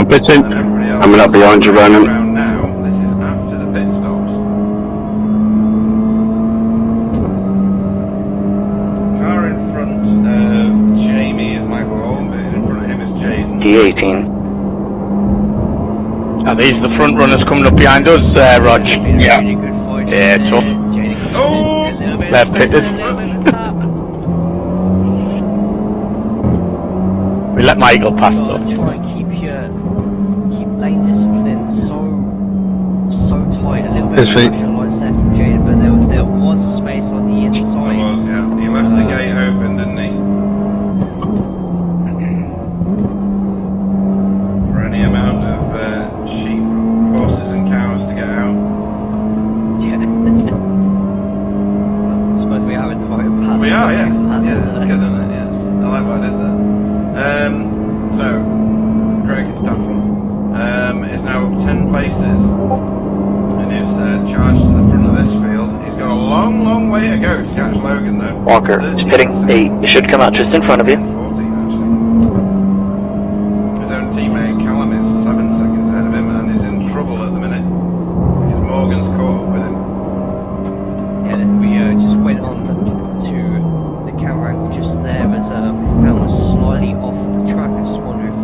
I'm pitting. Coming up behind you, Ronan. Now, this is after the pit stops. Car in front of Jamie is Michael Holm, but in front of him is Jason. D18. Are these the front runners coming up behind us, Rog? Yeah. Yeah, tough. Oh! They're pitted. We let Michael pass though. Try and keep lane discipline so tight a little bit. Yes, But there was space on the inside. There was, yeah. He left the gate open, didn't he? For any amount of sheep, horses and cows to get out. Yeah. I suppose we are in the right path. We are, yeah. Yeah, that's good, isn't it? Yes. I like what I did there. So, Greg Staffel is now up 10 places and is charged to the front of this field. He's got a long, long way to go to catch Logan, though. Walker is pitting 8. He should come out just in front of you. 14, actually. His own teammate Callum is 7 seconds ahead of him and is in trouble at the minute because Morgan's caught up with him. Yeah, we just went on to the camera angle just there as Mel was slightly off the track. I just wonder if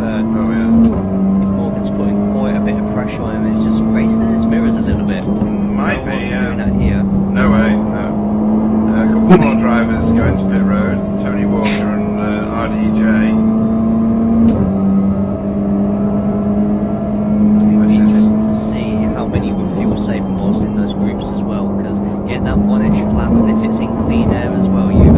Morgan's putting quite a bit of pressure on him. It's just racing his mirrors a little bit. Might be, yeah. Doing that here. No way, no. A couple more drivers going to pit road, Tony Walker and RDJ. It'll be interesting to see how many fuel saving was in those groups as well, because getting that one extra lap, and if it's in clean air as well, you've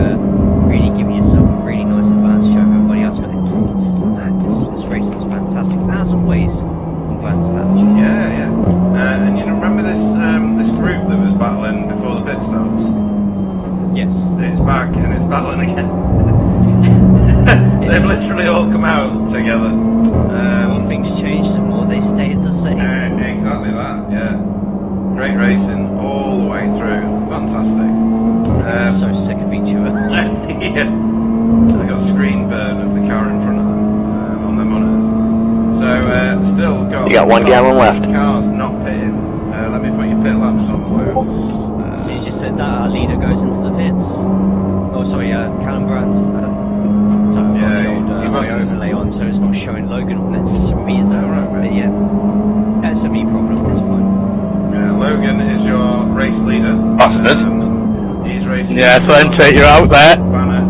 really given yourself a really nice advantage over everybody else. But this race is fantastic, as always. I'm glad to have you. Yeah, yeah. And you remember this group that was battling before the pit stops? Yes. It's back and it's battling again. They've literally all come out together. More things changed and more they stayed the same. Exactly that, yeah. Great racing all the way through. Fantastic. So sick of each other. Yeah. They got screen burn of the car in front of them on their monitors. So still got. You got 1 gallon left. Cars not pitting. Let me put your pit laps on for you. You just said that our leader goes into the pits. Oh, sorry, Callum Brandt. The overlay on, so it's not showing Logan on it. It's a me, right. But yeah, that's a me problem. It's fine. Logan is your race leader. Bastard. He's racing. Yeah, so then take you out there. Banner.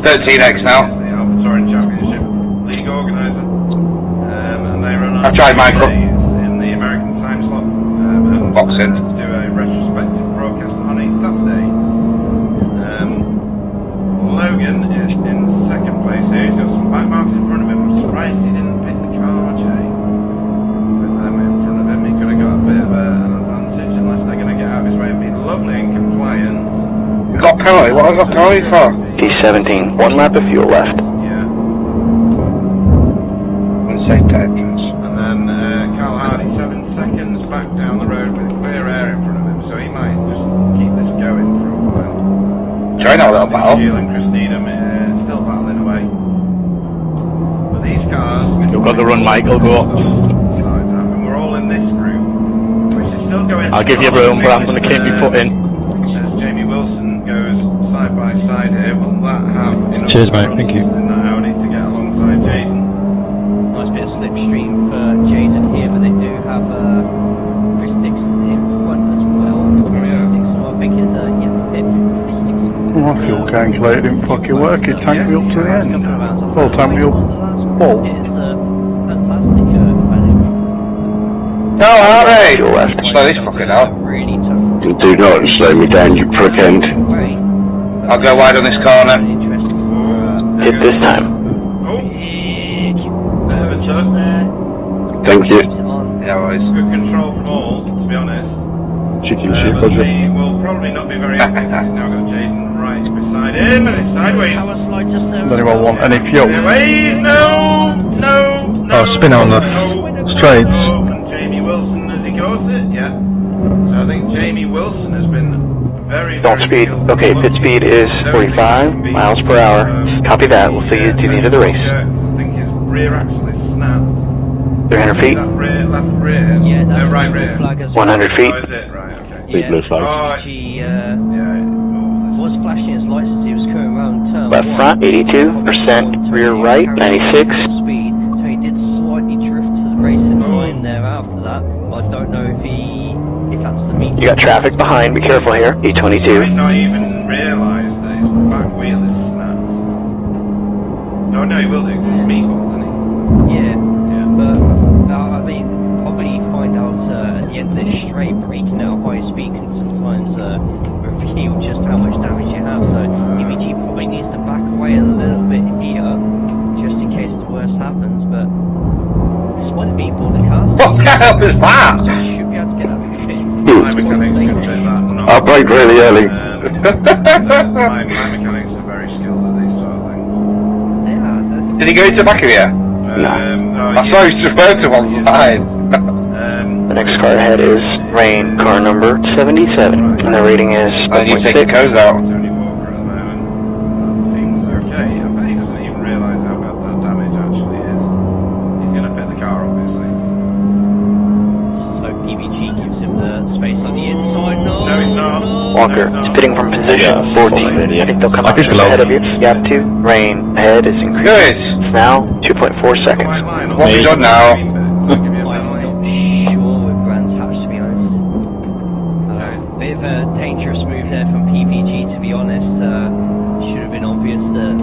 13x now. The Alpha Touring Championship League organizer. And they run on I've tried Michael. in the American time slot. Boxing. To do a retrospective broadcast on a Saturday. Logan is in second place here. He's got some back marks in front of him. I'm surprised he didn't pick the car, Jay. With them in front of him, he could have got a bit of an advantage unless they're going to get out of his way and be lovely and compliant. You got penalty? What have I got penalty for? D17. 1 lap of fuel left. Yeah. St. Edmunds. And then Carl Hardy, 7 seconds back down the road with clear air in front of him, so he might just keep this going for a while. Join our little battle. Jill and Christina still battling away. But these cars... You've got to run, Michael, go up. And we're all in this group, which is still going... I'll give you room, but I'm going to keep you put in. As Jamie Wilson goes side by side here, will that have enough... Cheers, mate. Thank you. ...in that Audi to get alongside Jason? Nice bit of slipstream for Jaden here, but they do have Chris Dixon in front as well. Oh, yeah. Dixon, I think, is pit. My fuel calculator didn't fucking work. It tanked me up to the end. Well, tanked me up full. It's fantastic planning. No, alright. Fuel left. Slow this fucking out. Really tough. Do not slow me down, you prick end. Way. I'll go wide on this corner. Interesting for Hit this time. Oh! Bit of a touch. Thank you. Yeah, well, it's Good control from all, to be honest. Chicken But shit, he will probably not be very happy. He's now got Jason right beside him, and it's sideways. power slide just there. Does anyone want any fuel? Sideways, no. Oh, spin on the straights. And Jamie Wilson as he goes it, yeah. So I think Jamie Wilson has been very, Don't speed. Okay, pit speed is 45 miles per hour. Copy that. We'll see you to the end of the race. I think his rear axle is snapped. 300 feet. That rear, left rear? Yeah, that's right the rear. flag as 100 feet. Oh, is it? Right, okay. Big blue flag. He Yeah. was flashing his lights as he was coming around turn Left one. front, 82%. Rear right, 96. Speed, so he did slightly drift to the racing line there after that, but I don't know if that's the meter. You got traffic behind, be careful here. He E22. might not even realise that his back wheel is snapped. No, he will do, because it's meatball, isn't he? Yeah, but I mean, probably find out at the end of this straight, braking at a high speed can sometimes reveal just how much damage you have. So EVG probably needs to back away a little bit here, just in case the worst happens. But despite the meatball, the car. What the hell is that? Should be able to get out of the pit. My mechanics can do that. I braked really early. My mechanics are very skilled at these sort of things. Yeah, Did he go into the back of you? No, I saw he referred to one side. The next car ahead is Rain, car number 77. And the rating is And you take the 4.6. codes out. Tony Walker at the moment. Seems okay. I bet he doesn't even realise how bad that damage actually is. He's going to fit the car, obviously. so PVG gives him the space on the inside. No, he's not. Walker, spitting from position 14. I think they'll come out just ahead of you. Gap 2, Rain, ahead is increasing. Good. It's now 2.4 seconds. What have you done now? I'm not sure with Brands Hatch, to be honest. Bit of a dangerous move there from PVG, to be honest. Should have been obvious that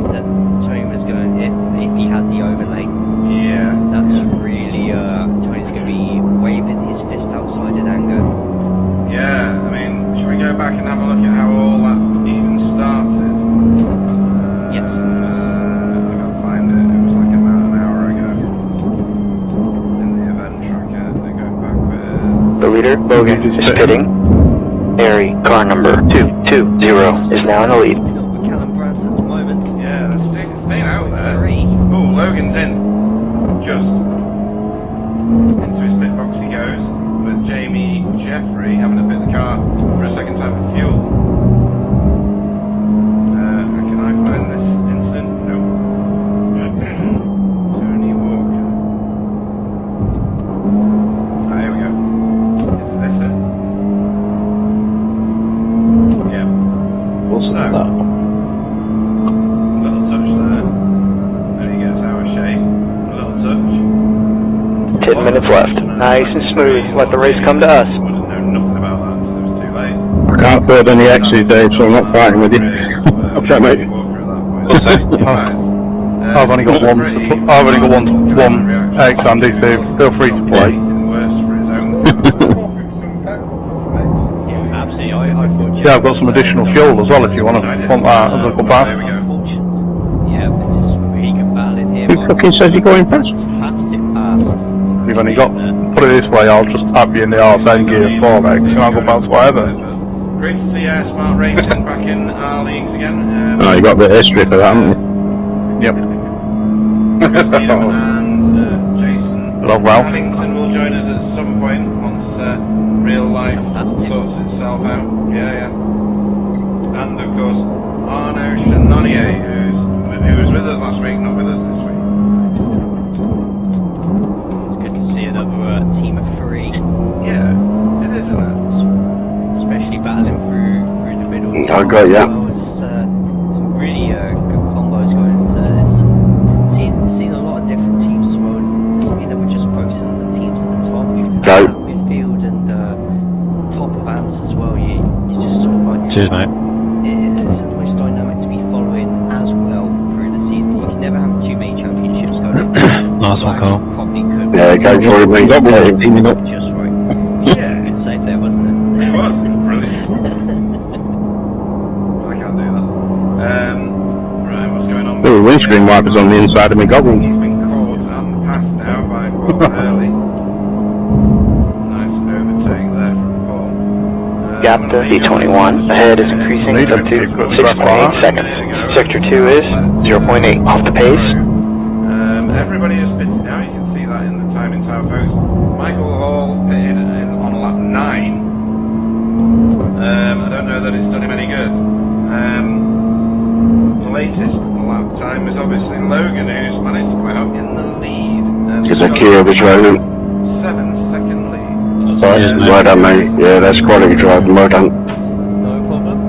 Tony was going, if he had the overlay. Yeah. That's really, Tony's going to be waving his fist outside in anger. Yeah, I mean, should we go back and have a look at how all that even started? Yes. I gotta find it. It was like about an hour ago. In the event tracker, they go back with... The leader, Logan, is pitting. Mary, car number 220, is now in the lead. Callum Brands at the moment. Yeah, it's staying out there. 3. Oh, Logan's in. Just. Into his pit box he goes, with Jamie Jeffrey having to fit the car for a second time for fuel. Can I find this incident? No. Tony Walker. Ah, here we go. Is this it? Yeah. What's So, that? little touch there. Then he gets out of shape. A little touch. 10 minutes left. Nice and smooth. Let the race come to us. Would have known nothing about that until it was too late. I can't afford any X's, Dave, so I'm not fighting with you. Okay, mate. I've only got one X, Andy, so feel free to play. Absolutely, I thought Yeah, I've got some additional fuel as well if you want that as a good pass. Yeah, it's really good battle in here. Who fucking says you're going past? Fantastic pass. You've only got, put it this way, I'll just tap you in the arse and gear 4 X and I'll go past whatever. Great to see Smart Racing back in our leagues again. Oh, you got a bit of history for that, haven't you? Yep. Liam and Jason Love Ralph. Paddington will join us at some point once real life sorts itself out. Yeah. And of course, Arno Chanonier, who was with us last week, not with us this week. It's good to see another team of 3. Yeah, it is, isn't it? Especially battling through the middle. I got ya. Some really good combos going. Seen a lot of different teams as well. You know, we're just focusing on the teams at the top. Right. Midfield and top of bands as well. You just sort of like. Cheers, mate. It's a nice dynamic to be following as well through the season. You can never have too many championships going. Nice one, Carl. Probably could. Yeah, go for it, mate. Got one teaming up. Just right. Yeah. Good save there, wasn't it? It was brilliant. I can't do that. Right, what's going on? There were windscreen wipers on the inside of my goggles. He's been caught on the pass now by Paul Early. Nice overtake there from Paul. Gap to E21. Ahead is increasing up to 6.8 seconds. Sector 2 is 0.8 off the pace. Everybody is pitted now. You can see that in the timing tower post. Michael Hall pitted on lap 9. I don't know that it's done him any good. The latest lap time is obviously Logan, who's managed to come out in the lead. Good Zakia was running. 7-second lead. Sorry. Well done, mate. Yeah, that's quality driving. Well done. No problem.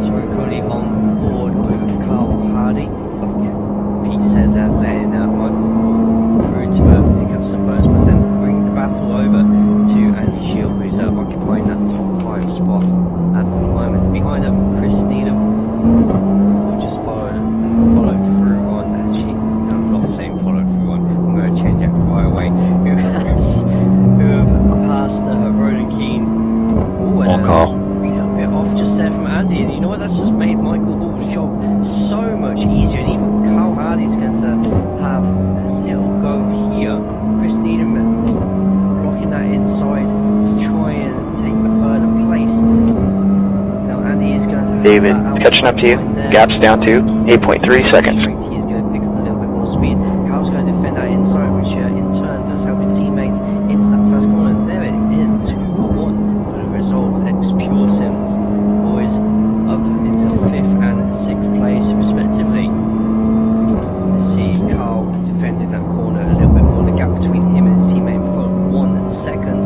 So we're currently on board with Carl Hardy. Pete said that letting Michael through to pick up some bonus, but then bring the battle over to Andy Shield, who's occupying that top 5 spot at the moment. Behind him, Chris Needham, who just followed through on, actually, no, not the same followed through on, I'm going to change that right away, who have passed Ronan Keane. Ooh, and Carl. a bit off just there from Andy, and you know what, that's just made Michael Hall's job so much easier, and even Carl Hardy's going to have a little go here. Chris Needham blocking that inside to try and take the third place. Now Andy is going to have David, that catching up to you. Gaps down to 8.3 seconds. He's going to pick up a little bit more speed. Carl's going to defend that inside, which in turn does help his teammates into that first corner. There it is, 2-1 for the result. Ex-Pure Sims boys up into 5th and 6th place respectively. See Carl defending that corner a little bit more. The gap between him and his teammate for 1 second.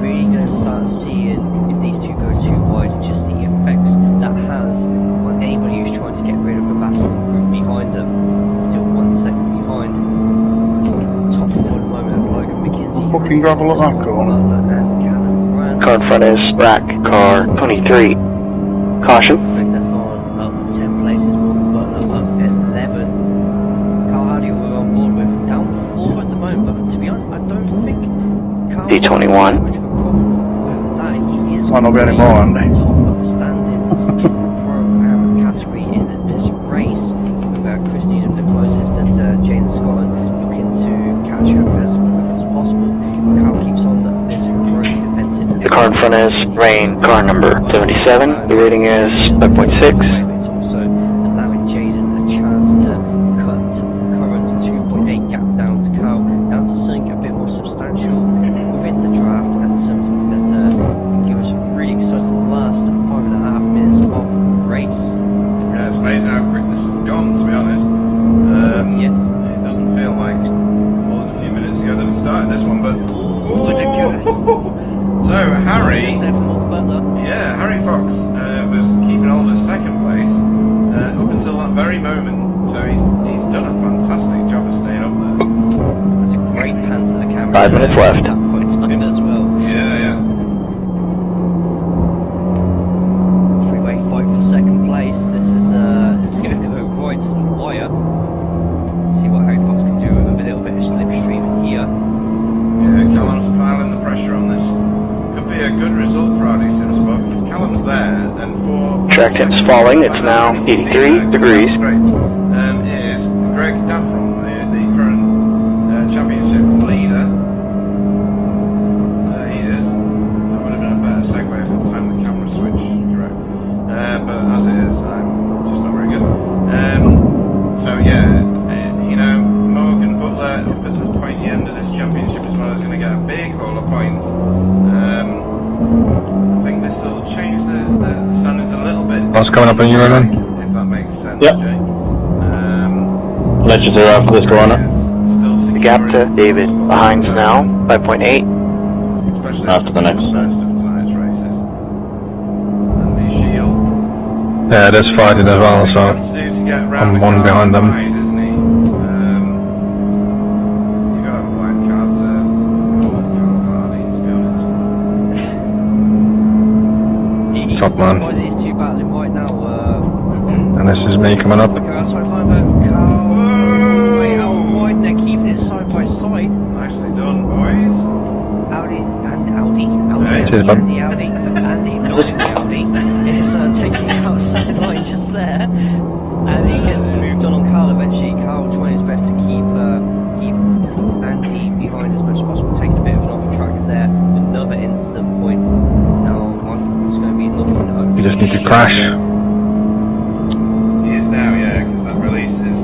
Really going to start seeing if these two go too wide, just the effects that has on anybody who's trying to get rid of a battling group behind them. Still 1 second behind. Top 4 at the moment of Logan McKinsey. Fucking gravel at that corner. Car in front is Rack, car 23. Caution. That's on up 10 places, Morgan Butler up 11. Carl Hardy we're on board with down 4 at the moment, but to be honest, I don't think Carl D21. much of a problem with that. He is Might not be any more, Andy. top of the standings program category in this race, with Chris Needham the closest and Jane Scotland looking to catch up as quick as possible. Carl keeps on this heroic defensive. The car in front is Rain, car number 77. The rating is 5.6. It's also allowing Jaden a chance to cut the current 2.8 gap down to Carl, down to something a bit more substantial within the draft, and something that can give us a really exciting last 5.5 minutes of the race. Yeah, it's amazing how quick this has gone, to be honest. Yes. It doesn't feel like more than a few minutes ago that we started this one, but... So, Harry... Yeah, Harry Fox was keeping hold of second place up until that very moment, so he's done a fantastic job of staying up there. That's a great hand to the camera. 5 minutes left. That point as well. Yeah. Freeway fight for second place. This is going to go right to the wire. See what Harry Fox can do with a little bit of slipstream here. Yeah, Callum's piling the pressure on this. Could be a good result for Hardy Sims, but if Callum's there, then for... Track temps falling. It's now 83 degrees. Great. Is Greg Daffron, the current championship leader. He is. That would have been a better segue if I timed the camera switch correct. But as it is, I'm just not very good. So yeah, Morgan Butler up at the pointy end of this championship as well is going to get a big haul of points. I think this will change the standards a little bit. What's coming up on you, Ronan? If that makes sense, Yep. Jay. Let you through after this corner. The gap to David behind's now 5.8. After the next. Yeah, there's fighting as well, so I'm one behind them. Top man. And this is me coming up. Nicely done, boys. Cheers, bud. Audi is taking out the second line just there, and he gets moved on Carl eventually. Carl trying his best to keep Andy behind as much as possible, taking a bit of an off track there. Another instant point. Now Michael's going to be looking over. You just need to crash. He is now, yeah, because that release is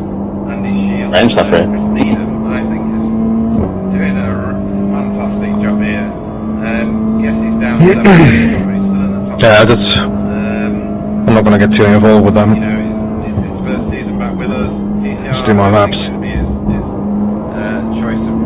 Andy Shield. Range that right. Needham, I think, is doing a fantastic job here. Yes, he's down 7, but he's still in the top. Yeah, that's... I'm not going to get too involved with them. It's his first season back with us. Just do my laps. His choice of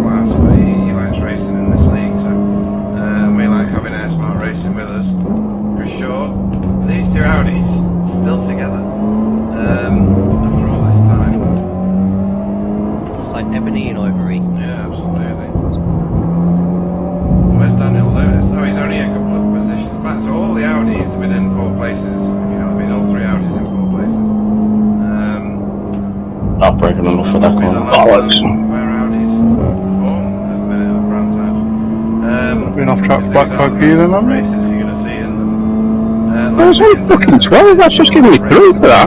Been off track for Black Flag View then, haven't we? races you're going to see in them. There's only fucking 12, that's just giving me 3 for that.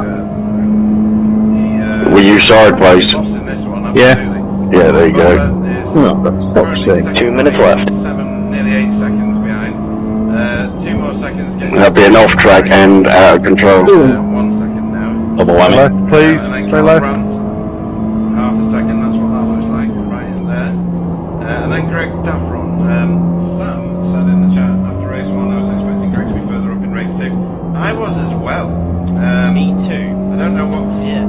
Were you sideways? Yeah. Yeah, there you go. Oh, that's fuck's sake. 2 minutes left. 7, nearly 8 seconds behind. 2 more seconds. That'd be an off track and out of control. 1 second now. Double whammy. Left, please. And then Stay Carl left. Brandt, half a second, that's what that looks like, right in there. And then Greg Daffron. Sam said in the chat after race 1, I was expecting Greg to be further up in race 2. I was as well. Me too. I don't know what's Yeah.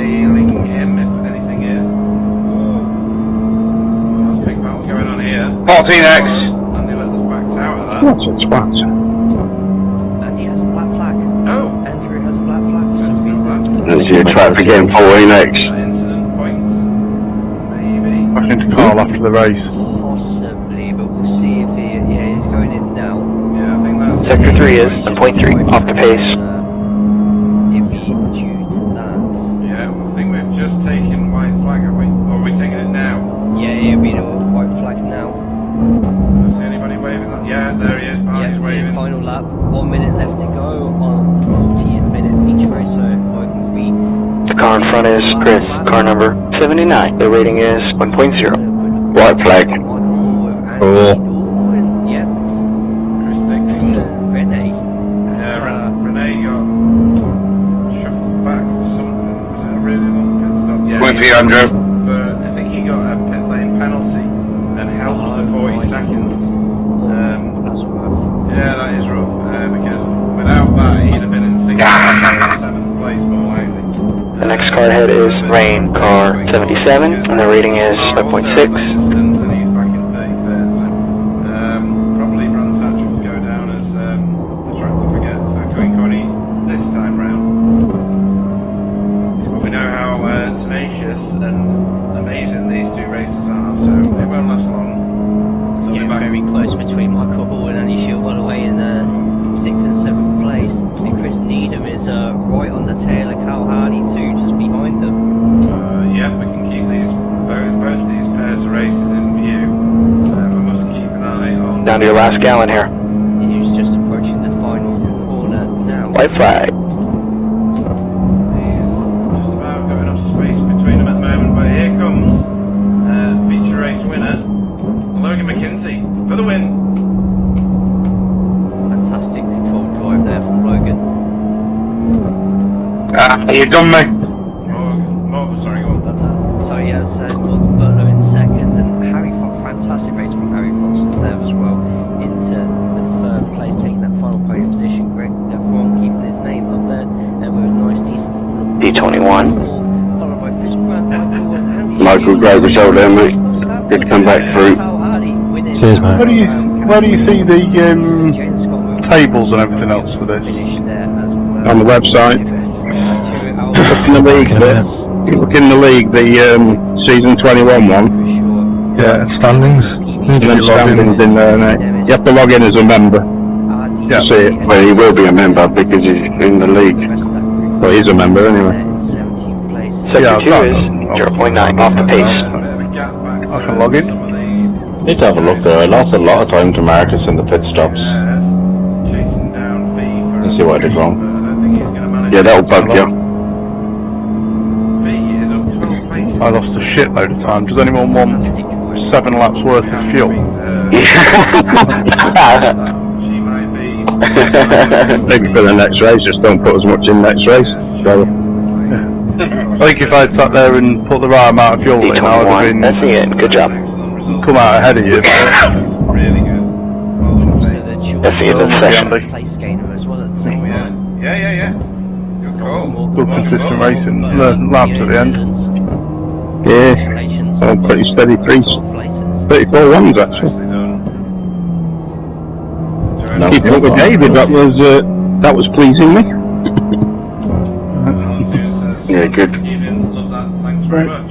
ailing him, if anything is. There's a big battle going on here. 14X. Andy Little's backed out of that. What's a twat? And he has a black flag. Oh! Andrew has a black flag. There's your track for getting 14X. Incident point. Maybe. Back into Carl after the race. Possibly, but we'll see if he's going in now. Yeah, I think that's... Sector 3 is 1.3 off the pace. If he's due to that. Yeah, I think we've just taken white flag, have we? Or are we taking it now? Yeah, it'll be the white flag now. See anybody waving that? Yeah, there he is. He's waving. Final lap. 1 minute left to go on 40th minute each race, so I can read. The car in front is Chris, car number 79. The rating is 1.0. White flag. Cool. Yeah. Chris Dixon. Renee. Yeah, Renee got shuffled back for something. Was it a really long pit stop? Yeah. Wait for you, Andrew. But I think he got a pit lane penalty and held for 40 seconds. That's rough. Yeah, that is rough. Because without that, he'd have been in 6th or 7th place more likely. The next car ahead is Rain, car 77, and the rating is 5.6. And he's back in 33rd. So, probably Brandt Hatch will go down as the track will forget going Connie this time round. But we know how tenacious and amazing these two races are, so it won't last long. Yeah, very close between Michael Hall and Andy Shield all the way in 6th and 7th place. And Chris Needham is right on the tail of Cal Hardy too, just behind them. Yeah, we can keep both these pairs of races in view. We must keep an eye on... Down to your last gallon here. He's just approaching the final corner now. White flag. Just about going off space between them at the moment, but here comes feature race winner, Logan McKinsey, for the win. Fantastic control drive there from Logan. You done me. Sorry, go on. So he has Gordon Burlow in second, and Harry Fox, fantastic race from Harry Fox there as well, into the third place, taking that final podium position. Greg Devon keeping his name up there, and with a nice decent D21. followed by Chris Brandt, Michael and Andy. Michael, great result there, mate. Good to come back through. Cheers, mate. Where do you see the tables and everything else for this? On the website. Look in the league bit. Look in the league, the season 21 one. Yeah, standings. And then standings in there, mate. You have to log in as a member. Yeah. See it. Well, he will be a member because he's in the league. Well, he's a member anyway. Sector 2 is 0.9 off the pace. I can log in. Need to have a look there. I lost a lot of time to Marcus in the pit stops. Chasing down V for Let's see why they're wrong. I don't think he's going to manage. Yeah, that'll bug you. V is up 12 places. I lost a shitload of time. Does anyone want 7 laps worth of fuel? She might be. Maybe for the next race, just don't put as much in next race. So, I think if I'd sat there and put the right amount of fuel in, I would have D21. That's been it. Good job. come out ahead of you. Really good. Well done, That's the end of the session. Place gainer as well at the same time. Yeah. Good call. Good consistent racing. Laps at the end. yeah, Congratulations. pretty steady 34 ones actually. No. Keeping up with David, that was pleasing me. Yeah, good. Thanks very much.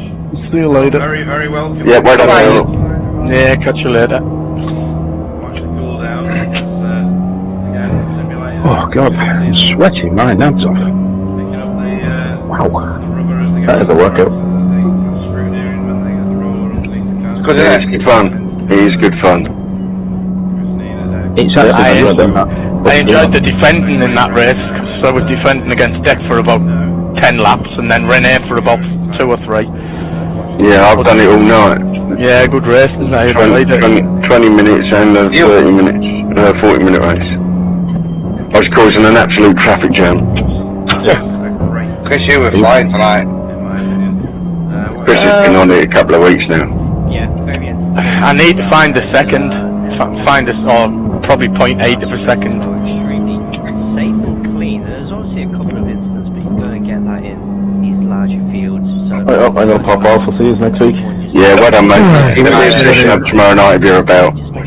See you later. Very, very welcome. Yeah, well done, mate. Yeah, catch you later. Watch the cool down. Again, simulating. Oh God, I'm sweating my nuts off. Picking up the Wow. rubber as they That is a workout. Screwed in when they get the roller underneath the car. It's good fun. It is good fun. I enjoyed the defending in that race, because I was defending against Deck for about 10 laps, and then Renee for about 2 or 3. Yeah, I've done it all night. Yeah, good race, isn't it? 20 minutes and a 30 minutes, 40 minute race. I was causing an absolute traffic jam. Chris, you were flying tonight. Chris has been on it a couple of weeks now. Yeah, very good. I need to find a second, or probably 0.8 of a second. Extremely safe and clean. There's obviously a couple of instances, but you're going to get that in these larger fields. So I'm going to pop off. I'll see you next week. Yeah, well done, mate. Give me a session up tomorrow night if you're about. Watch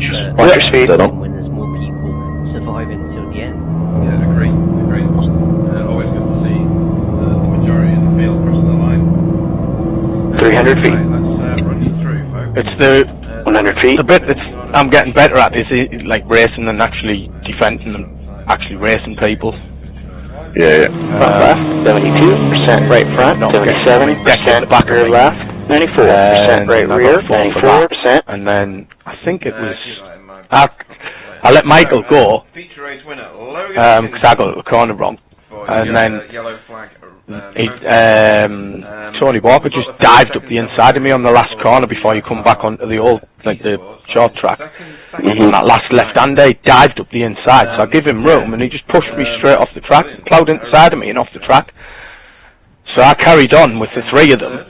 your speed. when there's more people surviving until the end. Yeah, agree. Always good to see the majority in the field crossing the line. 300 feet. Let's run you through, folks. It's the 100 feet. the bit I'm getting better at is like racing and actually defending and actually racing people. Yeah. Front left, 72%, right front, 77%, back rear left, 94%, right rear, 94%. And then I think it was I let Michael go Feature race winner, Logan because I got the corner wrong, and then yellow flag. Tony Walker just dived up the inside of me on the last corner before you come back onto the old, like the short track. And that last left-hander, he dived up the inside, so I give him room, and he just pushed me straight off the track, ploughed inside of me and off the track. So I carried on with the 3 of them,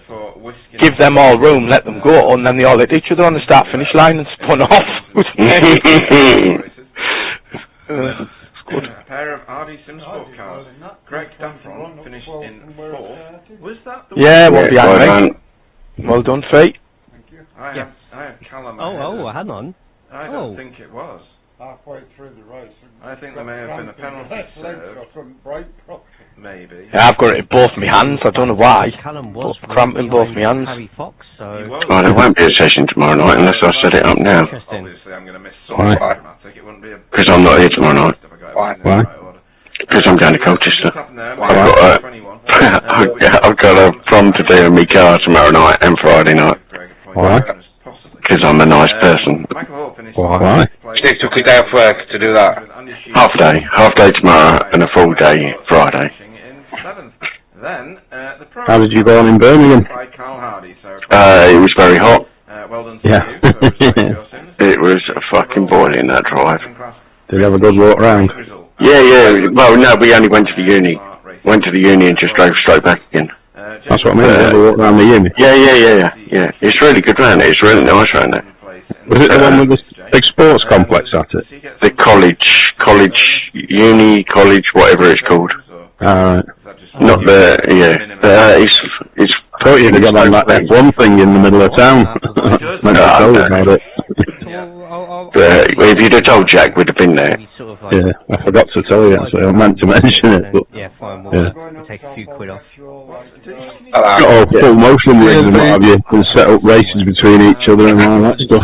give them all room, let them go, and then they all hit each other on the start-finish line and spun off. Good. A pair of RD Sim Sport cars. Greg Daffron finished in 4th. Was that the Yeah, well behind me. Well done, Fee. Thank you. I have Callum. Hang on. I don't think it was. Halfway through the race. I think there may have been a penalty served. I couldn't brake properly. Maybe. Yeah, I've got it in both my hands, I don't know why. Callum was Cramping both my hands. Harry Fox, so Oh, there won't be a session tomorrow night unless I set it up now. interesting. Obviously, I'm going to miss something dramatic. It wouldn't be a. Because I'm not here tomorrow night. Why? Because I'm going to Colchester. I've I've got a prom to do in my car tomorrow night and Friday night. Why? Because I'm a nice person. Why? Steve took a day off work to do that. Half day tomorrow and a full day Friday. How did you go on in Birmingham? It was very hot. Well done. Yeah. It was fucking boiling, that drive. Did you have a good walk round? Yeah. Well, no, we only went to the uni. Went to the uni and just drove straight back again. That's what I mean. Did you have a walk round the uni? Yeah. It's really good round there. It's really nice round there. Was it the one with the big sports complex at it? The uni, whatever it's called. Alright. Not the, it's I thought you'd have got on that F1 thing in the middle of town. Meant to tell you about it. If you'd have told Jack, we'd have been there. Yeah, I forgot to tell you actually. I meant to mention it, but yeah, fine. We'll take a few quid off. got all full motion rigs and what have you, and set up races between each other and all that stuff.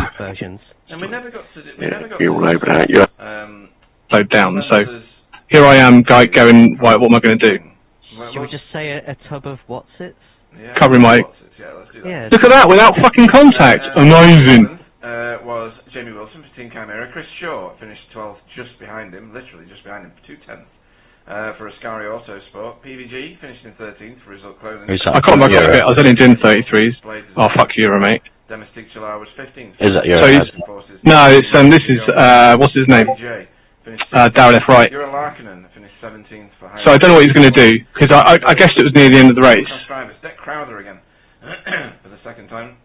And we never got to. You're all over that, yeah. Slowed down, so here I am, guy, going, right, what am I going to do? Should we just say a tub of what's-its? Covering my... Yeah. Look at that, without fucking contact! Amazing! Was Jamie Wilson for Team Chimera. Chris Shaw finished 12th, just behind him, literally just behind him, 2/10 for Ascari Autosport. PVG finished in 13th for Result Clothing. I caught my bit, I was only doing 33s. Oh, fuck Euro, mate. Domestic Chilar was 15th. Is that your No, it's, this is, what's his name? Darren F. Wright. Euro Larkinen finished 17th for So I don't know what he's going to do, because I guessed it was near the end of the race. Deck Crowther again for the second time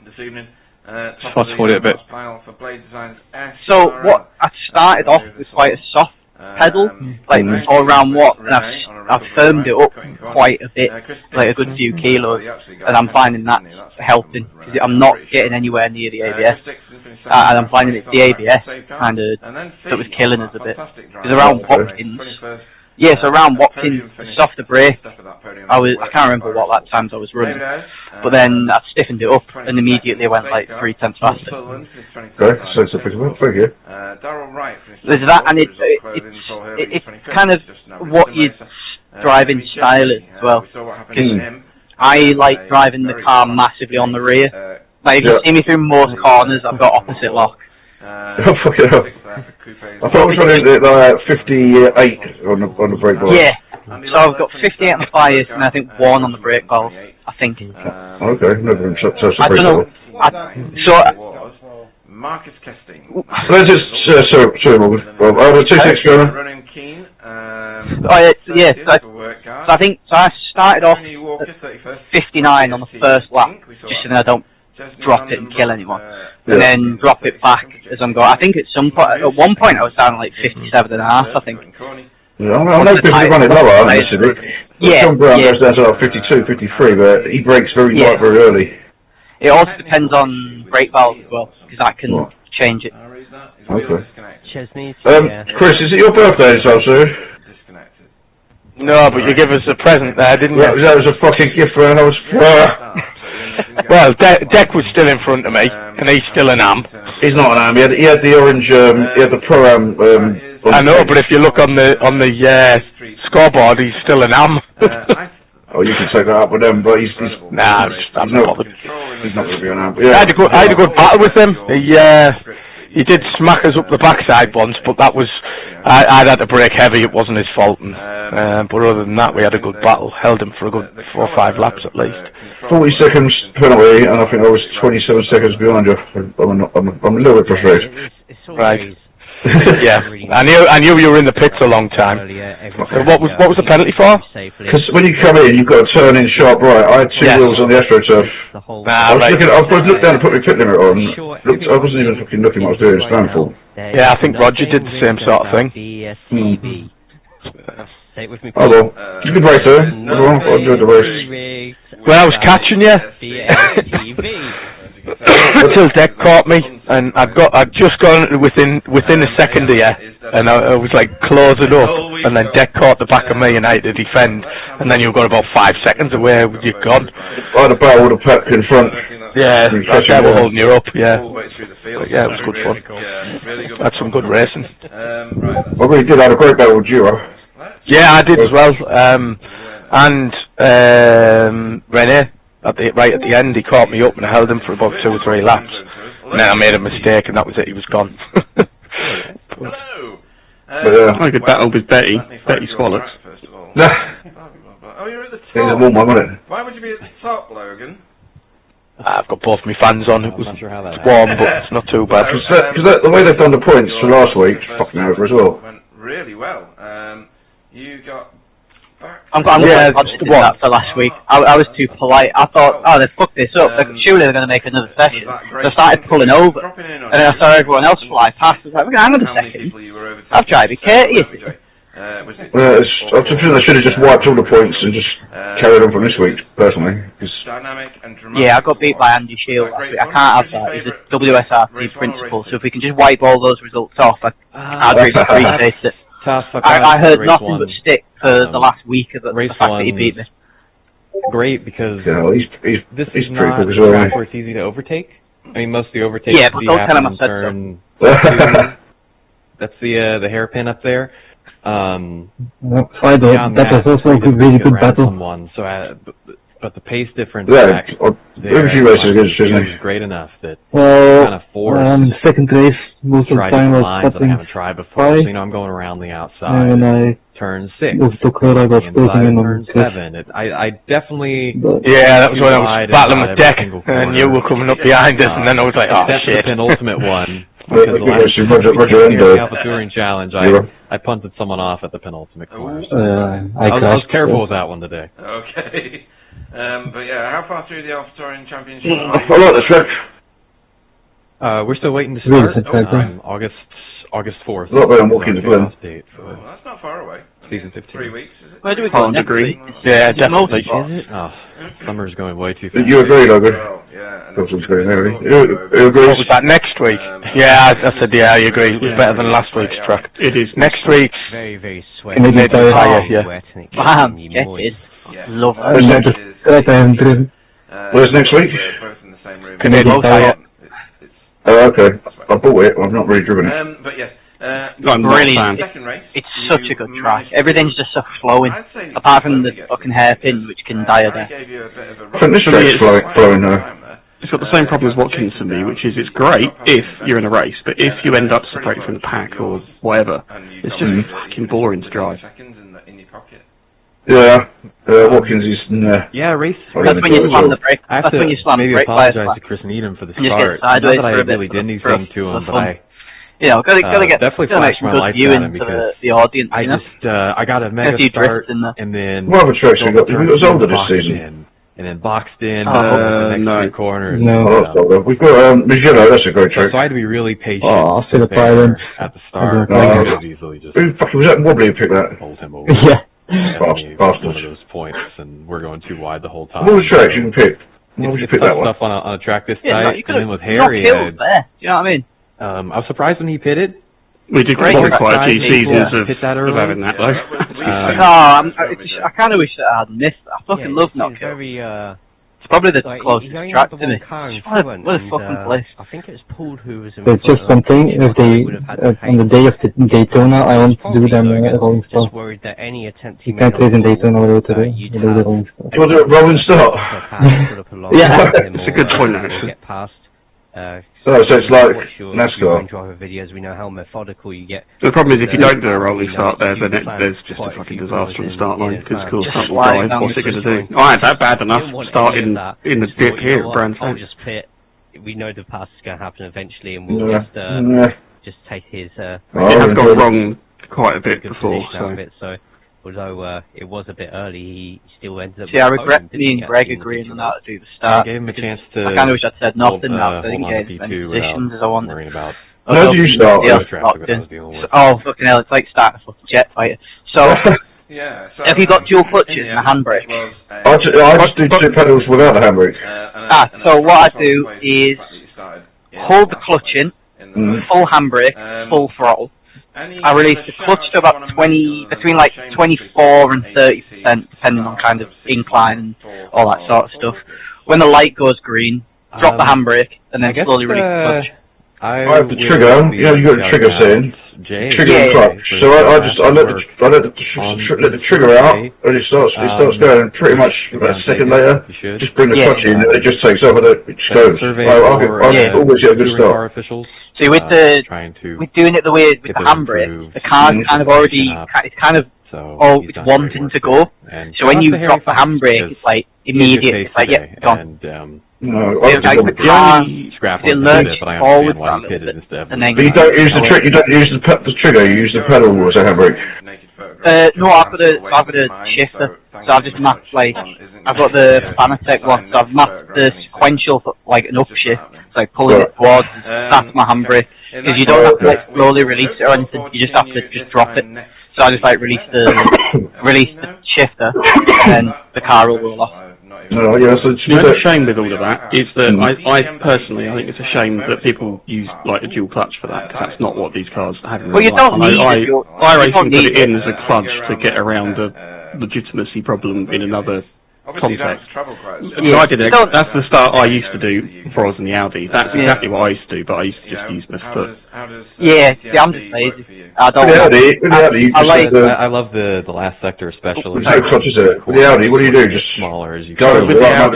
this evening. Fast forward it a bit. So what I started off with quite a soft pedal, like all around what, and I've firmed it up quite a bit, like a good few kilos, and I'm finding that's helping because I'm not getting anywhere near the ABS, and I'm finding it's the ABS kind of that was killing us a bit. Because around Watkins, around Watkins, the softer brake, I can't remember what lap times I was running, but then I stiffened it up and immediately went like 3 tenths faster. Great, so it's a pretty good figure. There's that, and it's kind of what your driving style is as well. I like driving the car massively on the rear. Like if you see me through most corners, I've got opposite lock. Oh, fucking hell. I thought I was running like 58 on the brake valve. Yeah. So I've got 58 on the fires and I think 1 on the brake valve. I think. Okay, never been such a I don't know. Marcus testing. Let's just sorry, Morgan. Well, I was 260 on it. Running keen. Yeah. So I think I started off at 59 on the first lap, just so that I don't drop it and kill anyone, and then drop it back as I'm going. I think at one point I was down like 57.5. I think. Yeah, I know people run it lower, aren't they? Yeah. John Brown goes down to like 52, 53, but he breaks very light very early. It also depends on brake valve as well, because that can change it. Okay. Chesney. Chris, is it your birthday this afternoon? No, but you give us a present there, didn't you? That was a fucking gift for us. Well, Deck was still in front of me, and he's still an am. He's not an am. He had the orange. He had the pro am. I know, but if you look on the scoreboard, he's still an am. Oh, you can take that up with him, but he's nah, I'm not bothered. He's not going to be an am. Yeah. I had a good battle with him. He did smack us up the backside once, but that was I'd had to brake heavy. It wasn't his fault. But other than that, we had a good battle. Held him for a good 4 or 5 laps at least. 40 seconds penalty, and I think I was 27 seconds behind you. I'm a little bit frustrated. Right. Yeah, I knew you were in the pits a long time. What was the penalty for? Because when you come in, you've got to turn in sharp right. I had 2 wheels on the AstroTurf. I looked down and put my pit limit on. I wasn't even fucking looking what I was doing. It's downfall. Yeah, I think Roger did the same sort of thing. Oh well, it's a good race though. Everyone, I enjoyed the race. Well, I was catching you. Until Deck caught me, and I'd just gone within a second of you, and I was like closing up, and then Deck caught the back of me, and I had to defend, and then you got about 5 seconds away with your gun. I had a battle with a pet in front. Yeah, they were holding you up. Yeah, but yeah, it was good fun. Had some good racing. Well, we did have a great battle with you. Yeah, I did as well. And Rene. Right at the end, he caught me up and I held him for about 2 or 3 laps. And then I made a mistake, and that was it. He was gone. I could battle with Betty Squallets. Oh, you're at the top. Why would you be at the top, Logan? I've got both my fans on. It was warm, but it's not too bad. Because the way they've done the points for last week, fucking over as well. Went really well. You got. I'm glad that for last week. I was too polite. I thought, oh, they fucked this up. Surely they're going to make another session. So I started pulling over, and then I saw everyone else fly past. I was like, hang on a second. I've tried to be courteous. I should have just wiped all the points and just carried on from this week, personally. Yeah, I got beat by Andy Shield last week. I can't have that. He's a WSRT principal, so if we can just wipe all those results off, I'd really appreciate it. I heard nothing but stick for the last week of the fact that he beat me. Great, because this is not pretty cool as well. where it's easy to overtake. I mean, most of the overtakes but don't tell him I said turn. That's the hairpin up there. That was also a really good battle. Someone, so but the pace difference is great enough that kind of forced second race most of the time was lines that I haven't tried before. So, I'm going around the outside. And I turn 6. moved to her, I got inside turn 7. I definitely that was when I was battling with Deck, and you were coming up behind us, and then I was like, oh that's shit. The penultimate one. Because the Alpha Touring Challenge, I punted someone off at the penultimate corner. So I was careful with that one today. Okay. But yeah, how far through the Alpha Touring Championship? I like the track. We're still waiting to start. August 4th. A lot better than walking the Glen. That's not far away. Season 15. 3 weeks, is it? Where do we go next week? Yeah, definitely. Is it? Oh, summer's going way too fast. You agree, Logan? Yeah. You agree? What was that, next week? Yeah, I said, yeah, I agree. It was better than last week's track. It is. Next week's very, very sweaty. Bam, get it. Love it. Where's next week? Canadian Tire. Oh, okay. I bought it. I've not really driven it. But yes. Brilliant. It's such a good track. Everything's just so flowing. Apart from the fucking hairpin, which can die a death. I think this track's flowing now. it's got the same problem as Watkins for me, which is it's great if you're in a race, but if you end up separated from the pack or whatever, it's just fucking boring to drive. Yeah, Watkins is nah. Yeah, race. That's when you slam the brake. I have That's to when you slam the maybe brake. apologize to Chris Needham for the start. Not that I really did anything to him, but I gotta get definitely make flashed some my good lights viewing at him for because the audience. I just I got a mega start and then what other tracks we got? We got Zolder this season. And then boxed in the next 3 corners. We've got Mizuno, that's a great track. So I had to be really patient. Oh, Philip Island. At the start. I could easily just who fucking was that wobbly who picked that? Hold him over. Yeah. One of those points, and we're going too wide the whole time. What was the tracks you can pick? What would you pick that one? Stuff on a track this tight, and then with Harry, there. You know what I mean? I was surprised when he pitted. We did quite a few seasons of having that though. I kind of wish that I had missed. I fucking love not kill. It's probably the closest track to me. What a fucking place. I think it was Paul who was in But just one thing, if they, on the day of the Daytona, I want to do them rolling start. Worried that any attempt you can't race in Daytona road today. You do the rolling start. You want to do a rolling start? Yeah, it's a good point actually. Get past. So it's like NASCAR. Driver videos, we know how methodical you get. The problem is if you don't do a rolling start there, then there's just a fucking disaster on the start line because cool front will drive. What's it going to do? I had that bad enough starting in the dip here at Brands. I'll just pit. We know the pass is going to happen eventually, and we'll just take his. It has gone wrong quite a bit before, so. Although it was a bit early, he still ended up. See, I regret me and Greg agreeing on how to do the start. I gave him a chance to. I kind of wish I'd said nothing. I didn't get as many positions as I wanted. How do you start? Oh fucking hell! It's like starting a fucking jet fighter. So, have you got dual clutches and a handbrake? I just do 2 pedals without a handbrake. So what I do is hold the clutch in, full handbrake, full throttle. I release the clutch to about between like 24 and 30%, depending on kind of incline and all that sort of stuff. When the light goes green, drop the handbrake, and then slowly release the clutch. I have the trigger, you got the trigger setting, trigger and clutch. So I let the trigger out, and it starts going, and pretty much about a second later, just bring the clutch in, and it just takes over, it just goes. I always get a good start. See, with doing it the way with the handbrake, the car's kind of already, it's kind of it's wanting to go. So when you drop the handbrake, it's like immediate. It's like gone. No, the car it lurches forward and then. But you don't use the trick. You don't use the trigger. You use the pedal as a handbrake. No, I've got a shifter. So I've just mapped I've got the Fanatec one. So I've mapped the sequential for like an upshift. So pulling it towards, that's my handbrake. Because you don't have to slowly release it or anything. You just have to drop it. So I just release the shifter, and then the car will roll off. No, yeah, so the shame with all of that is that I personally think it's a shame that people use a dual clutch for that, because that's not what these cars have. Well, you don't need it. I racing put it in as a clutch to get around the legitimacy problem in another context. I did it. That's the start I used to do before I was in the Audi. That's exactly what I used to do, but I used to just use my foot. Yeah, I'm just lazy. I love the last sector especially. How clutch is it? With the Audi, what do you do? Just smaller as you go. With the Audi,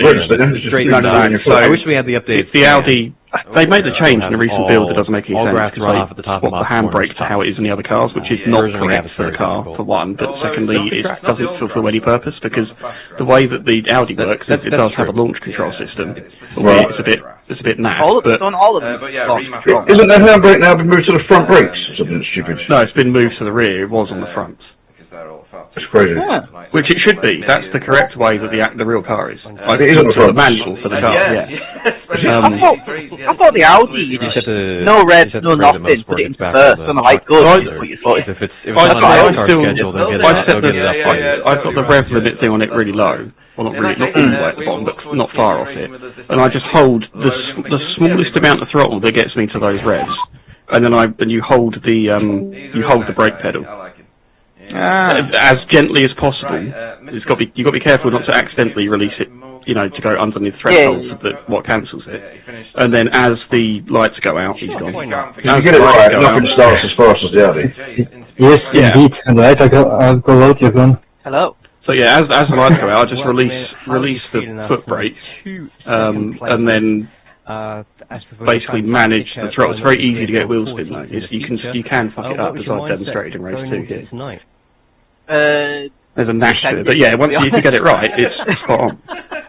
straight down. I wish we had the updates. The Audi. They made the change in the recent build that doesn't make any sense, because they swapped the handbrake to how it is in the other cars, which is not correct for the car, for one, but secondly, it doesn't fulfill any purpose, because the way that the Audi works is it does have a launch control system, albeit it's a bit naff. All of them. Isn't the handbrake now been moved to the front brakes? Something stupid. No, it's been moved to the rear, it was on the front. That's crazy. Yeah. Which it should be. That's the correct way that the real car is. It is on the manual for the car. I thought the Audi, you just no red, no nothing, put it in first, and I put your foot in. I've got the rev limit thing on it really low. Well, not really, not all the way at the bottom, but not far off it. And I just hold the smallest amount of throttle that gets me to those revs, and then you hold the brake pedal. As gently as possible. You've got to be careful not to accidentally release it, to go underneath the threshold of what cancels it. And then as the lights go out, he's gone. If you get it right, nothing starts as fast as the Audi. Yes, indeed. And right, I'll go out, you're gone. Hello. So yeah, as the lights go out, I just release the foot brake, and then basically manage the throttle. It's very easy to get wheel spin though. You can fuck it up, as I've demonstrated in race 2 here. There's a knack to it, but yeah, once you get it right, it's spot on.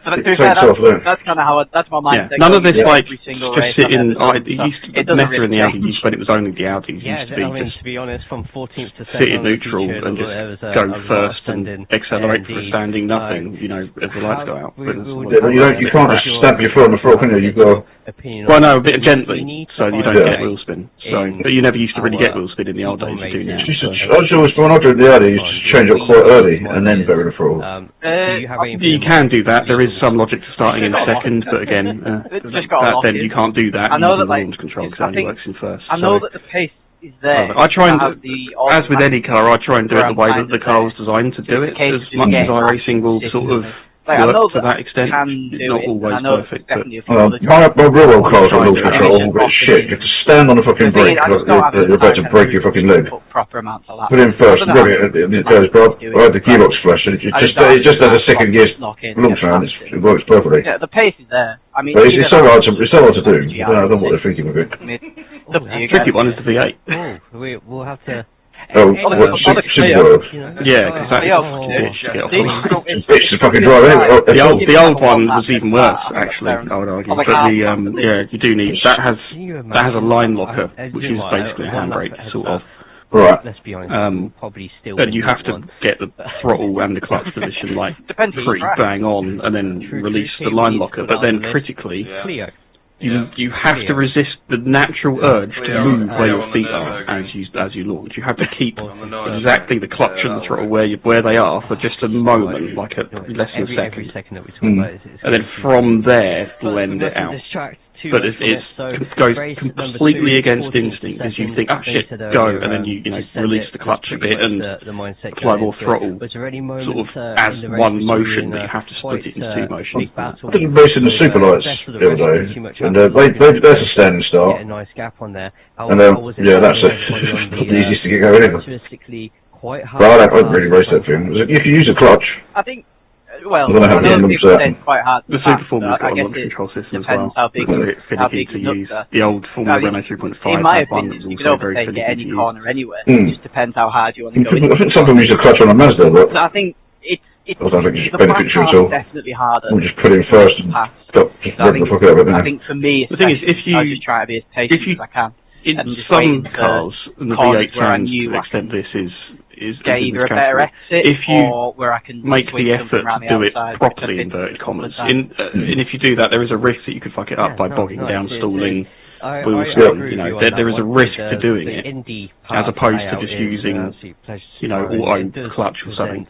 But that's kind of how that's my mindset. None of this like just sitting. Meta in the Audi when it was only the Audis used to be just to be honest, from 14th to 7th sit in neutral and just go first and accelerate for a standing nothing. You know, as the lights go out. You can't just stamp your foot on the floor, can you? You've got. Well, no, a bit gently, so you don't get wheel spin. So, but you never used to really get wheel spin in the old days. You do now. When I do the Audi, you just change up quite early and then better the throttle. You can do that. There is some logic to starting in second, but again, then you can't do that. I know that launch control because it only works in first. I know that the pace is there. I try and, as with any car, I try and do it the way that the car was designed to do it. As much as iRacing will sort of work to that extent, it's not always perfect. But my real world cars are launch control, but shit, you have to stand on the fucking brake. You're about to break your fucking leg. Put in first, and it goes, bro. I had the gearbox flash, and it just has a second gear launch around. It works perfectly. Yeah, the pace is there. I mean, but it's so hard to do. I don't know what they're thinking of it. The tricky one is the V8. We'll have to. civic. Yeah, because that bitch to fucking drive it. The old one was even worse, actually, I would argue. But you do need that has a line locker, which is basically a handbrake, sort of. Right. Let's be honest. Probably still. And you have to get the throttle and the clutch position like pretty bang on, and then release the line locker. But then critically. You have to resist the natural urge to move where your feet are as you launch. You have to keep exactly the clutch and the throttle where they are for just a moment, like less than a second. And then from there, blend it out. But it goes completely against instinct as you think, oh shit, go, and then you release the clutch a bit and apply more throttle, sort of as one motion, but you have to split it into two motions. I did a race in the Super Lights the other day, and that's a standing start. And that's the easiest to get going in. But I don't really race that thing. If you use a clutch. I think. Well, I know people say it's quite hard. The Super Formula's got a launch control system as well. How big to use. The old Formula Renault 3.5 in my opinion, you can overtake it any corner anywhere. It just depends how hard you want to go. I think some of them use a clutch on a Mazda, but I think it's I don't think it's beneficial at all. Definitely harder. We'll just put it in first and rip the fuck out of it now. I think for me, the thing is, if you just try to be as patient as I can. In some cars, and the V8 fans to the extent this is get either a better exit, if you or where I can make the effort to do it properly, inverted commas, and if you do that, there is a risk that you could fuck it up by bogging down, stalling, wheel spin. There is a risk to doing it, as opposed to just using, auto clutch or something.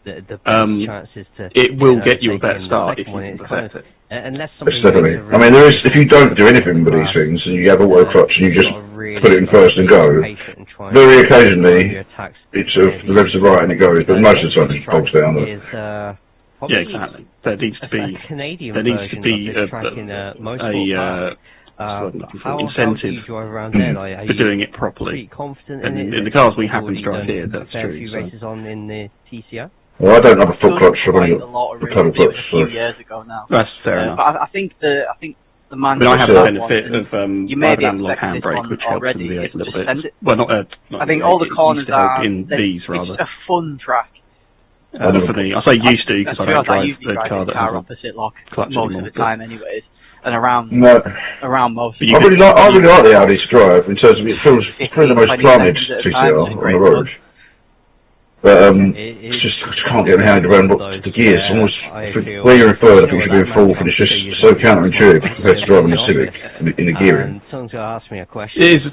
It will get you a better start if you can perfect it. Definitely. I mean, there is. If you don't do anything with these things, and you have a auto clutch and you just put it in first and go, very occasionally it's the revs are right and it goes, but most of the time it bogs down. Yeah, exactly. There needs to be incentive for doing it properly. And in the cars we happen to drive here, that's true. Well, I don't have a foot clutch. I've only got the pedal clutch. A few years ago now. That's fair enough. But I think the man. But I have the benefit of an analog handbrake, which helps in the V8 a little bit. Well, not I think all the corners are in these rather. It's a fun track. For me, I say used to because I don't drive the car that has opposite lock most of the time, anyways. And around most. I really like the Audi to drive in terms of it feels probably the most planted TCR on the road. But it's just I can't get my hand around the gears. Almost where you're in third, I think you should be in fourth, and it's just so counterintuitive compared to driving a Civic in the gearing. Someone's going to ask me a question. It is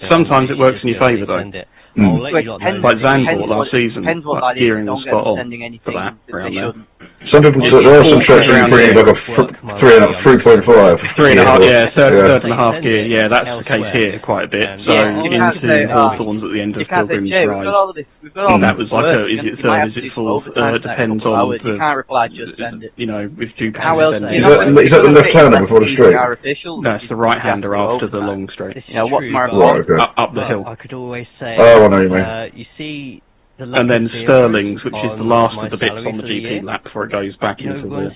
sometimes it works in your favour though. Like Zandvoort last season, gearing was spot on for that around there. Some people, there are some tracks where you bring like a 3.5. 3.5, yeah, third and a half gear, yeah, that's the case here quite a bit. So into Hawthorns at the end of Pilgrim's Drive. That was like is it third, is it fourth? Depends on the, you can't reply, just send it. If Duke How else? Is that the left-hander before the straight? That's the right-hander after the long straight. What's my up the hill. I could always say, I know what you mean. you see and then Sterling's, which is the last of the bits on the GP lap before it goes back into the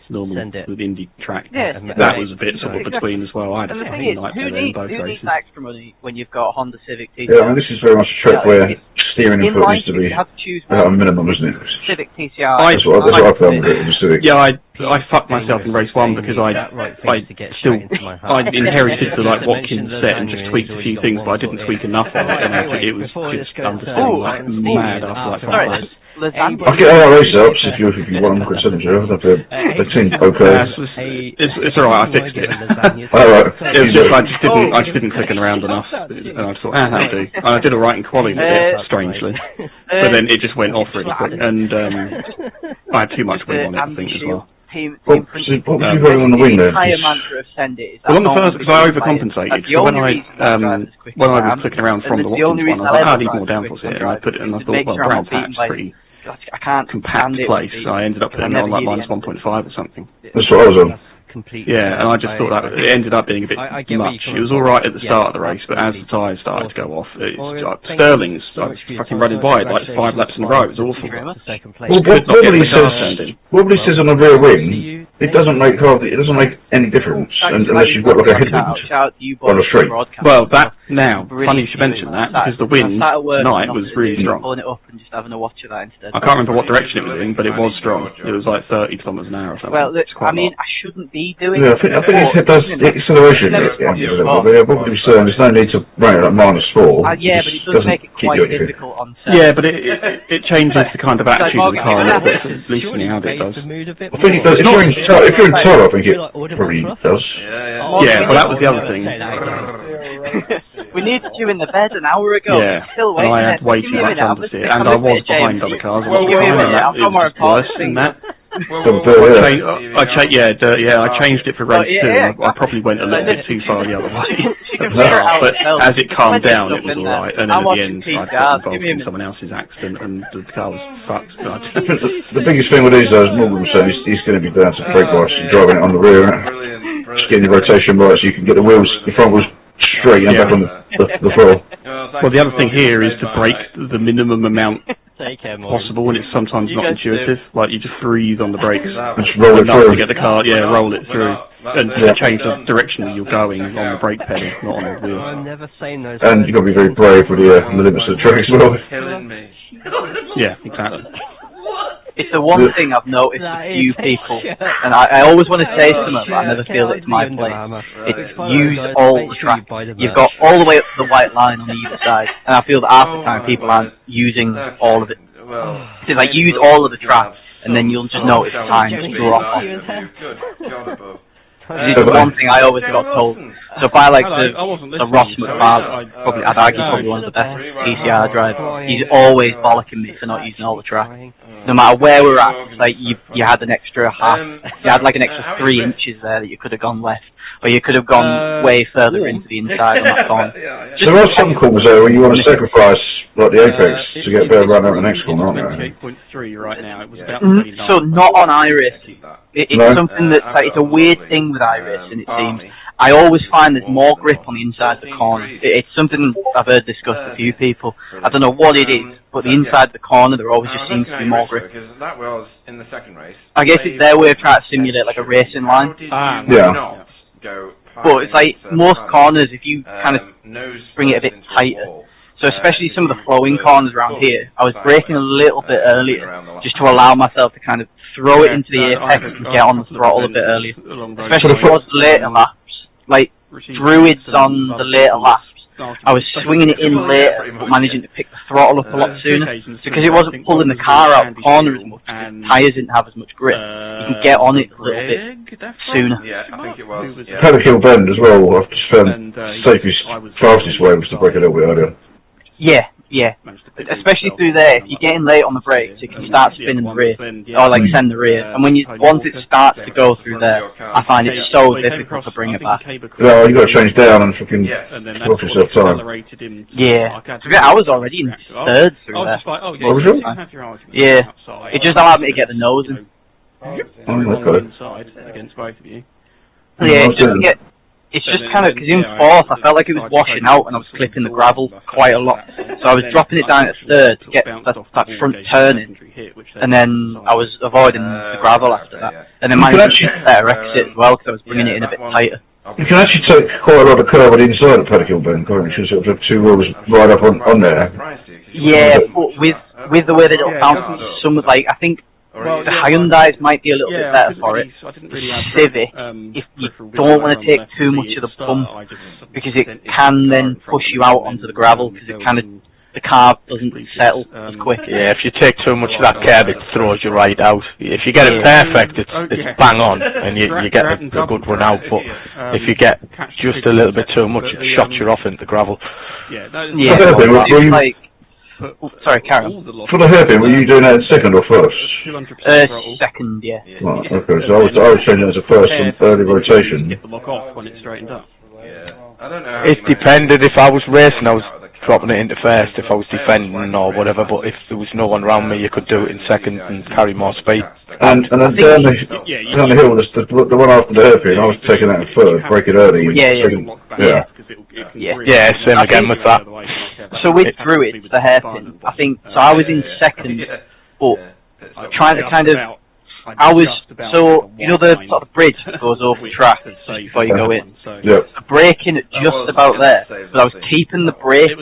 normal the Indy track. Yeah, that was a bit sort of between as well. I had a and the thing fucking is, nightmare who in needs both races. extra money when you've got a Honda Civic TCR? Yeah, I mean, this is very much a track where steering in input life, needs to be you have to choose at a minimum, isn't it? Civic TCR. That's what I found with the Civic. Yeah, I fucked myself in race 1 because I inherited the like Watkins set and just tweaked a few things, but I didn't tweak enough on it, and it was just understanding like mad after like 5 laps. I'll get all our race ups if you want them quick signature. They seem okay. It's alright, I fixed it. Alright. It was just I just didn't click around enough, and I thought, that'll do. And I did alright in quality with it, strangely, but then it just went off really quick, and I had too much wind on it, I think, as well. What was you going on the wing there? Well, on the first, because I overcompensated. So when I was clicking around from the Watkins one, I was like, I need more downforce here, and I put it, and I thought, well, Brad's hat's pretty compact place, so I ended up putting it on like minus 1.5 or something. That's what I was on. Yeah, and I just thought that it ended up being a bit much. It was alright at the start of the race, but as the tyres started to go off, Sterling's, I was fucking running by it like 5 laps in a row. It was awful. Well, what he says on the rear wing, it doesn't make any difference unless you've got like a headwind on the straight. Well, that now, funny you should mention that, because the wind tonight was really strong. I can't remember what direction it was in, but it was strong. It was like 30 kilometres an hour or something. Well, I mean, I shouldn't be doing I think it does acceleration. They're probably saying there's no need to run it at -4. Yeah, but it does make it quite difficult on set. Yeah, but it changes the kind of attitude of the car a little bit, at least in how it does. I think it does. If you're in Toro, I think it probably does. Yeah, well, that was the other thing. We needed you in the bed an hour ago. Yeah, still and I had way too much understeer, and I was behind other cars. It was worse than that. I changed it for race 2. I probably went a little bit too far the other way. But as it calmed down, it was alright. And then at the end, I got involved in someone else's accident, and the car was fucked. The biggest thing with these, as Morgan was saying, he's going to be down to brake bias and driving it on the rear, just getting the rotation right so you can get the wheels, the front wheels straight and back on the floor. Well, the other thing here is to brake the minimum amount possible, and it's sometimes not intuitive. Like you just breathe on the brakes, just roll it through. To get the car, roll it through, and change the direction that you're going on the brake pedal, not on the wheel. And you've got to be very brave with the limits of the track as well. Yeah, exactly. It's the one thing I've noticed a few people, and I always want to say something, but I never feel it's my place. It's use all the track. You've got all the way up to the white line on either side, and I feel that half the time people aren't using all of it. It's like use all of the track, and then you'll just notice time just drop off. This is one thing I always got told. So if I like the Ross McFarlane, I'd argue probably one of the best PCR drivers. He's always bollocking me for not using all the track. No matter where we're at, it's like you had an extra half, you had like an extra 3 inches there that you could have gone left, or you could have gone way further into the inside on that corner. There are some corners though where you want to sacrifice like the apex to get a better run out the next corner, aren't there? 28.3 right now. It was about so not on iRace. It's something that's like, it's a weird thing with iRace, and it seems I always find there's more grip on the inside of the corner. It's something I've heard discussed with a few people. I don't know what it is, but the inside of the corner there always just seems to be more grip. Because that was in the second race. I guess it's their way of trying to simulate like a racing line. Yeah. But it's like most corners, if you kind of bring it a bit tighter. So especially some of the flowing corners around here, I was braking a little bit earlier just to allow myself to kind of throw it into the apex and get on the throttle a bit earlier. Especially towards the later laps. Like druids on the later laps, I was swinging it in later but managing to pick the throttle up a lot sooner because it wasn't pulling the car out of the corner as much, the tyres didn't have as much grip. You can get on it a little bit sooner. Yeah, I think it was. Pelican Bend as well, I've just found safest, fastest way was to brake a little bit earlier. Yeah. Especially through there, if you're getting late on the brakes, you can start spinning the rear, or like send the rear. And when once it starts to go through there, I find it so difficult to bring it back. Well, you got to change down and fucking lock yourself time. Yeah. I was already in third through there. What was it? Yeah. It just allowed me to get the nose in. Inside against both of you. Yeah, just to get It's just kind of, because in fourth, I felt like it was washing out and I was clipping the gravel quite a lot. So I was dropping it down at third to get that front turning, and then I was avoiding the gravel after that. And then my better exit as well, because I was bringing it in a bit tighter. You can actually take quite a lot of curve on the inside of Paddock Bend, can't you? Sort of two wheels right up on there. Yeah, but with the way that it'll bounce, some, like, I think, the Hyundais might be a little bit better for it. Civic, if you don't want to take too much of the bump, because it can then push you out onto the gravel, because it kind of, the car doesn't settle as quick. Yeah, if you take too much of that curve, it throws you right out. If you get it perfect, it's bang on, and you get a good run out, but if you get just a little bit too much, it shots you off into gravel. Sorry, carry on. For the hairpin, were you doing that in second or first? Second, yeah. Right, okay, so I was changing it as a first and early rotation. Get the lock off when it's straightened up. It depended. If I was racing, I was dropping it into first. If I was defending or whatever, but if there was no one around me, you could do it in second and carry more speed. And then down the hill, the one after the hairpin, I was taking that in third, break it early. Yeah, same again with that. So with Druid, the hairpin, I think, so I was in second, but trying to kind of, I was, so, you know the sort of bridge that goes over the track before you go in? Yeah. Braking at just about there, but I was keeping the brake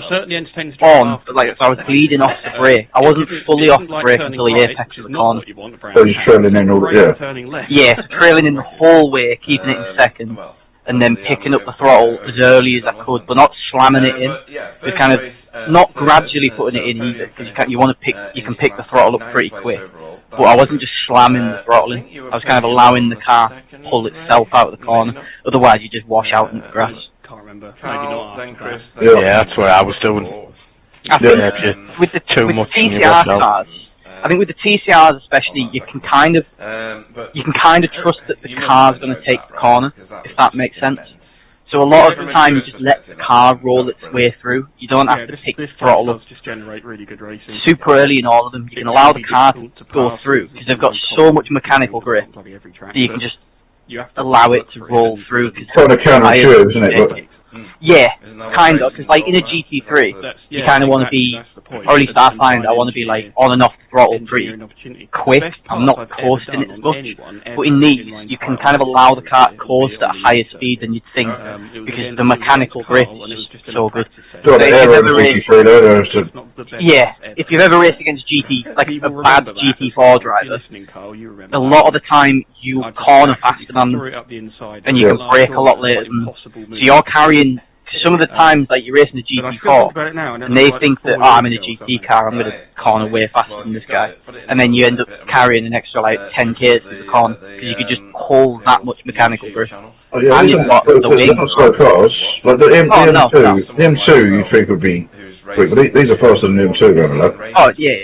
on, but like, so I was bleeding off the brake. I wasn't fully off the brake until the apex of the corner. So you're trailing in all, Yeah, so trailing in the whole way, keeping it in second, and then picking up the throttle as early as I could, but not slamming it in. Just kind of not gradually putting it in either, because you can pick the throttle up pretty quick. But I wasn't just slamming the throttle in. I was kind of allowing the car to pull itself out of the corner. Otherwise, you just wash out into the grass. Can't remember. Yeah, that's what I was doing. I think with the TCR cars, I think with the TCRs especially, you can kind of trust that the car's going to take the corner, if that makes sense. So a lot of the time you just let the car roll its way through. You don't have to pick the throttle up super early in all of them. You can allow the car to go through because they've got so much mechanical grip that you can just allow it to roll through. Kind of counterintuitive, isn't it? Yeah, kind of, because like in a GT3, you kind of want to be, or at least I find I want to be like on and off the throttle pretty quick. I'm not coasting it as much, but in these, you can kind of allow the car to coast at a higher speed than you'd think, because the mechanical grip is just so good. So if you've ever raced against like a bad GT4 driver, a lot of the time you corner faster than them, and you can brake a lot later than them. So you're carrying, some of the times, like you're racing a GT4, and they think that, I'm in a GT car, I'm going to corner way faster than this guy, and then you end up carrying an extra like 10 k's to the corner, because you could just pull that much mechanical grip. Oh, yeah, and you've got the wing. Slow cars, like the M2 you think would be quick, but these are faster than the M2, don't they? Oh, yeah.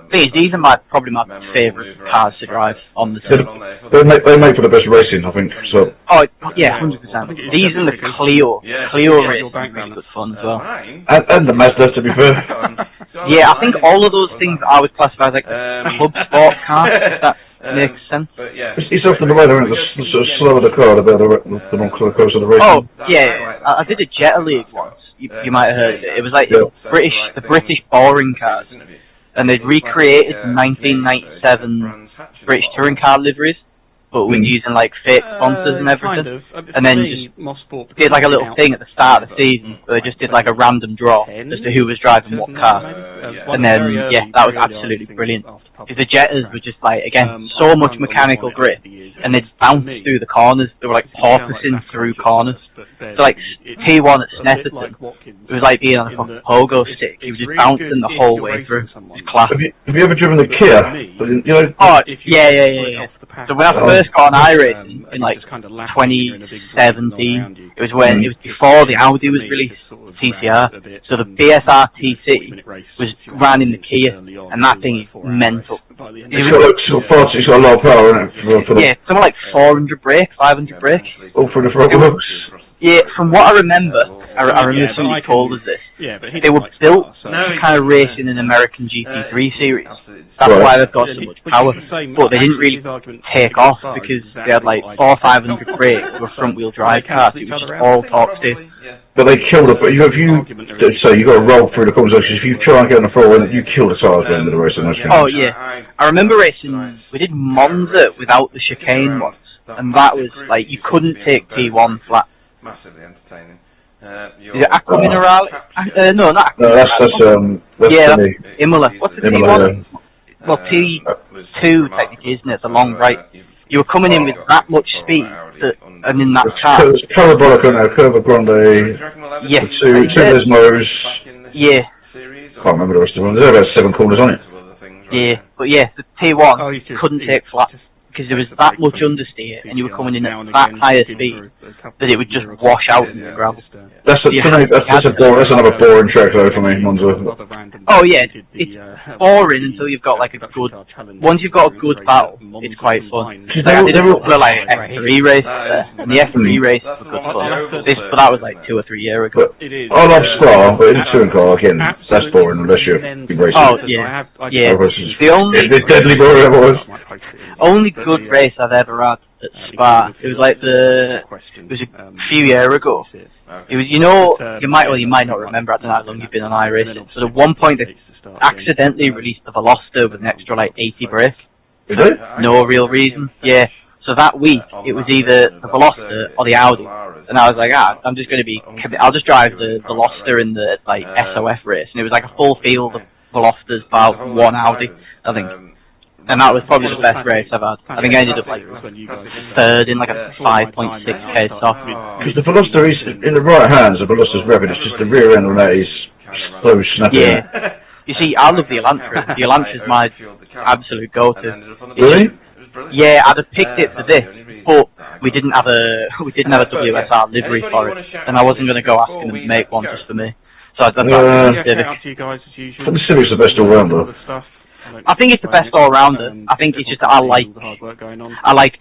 These are probably my favourite cars to drive on the city. They make for the best racing, I think. So. Oh yeah, 100%. These and the Clio racing is really good fun as well. And the Mazda, to be fair. Yeah, I think all of those things I would classify as like club sport cars. If that makes sense. It's often the way they're sort of slower the car, the more close to the racing. Oh yeah, I did a Jetta League once. You might have heard of it. It was like the British boring cars. And they'd recreated 1997 British touring car liveries, but with using like fake sponsors and everything. And then just did like a little thing at the start of the season where they just did like a random draw as to who was driving what car. And then, that was absolutely brilliant. Because the Jettas were just like, again, so much mechanical grip, and they'd bounce through the corners. They were like porpoising through corners. So like T1 at Snetterton, it was like being on a fucking pogo stick. He was just bouncing the whole way through. It was class. Have you ever driven the Kia? You know, oh, yeah. So when I first got on iRacing in like 2017, it was before the Audi was released, TCR. So the BSR TC ran in the Kia, and that thing is mental. It's got a lot of power, isn't it? Yeah, something like 400 brake, 500 brake. All for the front wheels. Yeah, from what I remember, I remember somebody told us this. They were built to kind of race in an American GT3 series, That's why they've got so much power. But they didn't really take off because they had like 400 or 500 brakes with front wheel drive cars. It was just all torque steer. But they kill the. If you got to roll through the conversations. If you try and get on the floor, you kill the tires at the end of the race. Oh yeah, I remember racing. We did Monza without the chicane once, and that was like you couldn't take T1 flat. Massively entertaining. Is it Aqua Minerale? No, not Aqua. No, that's yeah, Imola. What's the T1? Imola, Well, T2 technically, isn't it? The long right. You were coming in with that much speed, and in that car. It's Parabolic on there, Curva Grande, yes. two Desmos. Yeah. Can't remember the rest of them. There's about 7 corners on it. Yeah, but yeah, the T1 couldn't take flat because there was that much understeer, and you were coming in at that higher speed that it would just wash out in the gravel. That's another boring track though for me, Monza. Oh yeah, it's boring until you've got like a good. Once you've got a good battle, it's quite fun. I did a couple of like F3 races there, and the F3 races were good fun. But that was like 2 or 3 years ago. I love Spa, but in a touring car again, that's boring unless you're racing. Oh yeah, yeah. The deadly boring it was. Only good race I've ever had at Spa. It was like it was a few years ago. It was, you might not remember. I don't know how long you've been on iRacing. So at one point they accidentally released the Veloster with an extra like 80 brake. No real reason. Yeah. So that week it was either the Veloster or the Audi, and I was like, I'm just going to I'll just drive the Veloster in the like SOF race, and it was like a full field of Velosters bar one Audi, I think. And that was probably the best race I've had. I think I ended up like third in like a 5.6k stop. Because the Veloster is in the right hands. The Veloster's rapid. It's just the rear end on that is so snappy. Yeah. You see, I love the Elantra. The Elantra's my absolute go-to. Really? Yeah, I'd have picked it for this, but we didn't have a WSR livery for it, and I wasn't going to go asking them to make one just for me. So I done that with the Civic. The Civic's the best all-rounder. I think it's the best all-rounder. I think it's just that I like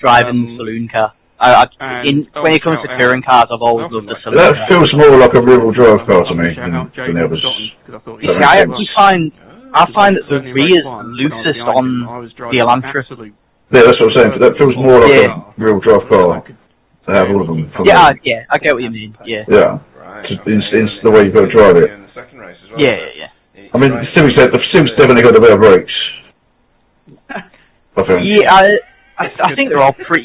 driving the saloon car. When it comes to touring cars, I've always loved the saloon car. That feels more like a rear-wheel drive car to me than the others. You see, I find that the rear's loosest on the Elantra. Yeah, that's what I'm saying. That feels more like a rear-wheel drive car. To have all of them. Yeah, I get what you mean. Yeah. Yeah. It's the way you've got to drive it. Yeah. I mean, the Civic's definitely got the better brakes. I think. Yeah, I think they're all pretty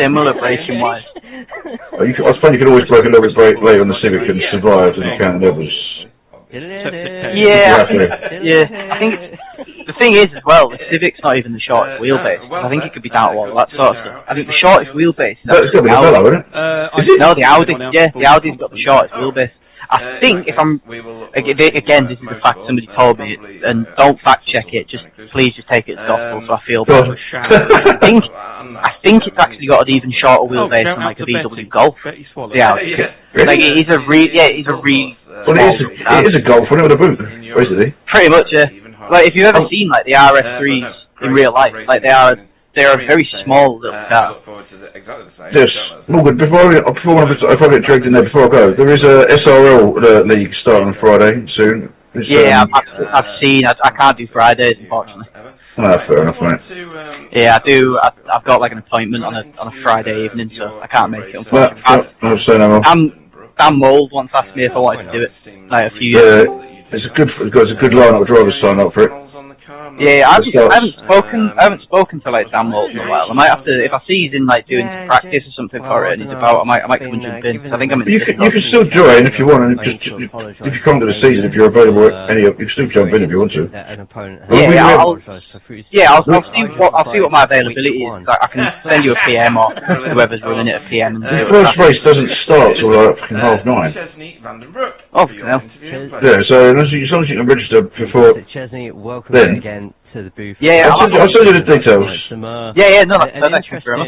similar braking wise. I suppose you can always break a little bit late on the Civic and survive as you can the others. Yeah, I think the thing is as well, the Civic's not even the shortest wheelbase. I think it could be down to all that sort of stuff. I think the shortest wheelbase is the Audi. No, the Audi. Yeah, the Audi's got the shortest wheelbase. I think if I'm again, this is a fact somebody told me, and don't fact check it. Please take it as gospel, so I feel bad. I think it's actually got an even shorter wheelbase than like a VW Golf. Yeah, like it is a Well, it is a Golf, with a boot, basically. Pretty much, yeah. Like if you've ever seen like the RS3s in real life, like they are a very small little car. Yes, Morgan, before I get dragged in there before I go, there is a SRL league starting on Friday soon. I've seen. I can't do Fridays, unfortunately. Fair enough, mate. Yeah, I do. I've got like an appointment on a Friday evening, so I can't make it. Unfortunately, Dan Mould once asked me if I wanted to do it, like a few years ago. It's a good lineup of drivers sign up for it. Yeah, I haven't spoken to like Dan Moult in a while. I might have to, if I see he's in like doing some practice or something for it and he's about, I might come and jump in. Cause I think I'm in. You can still join if you want, and if you come to the season, if you're available you can still jump in if you want to. I'll see what my availability is. I can send you a PM or whoever's running it a PM. The first race doesn't start till like 9:30. Oh, no. Yeah, so as long as you can register before then. To the booth. Yeah, I'll send you the details. No, that's very much.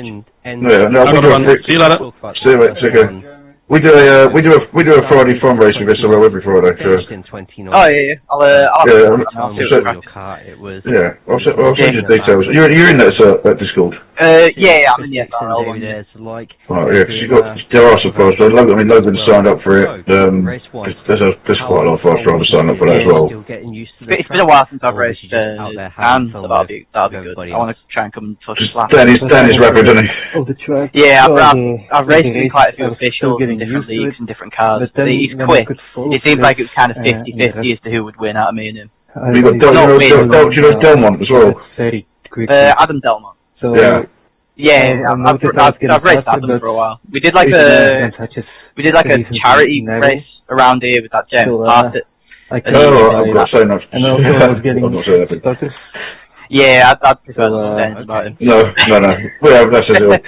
See you later. See you, mate. Take care. We do a Friday fun race with SOL every Friday. So. Oh yeah. I'll I'll send you details. You're in that Discord. Yeah, I'm in the SRL one. Right, yeah, because there are some fast drivers. I mean, Logan signed up for it. There's quite a lot of fast drivers signed up for that as well. It's been a while since I've raced and so that'll be good. I want to try and come and touch slap. Danny's rapid, isn't he? Yeah, I've raced with quite a few officials in different leagues and different cars. He's quick. It seems like it was kind of 50-50 as to who would win out of me and him. You got Delmont as well. Adam Delmont. So I've raced Adam for a while. We did like a charity race around here with that James Party. I'm not saying that. And also I was getting that. Yeah, I'd prefer to about him. No. Well, that's a deal. But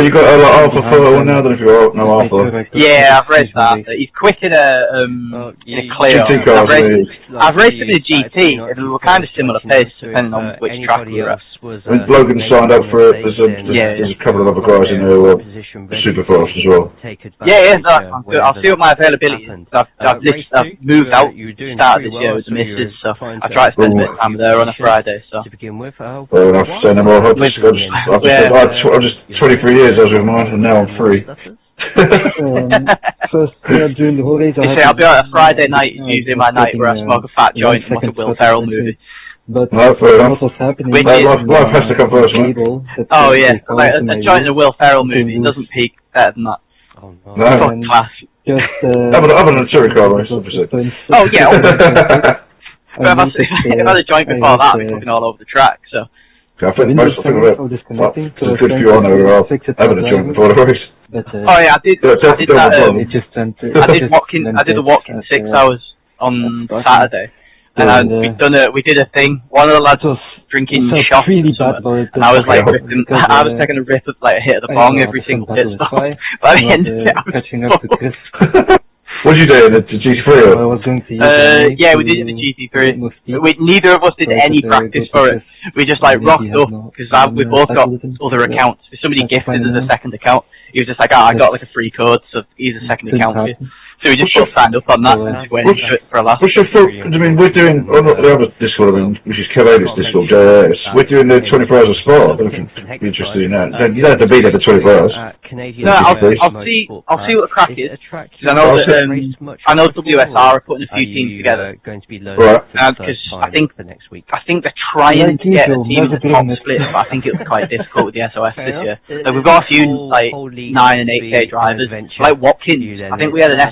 you got Alpha 4 now, then if you're no Alpha. Yeah, I've raced that. He's quick in a Clio. I've raced him in a GT, and we were kind of similar pace depending on which track we were at. When Logan signed up for it, there's a couple of other guys in there who are super fast as well. I'll see what my availability is. I've moved out, started this year with the missus, so I try to spend a bit of time there on a Friday. So. Fair enough. So no more. I'm just 23 years I was with mine, and now I'm free. First during the holidays, I'll be out a Friday night. Is usually my night where I smoke a fat joint and watch a Will Ferrell movie. But no, what was happening? Life has to come first, man. Oh yeah, like a joint in a Will Ferrell movie. It doesn't peak better than that. Oh no. Fuck class. Other than a touring car race, obviously. Oh yeah. If I had a joint before that, I'd be fucking all over the track. So. I think most of it. There's a good few on there who are having a joint before the race. Oh yeah, I did that. I did the Watkins 6 hours on Saturday. And we did a thing. One of the lads was drinking shots, and I was like I was taking a rip of like a hit of the bong every single pit stop. By the end of it, I was catching up to Chris. What did you do in the GT3? I was going to yeah, we did it in the GT3. Neither of us did any practice for it. We just like rocked up because we both got other accounts. If somebody gifted us a second account, he was just like, I got like a free code, so here's a second account for you. So we just both signed up on that and just went into it for a laugh. What's your thought? I mean, we're doing, the other Discord, which is Kelly's Discord, JS, we're doing the 24 hours of Spa. I don't know if you'd be interested in that. You don't have to be there for 24 hours. No, I'll see what the crack is. Because I know WSR are putting a few teams together. Right. Because I think they're trying to get a team with the top split, but I think it was quite difficult with the SOS this year. Like, we've got a few like 9 and 8K drivers. Like Watkins, I think we had the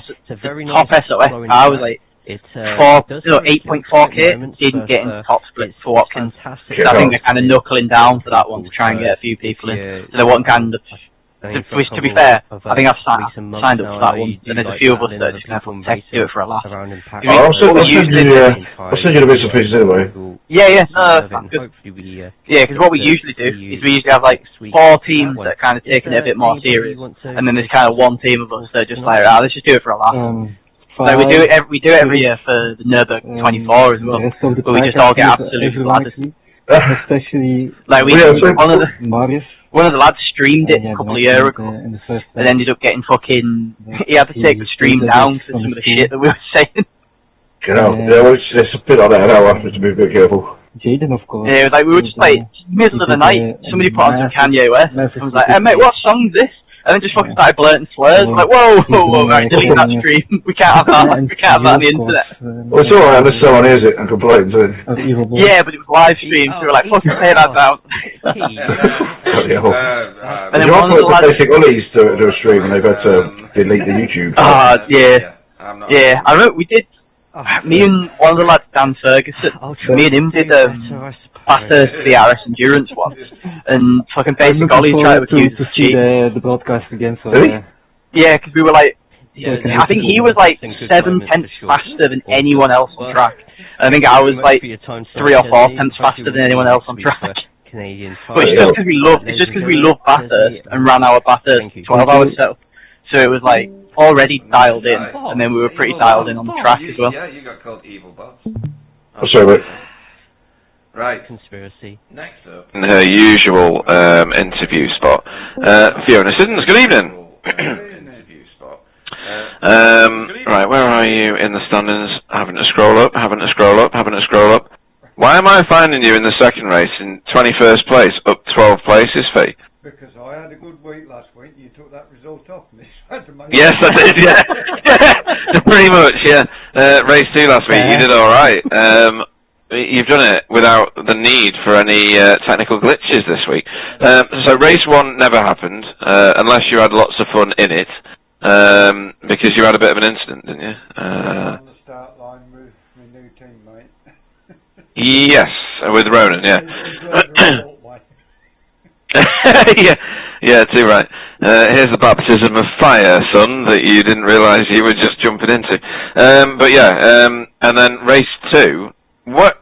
top SOS car was like 8.4K, didn't get in the top split for Watkins. So I think they're kind of knuckling down for that one to try and get a few people in. So they want kind of, to be fair, I think I've signed up for that one, and there's a few of us that are just going to do it for a laugh. I'll send you the bits and pieces anyway. Yeah, no, that's good. Yeah, because what we usually do is we usually have like 4 teams that are kind of taking it a bit more serious, and then there's kind of one team of us that are just like, let's just do it for a laugh. Like we do it every year for the Nürburgring 24 as well, but we just all get absolutely bladdered. Especially like one of the lads streamed it a couple of years ago and ended up getting fucking. He had to take the stream down for some of the shit that we were saying. You know, it's a bit like that now. I have to be a bit careful. Jaden, of course. Yeah, like we were just like middle of the night. Somebody put on some Kanye West. I was like, "Hey mate, what song's this?" And then just fucking started blurting slurs. I'm like, whoa, right, delete that stream. We can't have that. We can't have that on the internet. Well, it's alright unless someone hears it and complains. Yeah, but it was live streamed, so we were like, fucking say that down. And then one of the lads basic ollies to a stream and they've had to delete the YouTube. Yeah. I remember we did. Me and one of the lads, Dan Ferguson. Me and him did Bathurst VRS endurance one, and fucking basic Ollie tried to accuse us of cheating. The broadcast again, so yeah, because we were like, I think he was like 7 tenths faster than anyone else on track. I think I was like 3 or 4 tenths faster than anyone else on track. But it's just because we love Bathurst and ran our Bathurst 12-hour setup, so it was like already dialed in, and then we were pretty dialed in on the track as well. Yeah, you got called Evil Boss. Sorry, Right. Conspiracy. Next up. Her usual interview spot. Fiona Siddons, good evening. interview spot. Right, where are you in the standings? Having to scroll up, having to scroll up, having to scroll up. Why am I finding you in the second race in 21st place, up 12 places, Fee? Because I had a good week last week, you took that result off me. Yes, I did, yeah. Pretty much, yeah. Race 2 last week, you did alright. You've done it without the need for any technical glitches this week. So race 1 never happened, unless you had lots of fun in it, because you had a bit of an incident, didn't you? On the start line with my new teammate. Yes, with Ronan, yeah. Yeah, too right. Here's the baptism of fire, son, that you didn't realise you were just jumping into. But yeah, and then race 2. What?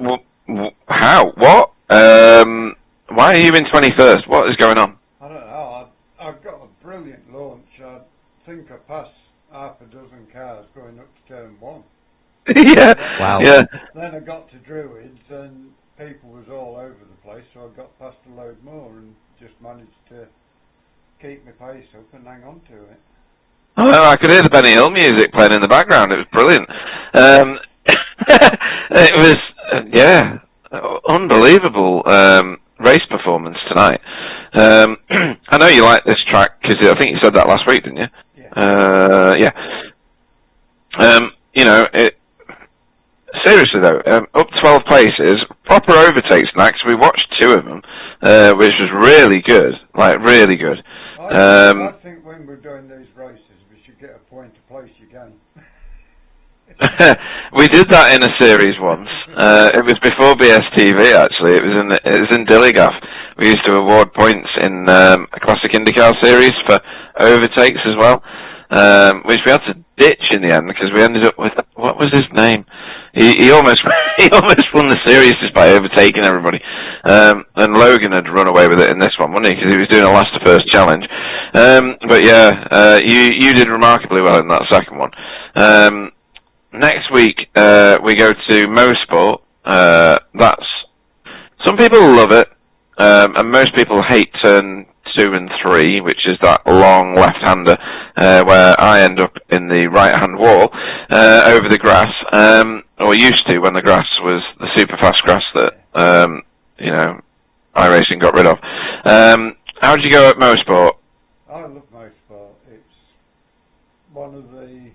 How? What? Why are you in 21st? What is going on? I don't know. I've got a brilliant launch. I think I passed half a dozen cars going up to turn 1. Yeah. Wow. Yeah. Then I got to Druids and people was all over the place, so I got past a load more and just managed to keep my pace up and hang on to it. Oh, I could hear the Benny Hill music playing in the background. It was brilliant. It was, yeah, unbelievable race performance tonight. I know you like this track because I think you said that last week, didn't you? Yeah. Yeah. You know, seriously though, up 12 places, proper overtakes tonight, 'cause we watched 2 of them, which was really good, like really good. I think when we're doing these races, we should get a point to place your game. We did that in a series once. It was before bstv actually. It was in Dilligaff. We used to award points in a classic IndyCar series for overtakes as well, which we had to ditch in the end because we ended up with, what was his name? He almost won the series just by overtaking everybody. And Logan had run away with it in this one, wasn't he? Because he was doing a last to first challenge. But yeah, you did remarkably well in that second one. Next week we go to Mosport. That's, some people love it, and most people hate turn 2 and 3, which is that long left-hander where I end up in the right-hand wall over the grass, or used to when the grass was the super fast grass that you know, iRacing got rid of. How did you go at Mosport? I love Mosport. It's one of the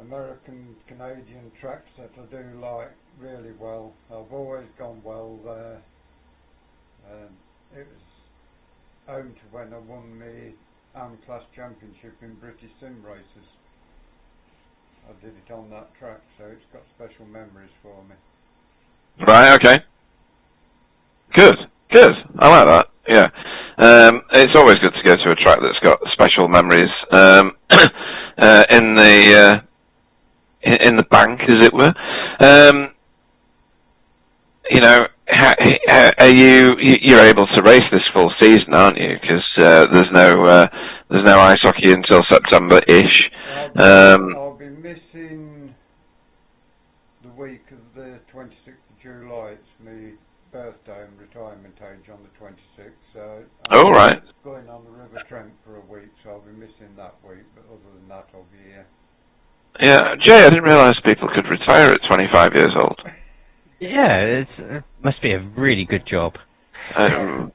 American-Canadian tracks that I do like really well. I've always gone well there. It was home to when I won the AM-class championship in British Sim races. I did it on that track, so it's got special memories for me. Right, okay. Good. I like that, yeah. It's always good to go to a track that's got special memories in the bank, as it were. You know, you're able to race this full season, aren't you? Because there's no ice hockey until September-ish. I'll be missing the week of the 26th of July. It's my birthday and retirement age on the 26th. So I'm right. going on the River Trent for a week, so I'll be missing that week. But other than that, I'll be here. Yeah, Jay, I didn't realise people could retire at 25 years old. Yeah, it must be a really good job.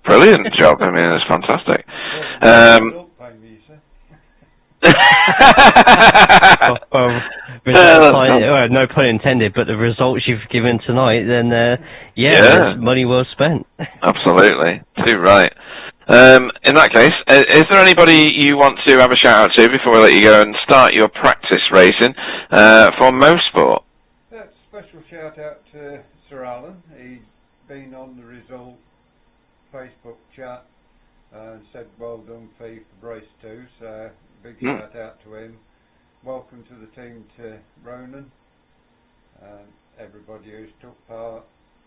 Brilliant job. I mean, it's fantastic. No pun intended, but the results you've given tonight, then it's money well spent. Absolutely, too right. In that case, is there anybody you want to have a shout out to before we let you go and start your practice racing for Mosport? Special shout out to Sir Alan. He's been on the result Facebook chat and said well done Fee for race 2, so big shout out to him. Welcome to the team to Ronan and everybody who's took part,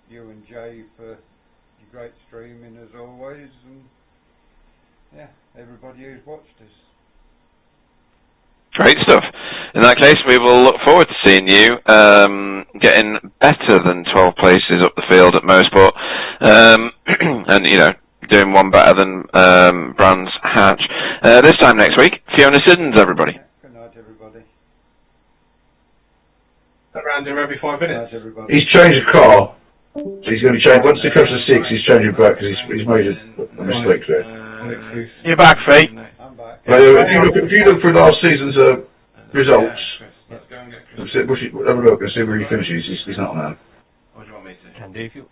you and Jay for your great streaming as always, and yeah, everybody who's watched us. Great stuff. In that case, we will look forward to seeing you getting better than 12 places up the field at Mosport, and you know, doing one better than Brands Hatch. This time next week, Fiona Siddons, everybody. Good night, everybody. Around him every 5 minutes. He's changed the car. So he's going to be changed. Once it comes to 6, he's changing back because he's made a mistake there. You're back, Fee. I'm back. If you look through last season's results, have a look and see where he finishes. He's not now. What do you want me to? Can do if you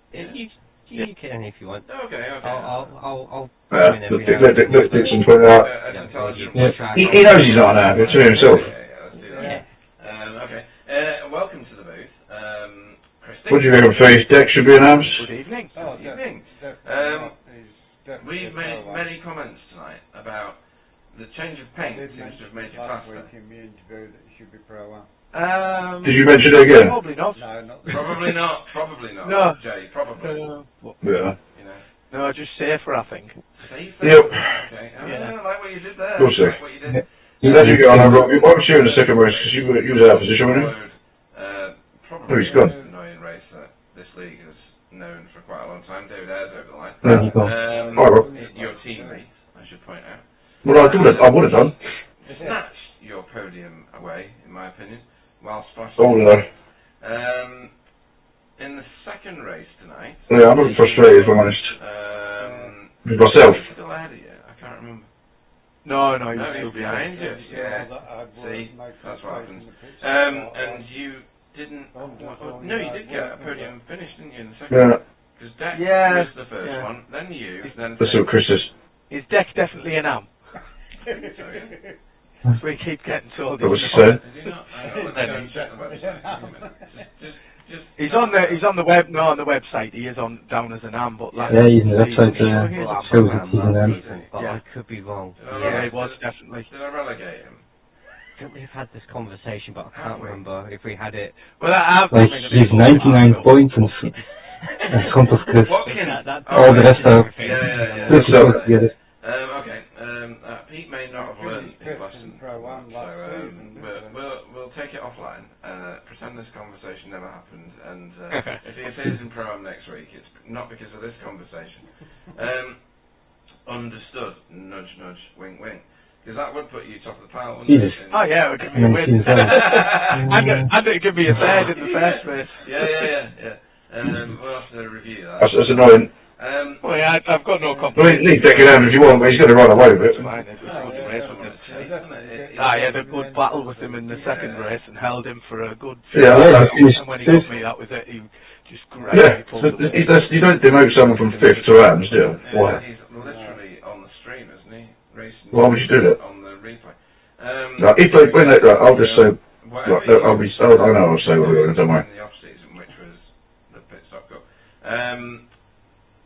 can if you want. Okay. I'll Look, Dixon put it out. He knows he's not now. It's to himself. Okay. Welcome to the booth. Christine. What do you think of Faith? Deck should be announced. Good evening. Good evening. We've made many comments tonight about the change of paint seems to have made you faster. Did you mention it again? Probably not. No, not probably not. Probably not. No. Jay, probably. Yeah. You know. No, just safer, I think. Safer? Yep. Okay. I like what you did there. We'll see. Like what you did. As you go on, Rob, why was you in the second race? Because you was out of position, weren't you? Probably he's gone. the most annoying race that this league has known for quite a long time. David Ayres over the line. There you go. Hi, Rob. Your teammate, I should point out. Well, I would have done. Snatched your podium away, in my opinion, while splashing. Oh, no. In the second race tonight. Yeah, I'm a bit frustrated, if I'm honest. With myself. Still ahead of you? I can't remember. No, he's still behind you. Yeah. See, that's what happens. And you didn't. No, you did get a podium finish, didn't you, in the second? Yeah. Because Deck Yeah. was the first one, then you, then. That's what Chris is. Is Deck definitely an am? So We keep getting told. That was said. He's on the web. No, on the website he is down as an am, but he's on the website. Shows that he's an am. I could be wrong. Yeah, he was definitely. Did I relegate him? I think we've had this conversation, but I can't remember if we had it. Well, I have. Like he's 99 points in front of Chris. All the rest are. Okay. Pete may not have learned his lesson, so we'll take it offline. Pretend this conversation never happened, and if he appears in Pro-Am next week, it's not because of this conversation. Understood. Nudge, nudge. Wink, wink. Because that would put you top of the pile. Jesus. Oh yeah, it would give me a win. And it would give me a third in the first race. Yeah. We'll have to review that. That's annoying. Well, yeah, I've got no Well, complaints. he's taking down if you want, but he's going to run away with it. I had a good battle with him in the second race and held him for a good. Yeah, and when he got me, that was it. He just grabbed me. You don't demote someone from 5th to Rams, do you? Why? He's literally on the stream, isn't he? Racing. Why would you do that? On the replay. No, if they win it, I'll just say. I know I'll say what we're going to do, don't worry. In the off season, which was the pit stop cup.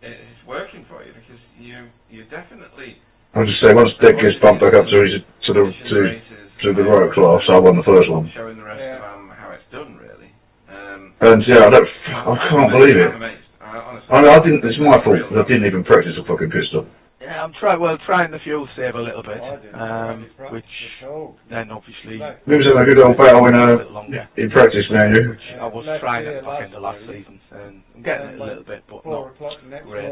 It's working for you because you definitely. I'll just say once Dick gets bumped back up to the right class, I won the first one. Showing the rest of how it's done, really. And yeah, I can't believe it. I didn't. It's my fault because I didn't even practice a fucking pistol. Yeah, I'm trying the fuel save a little bit, which then obviously. We was in a good old battle in practice, man. You. Which I was trying at the back end of last season, and I'm getting it a little bit, but not great.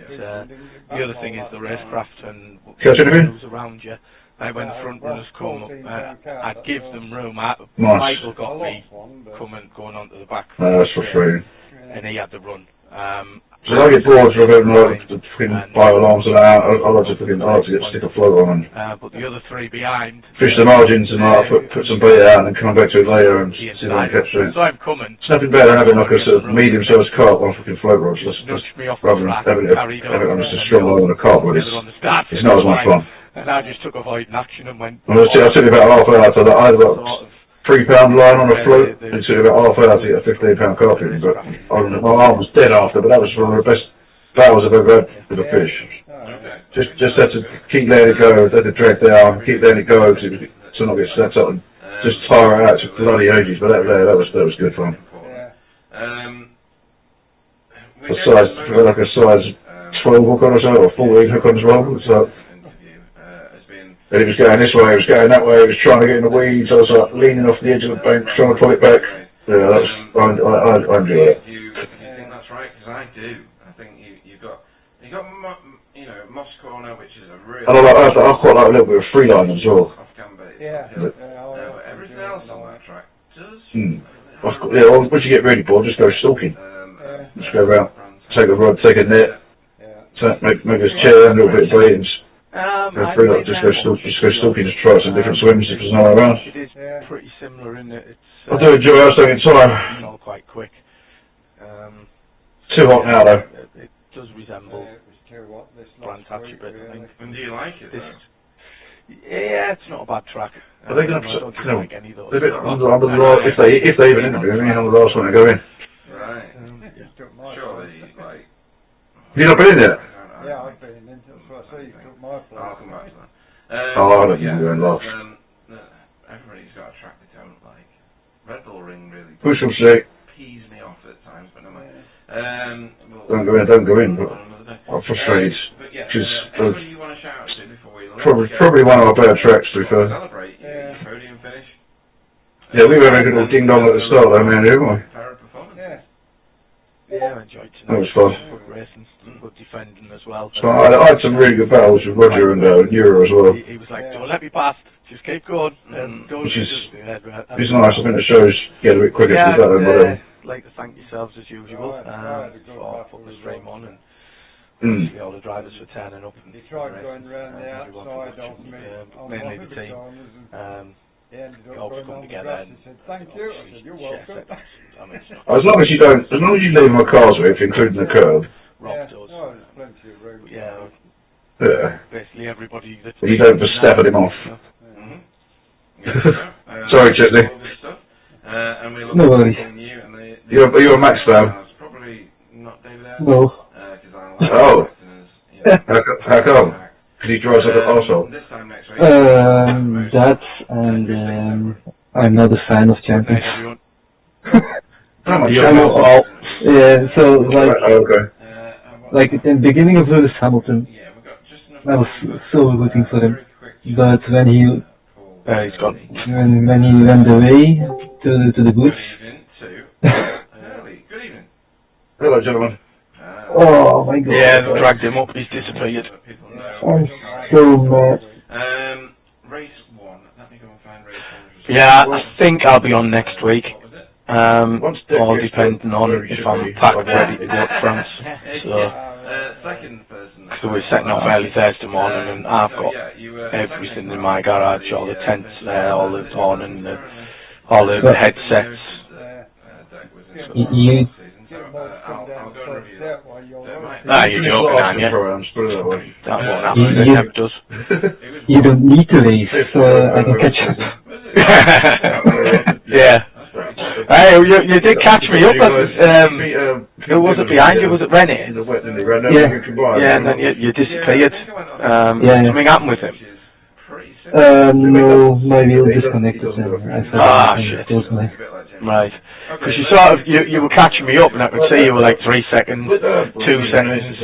The other thing is the racecraft and what moves around you. Like when front runners come, I'd give them room. Michael got me going onto the back. That's frustrating. And he had the run. So I get bored for a bit and like to fucking fire alarms and that. I like to stick a float on and but the other three behind fish the margins and like put some bait out and then come back to it later and see if I can capture it. So I'm coming. It's nothing better than having like a sort of medium sized carp on a fucking float rod. Rather than having it on just a strong line on a carp rod. It's not as much fun. And I just took avoiding action and went. I took about half an hour. I had about £3 line on a float. It took about half an hour to get a £15 carp in. But my arm was dead after. But that was one of the best battles I've ever had with a fish. Just had to keep letting it go. Had to drag down, keep letting it go to not get snapped up, and just tire it out to bloody ages. But that was good fun. Like a size 12 hook on or so, or 14 hook on as well. So. And it was going this way, it was going that way, it was trying to get in the weeds, I was like leaning off the edge of the bank, trying to pull it back. Yeah, I enjoy it. Do you think that's right? Because I do. I think you got you know, Moss Corner, which is a really... And I quite like a little bit of freeline as well. Yeah. Everything else on that track does... Once you get really bored, just go stalking. Just go around, take a rod, take a net, make a chair, a little bit of bait, just go stalking, just try some different swims if there's no one around. It is pretty similar, isn't it? I do enjoy it, I was taking time. It's all quite quick. Too hot now though. It does resemble Brands Hatch a bit, I think. And do you like it? Yeah, it's not a bad track. Are they going to, like any of those. if they even interview me, I'm the last one to go in. Right. Surely, like... Have you not been in yet? Yeah, I've been in. That's what I say, you took my place. I'll come back to that. I don't think you're going last. Everybody's got a track they don't like. Red Bull Ring really We shall see. pees me off at times, but never mind. Don't go in, but I'm frustrated. Because probably one of our better tracks, to be fair. Celebrate your podium finish. Yeah, we were having a little ding dong at the start though, man, didn't we? Yeah, I enjoyed tonight. That was fun. Good racing, good defending as well. So I had some really good battles with Roger and Euro as well. He was like, don't let me past, just keep going. And don't Which is it's nice, I think the shows get a bit quicker to that and whatever. Like to thank yourselves as usual for putting the stream on and all the drivers for turning up. He tried going round the outside of me, mainly the team. All come together and said, thank you. I said, you're welcome. As long as you leave my cars with, including the curb. Rob does. Oh, there's plenty of room. Yeah. Basically everybody that's... You don't just stab him off. Sorry, Chitney. No worries. You're a Max fan? No. Oh. How come? Because he drives like an arsehole? That and I'm not a fan of champions. Yeah, so like at the beginning of Lewis Hamilton, I was so rooting for him, but when he he's gone. When he went away to the booth. Hello, gentlemen. Oh my god. Yeah, they dragged him up. He's disappeared. I'm so mad. Race 1. Let me go and find race 1. Yeah, I think I'll be on next week. All depending on if I'm packed ready to go to France. So we're setting off early Thursday morning, and I've got everything in my garage, all the tents there, all the awning, all the headsets. You. You're joking, aren't you? That won't happen. It never does. You don't need to race, so I can catch you. Yeah. Hey, you did catch me up. Who was it behind you? Was it Rennie? Yeah, and then you disappeared. Something happened with him. No, maybe he'll disconnect it. Shit. Right. Because you sort of, you were catching me up and I could see you were like 3 seconds, 2 seconds,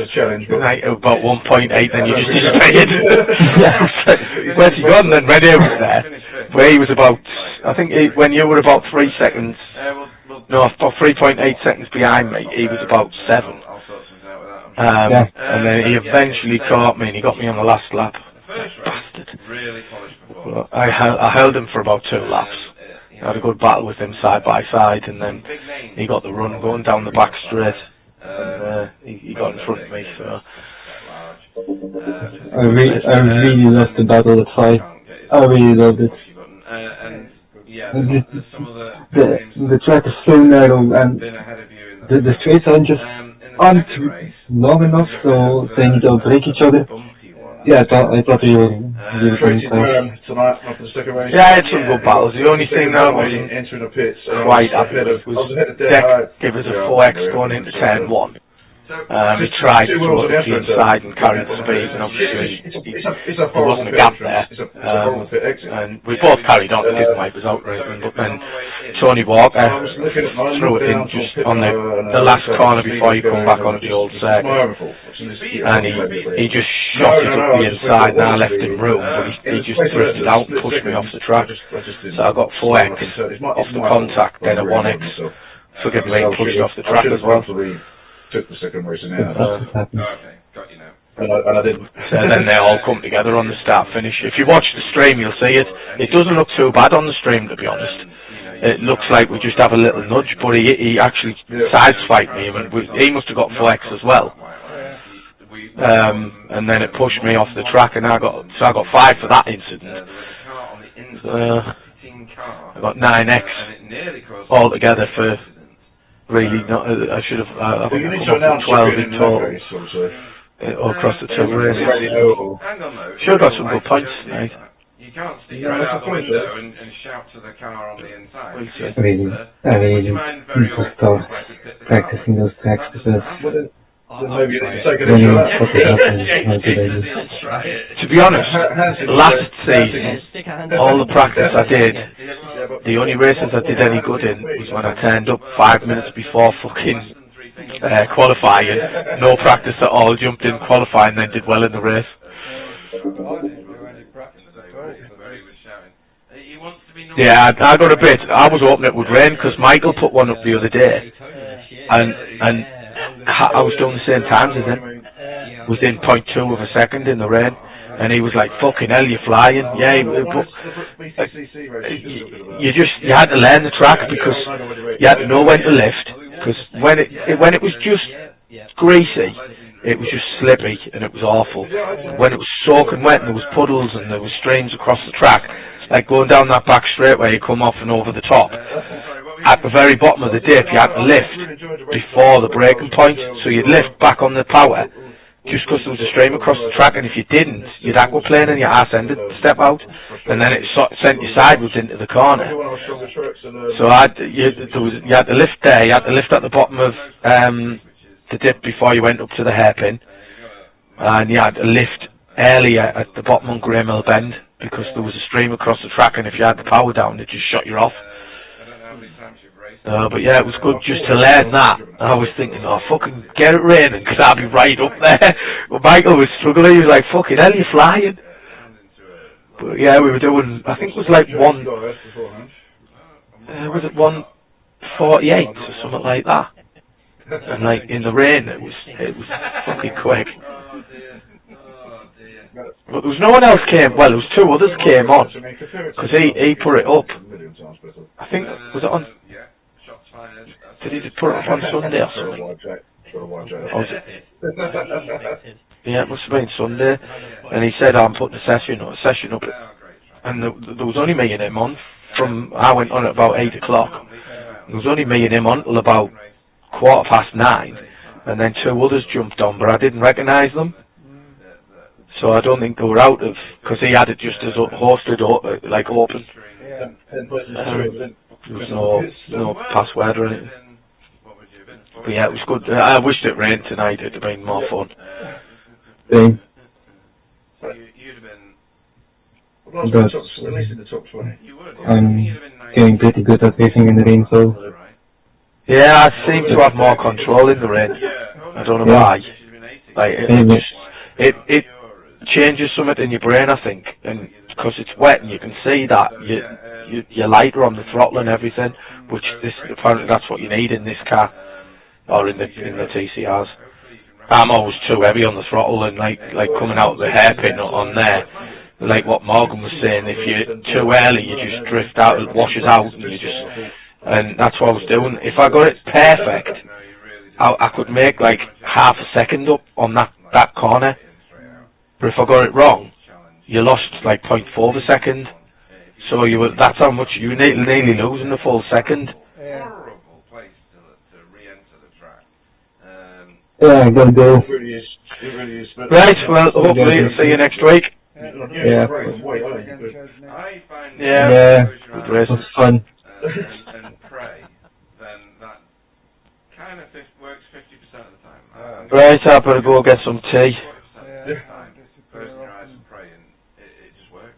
like about 1.8, then you just disappeared. Where's he gone then? Rennie was there. Where he was about, I think when you were about 3 seconds, no, about 3.8 seconds behind me, he was about 7. And then he eventually caught me and he got me on the last lap. Bastard. I held him for about 2 laps. I had a good battle with him side by side, and then he got the run going down the back straight, and he got in front of me. So I really loved the battle at 5. I really loved it. The track is so narrow, and the straights aren't long enough, so they need to break each other. Yeah, I thought you were tonight after the second race. Yeah, it's some good battles. The only thing that wasn't entering the pits quite happy was Deck give us a 4X going into turn 1. He tried to go up the inside and carry the speed, and obviously there wasn't a gap there. And we both carried on, didn't we? It was out racing, but then Tony Walker threw it in just on the last corner before you come back onto the old circuit. And he just shot it up the inside, and I left him room, but he just drifted out and pushed me off the track. So I got 4X off the contact, then a 1X for getting me pushed off the track as well. Took the second race in out. Okay, got you now. and I didn't. So then they all come together on the start finish. If you watch the stream, you'll see it. It doesn't look too bad on the stream, to be honest. It looks like we just have a little nudge, but he actually sideswiped me, and he must have got 4X as well. And then it pushed me off the track, and I got 5 for that incident. I got 9X altogether for really not. I should have. I think I come up with 12 in total. All across the two races. Sure got some good points tonight. You can't stick your head out the window and shout to the car on the inside. I really need to start practicing those tracks because to be honest, last season, all the practice I did, the only races I did any good in was when I turned up 5 minutes before fucking qualifying, no practice at all, jumped in qualifying, then did well in the race. Yeah, I got a bit. I was hoping it would rain because Michael put one up the other day, and I was doing the same times as him, within 0.2 of a second in the rain, and he was like, "Fucking hell, you're flying!" Yeah, you had to learn the track because you had to know when to lift. Because when it was just greasy, it was just slippy and it was awful. When it was soaking wet and there was puddles and there was streams across the track, like going down that back straight where you come off and over the top, at the very bottom of the dip you had to lift before the braking point, so you'd lift back on the power just because there was a stream across the track, and if you didn't, you'd aquaplane and your ass ended to step out, and then it sent you sideways into the corner. So you had to lift there, you had to lift at the bottom of the dip before you went up to the hairpin, and you had to lift earlier at the bottom on Grey Mill Bend because there was a stream across the track, and if you had the power down, it just shot you off. But yeah, it was good just to learn that. I was thinking, oh, fucking get it raining, because I'll be right up there. But Michael was struggling, he was like, fucking hell, you're flying. But yeah, we were doing, I think it was like was it 1:48 or something like that? And like, in the rain, it was fucking quick. But there was no one else came, well, there was 2 others came on, because he put it up. I think, was it on, did he just put it up on Sunday or something? Yeah, it must have been Sunday. And he said, I'm putting a session up. And there was only me and him on, I went on at about 8 o'clock. There was only me and him on till about 9:15, and then 2 others jumped on, but I didn't recognise them. So I don't think they were out of, because he had it just as hosted, like open. There was no password or anything. But yeah, it was good. I wished it rained tonight, it'd have been more fun. But I'm getting pretty good at racing in the rain, so... Yeah, I seem to have more control in the rain. I don't know why. Like, it changes something in your brain, I think, and because it's wet and you can see that you're lighter on the throttle and everything, which apparently that's what you need in this car or in the TCRs. I'm always too heavy on the throttle, and like coming out of the hairpin on there, like what Morgan was saying, if you're too early you just drift out, it washes out, and that's what I was doing. If I got it perfect, I could make like half a second up on that corner. But if I got it wrong, you lost like 0.4 of a second. So that's how much you nearly losing the full second. Yeah, I'm gonna go. Right, well, hopefully we'll see you next week. Yeah. Yeah. Good race. It was fun. And pray, then that kind of works 50% of the time. Right, I better go get some tea. Closing your eyes and praying, it just works.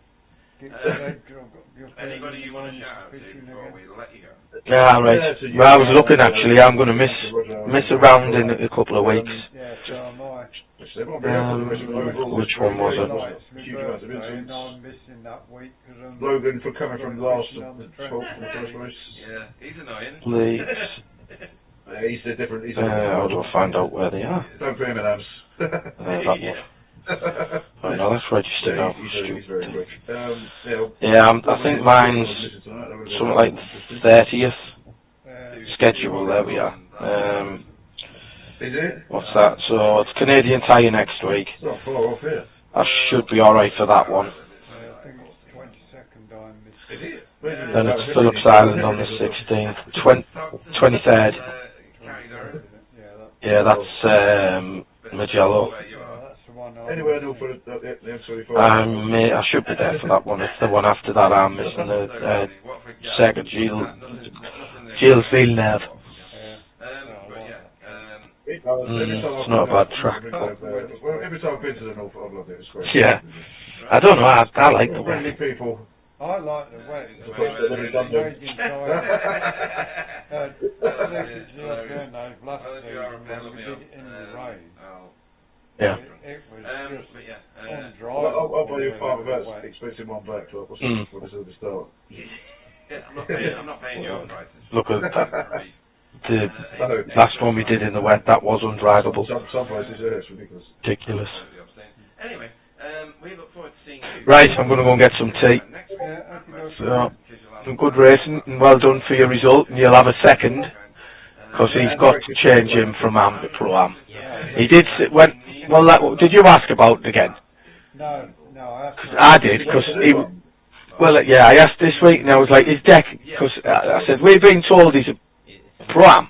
Anybody you want to shout out to before we let you go? Yeah, right. Well, I was looking actually, I'm going to miss a round in a couple of weeks. Which one was it? Logan for coming from last of the first race. Yeah, he's annoying. Please. He's a different. How do I find out where they are? Don't put him in hands. I know, that's registered now. He's very quick. Yeah, I think mine's something like 30th schedule. There we are. What's that? So it's Canadian Tire next week. It's not far off here. I should be alright for that one. I think it's 22nd I'm missing. Then it's Phillips Island on the 16th. 23rd. Yeah, that's Magello. Anywhere new for the M25? I should be there for that one. It's the one after that I'm missing the second Gilles Villeneuve. It's not a bad track. Every time I've been to the North, I've loved it. It's great. Yeah. I don't know, I like the way. People. I like the way it's They've done them. last season when we did it in the rain. Yeah. It was just undriable. I'll buy you £5 expensive one back to what's the start. I'm not paying your prices. Look at that. The last one we did in the wet, that was undrivable. Some places, yeah, it's ridiculous. Ridiculous. Anyway, we look forward to seeing you. Right, I'm going to go and get some tea. So, some good racing, and well done for your result, and you'll have a second, because he's got to change him from Am to Pro-Am. He did, did you ask about it again? No, I did, because he, I asked this week, and I was like, his deck, because I said, we've been told he's a Pro-Am,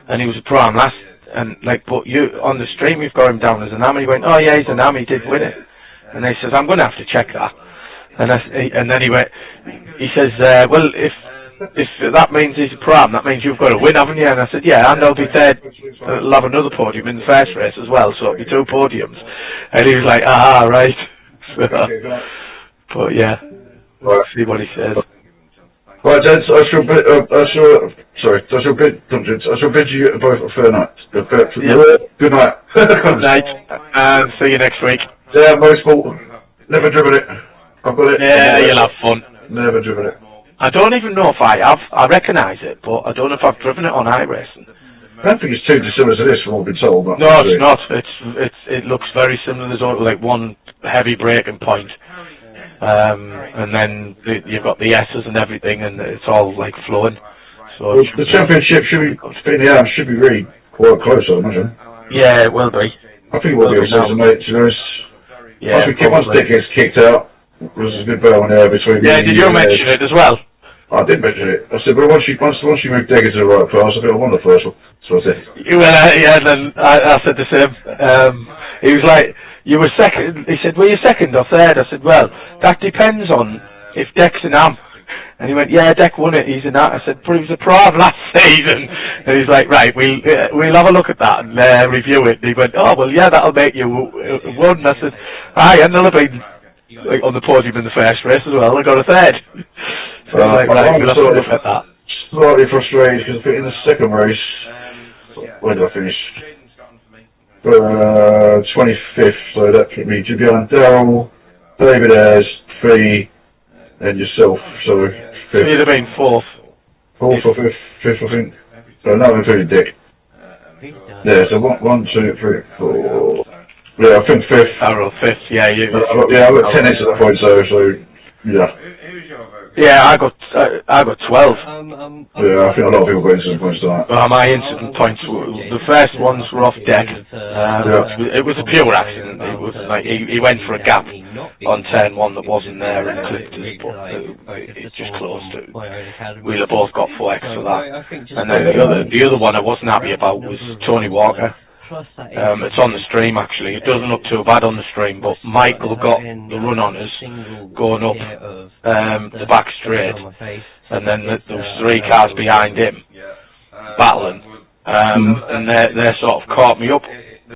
and he was a Pro-Am last, and but you, on the stream, you've got him down as an Am, and he went, oh yeah, he's an Am, he did win it. And he says, I'm going to have to check that. And then he went, he says, well, if that means he's a Pro-Am, that means you've got to win, haven't you? And I said, yeah, and I'll be third, I'll have another podium in the first race as well, so it'll be 2 podiums. And he was like, right. But yeah, we'll see what he says. Right, gents, I shall bid you both a fair night. Good night. Good night, and see you next week. Yeah, motorsport. Never driven it. I've got it. Yeah, you'll have fun. Never driven it. I don't even know if I have. I recognise it, but I don't know if I've driven it on iRacing. I don't think it's too dissimilar to this from what I've been told. No, it's not. It looks very similar. There's only like one heavy braking point. And then you've got the S's and everything, and it's all like flowing. So the championship should be really quite close, I imagine. Yeah, it will be. I think it will be a season, mate, to be honest. Yeah, once Dick gets kicked out, there's a good battle in there between. Yeah, did you mention it as well? I did mention it. I said, but once you move Dick into the right class, I think I won the first one. So I said. Yeah, and then I said the same. He was like, you were second. He said, were you second or third? I said, well, that depends on if Deck's an Am. And he went, yeah, Deck won it. He's an Am. I said, but he was a Pro-Am last season. And he's like, right, we'll have a look at that and review it. And he went, oh, well, yeah, that'll make you one. And I said, and I'll have been on the podium in the first race as well. I got a third. So I was like, right, we'll have to look at that. Slightly frustrated because in the second race, where did I finish? 25th, so that put me to behind Darryl, David Ayres, Fee, and yourself, so 5th. You'd have been 4th. 4th or 5th, I think. No, including Dick. Yeah, so 1, 2, 3, 4. Yeah, I think 5th. Oh, 5th, yeah. I got 10 hits at that point, so yeah. Yeah, I got 12. Yeah, I think a lot of people got incident points to that. Well, my incident points, the first ones were off Deck. It was a pure accident. It was like he went for a gap on turn 1 that wasn't there and clipped us, but it just closed it. We'll have both got 4X for that. And then the other one I wasn't happy about was Tony Walker. It's on the stream actually. It doesn't look too bad on the stream, but Michael got the run on us going up the back straight, and then there was 3 cars behind him battling, and they sort of caught me up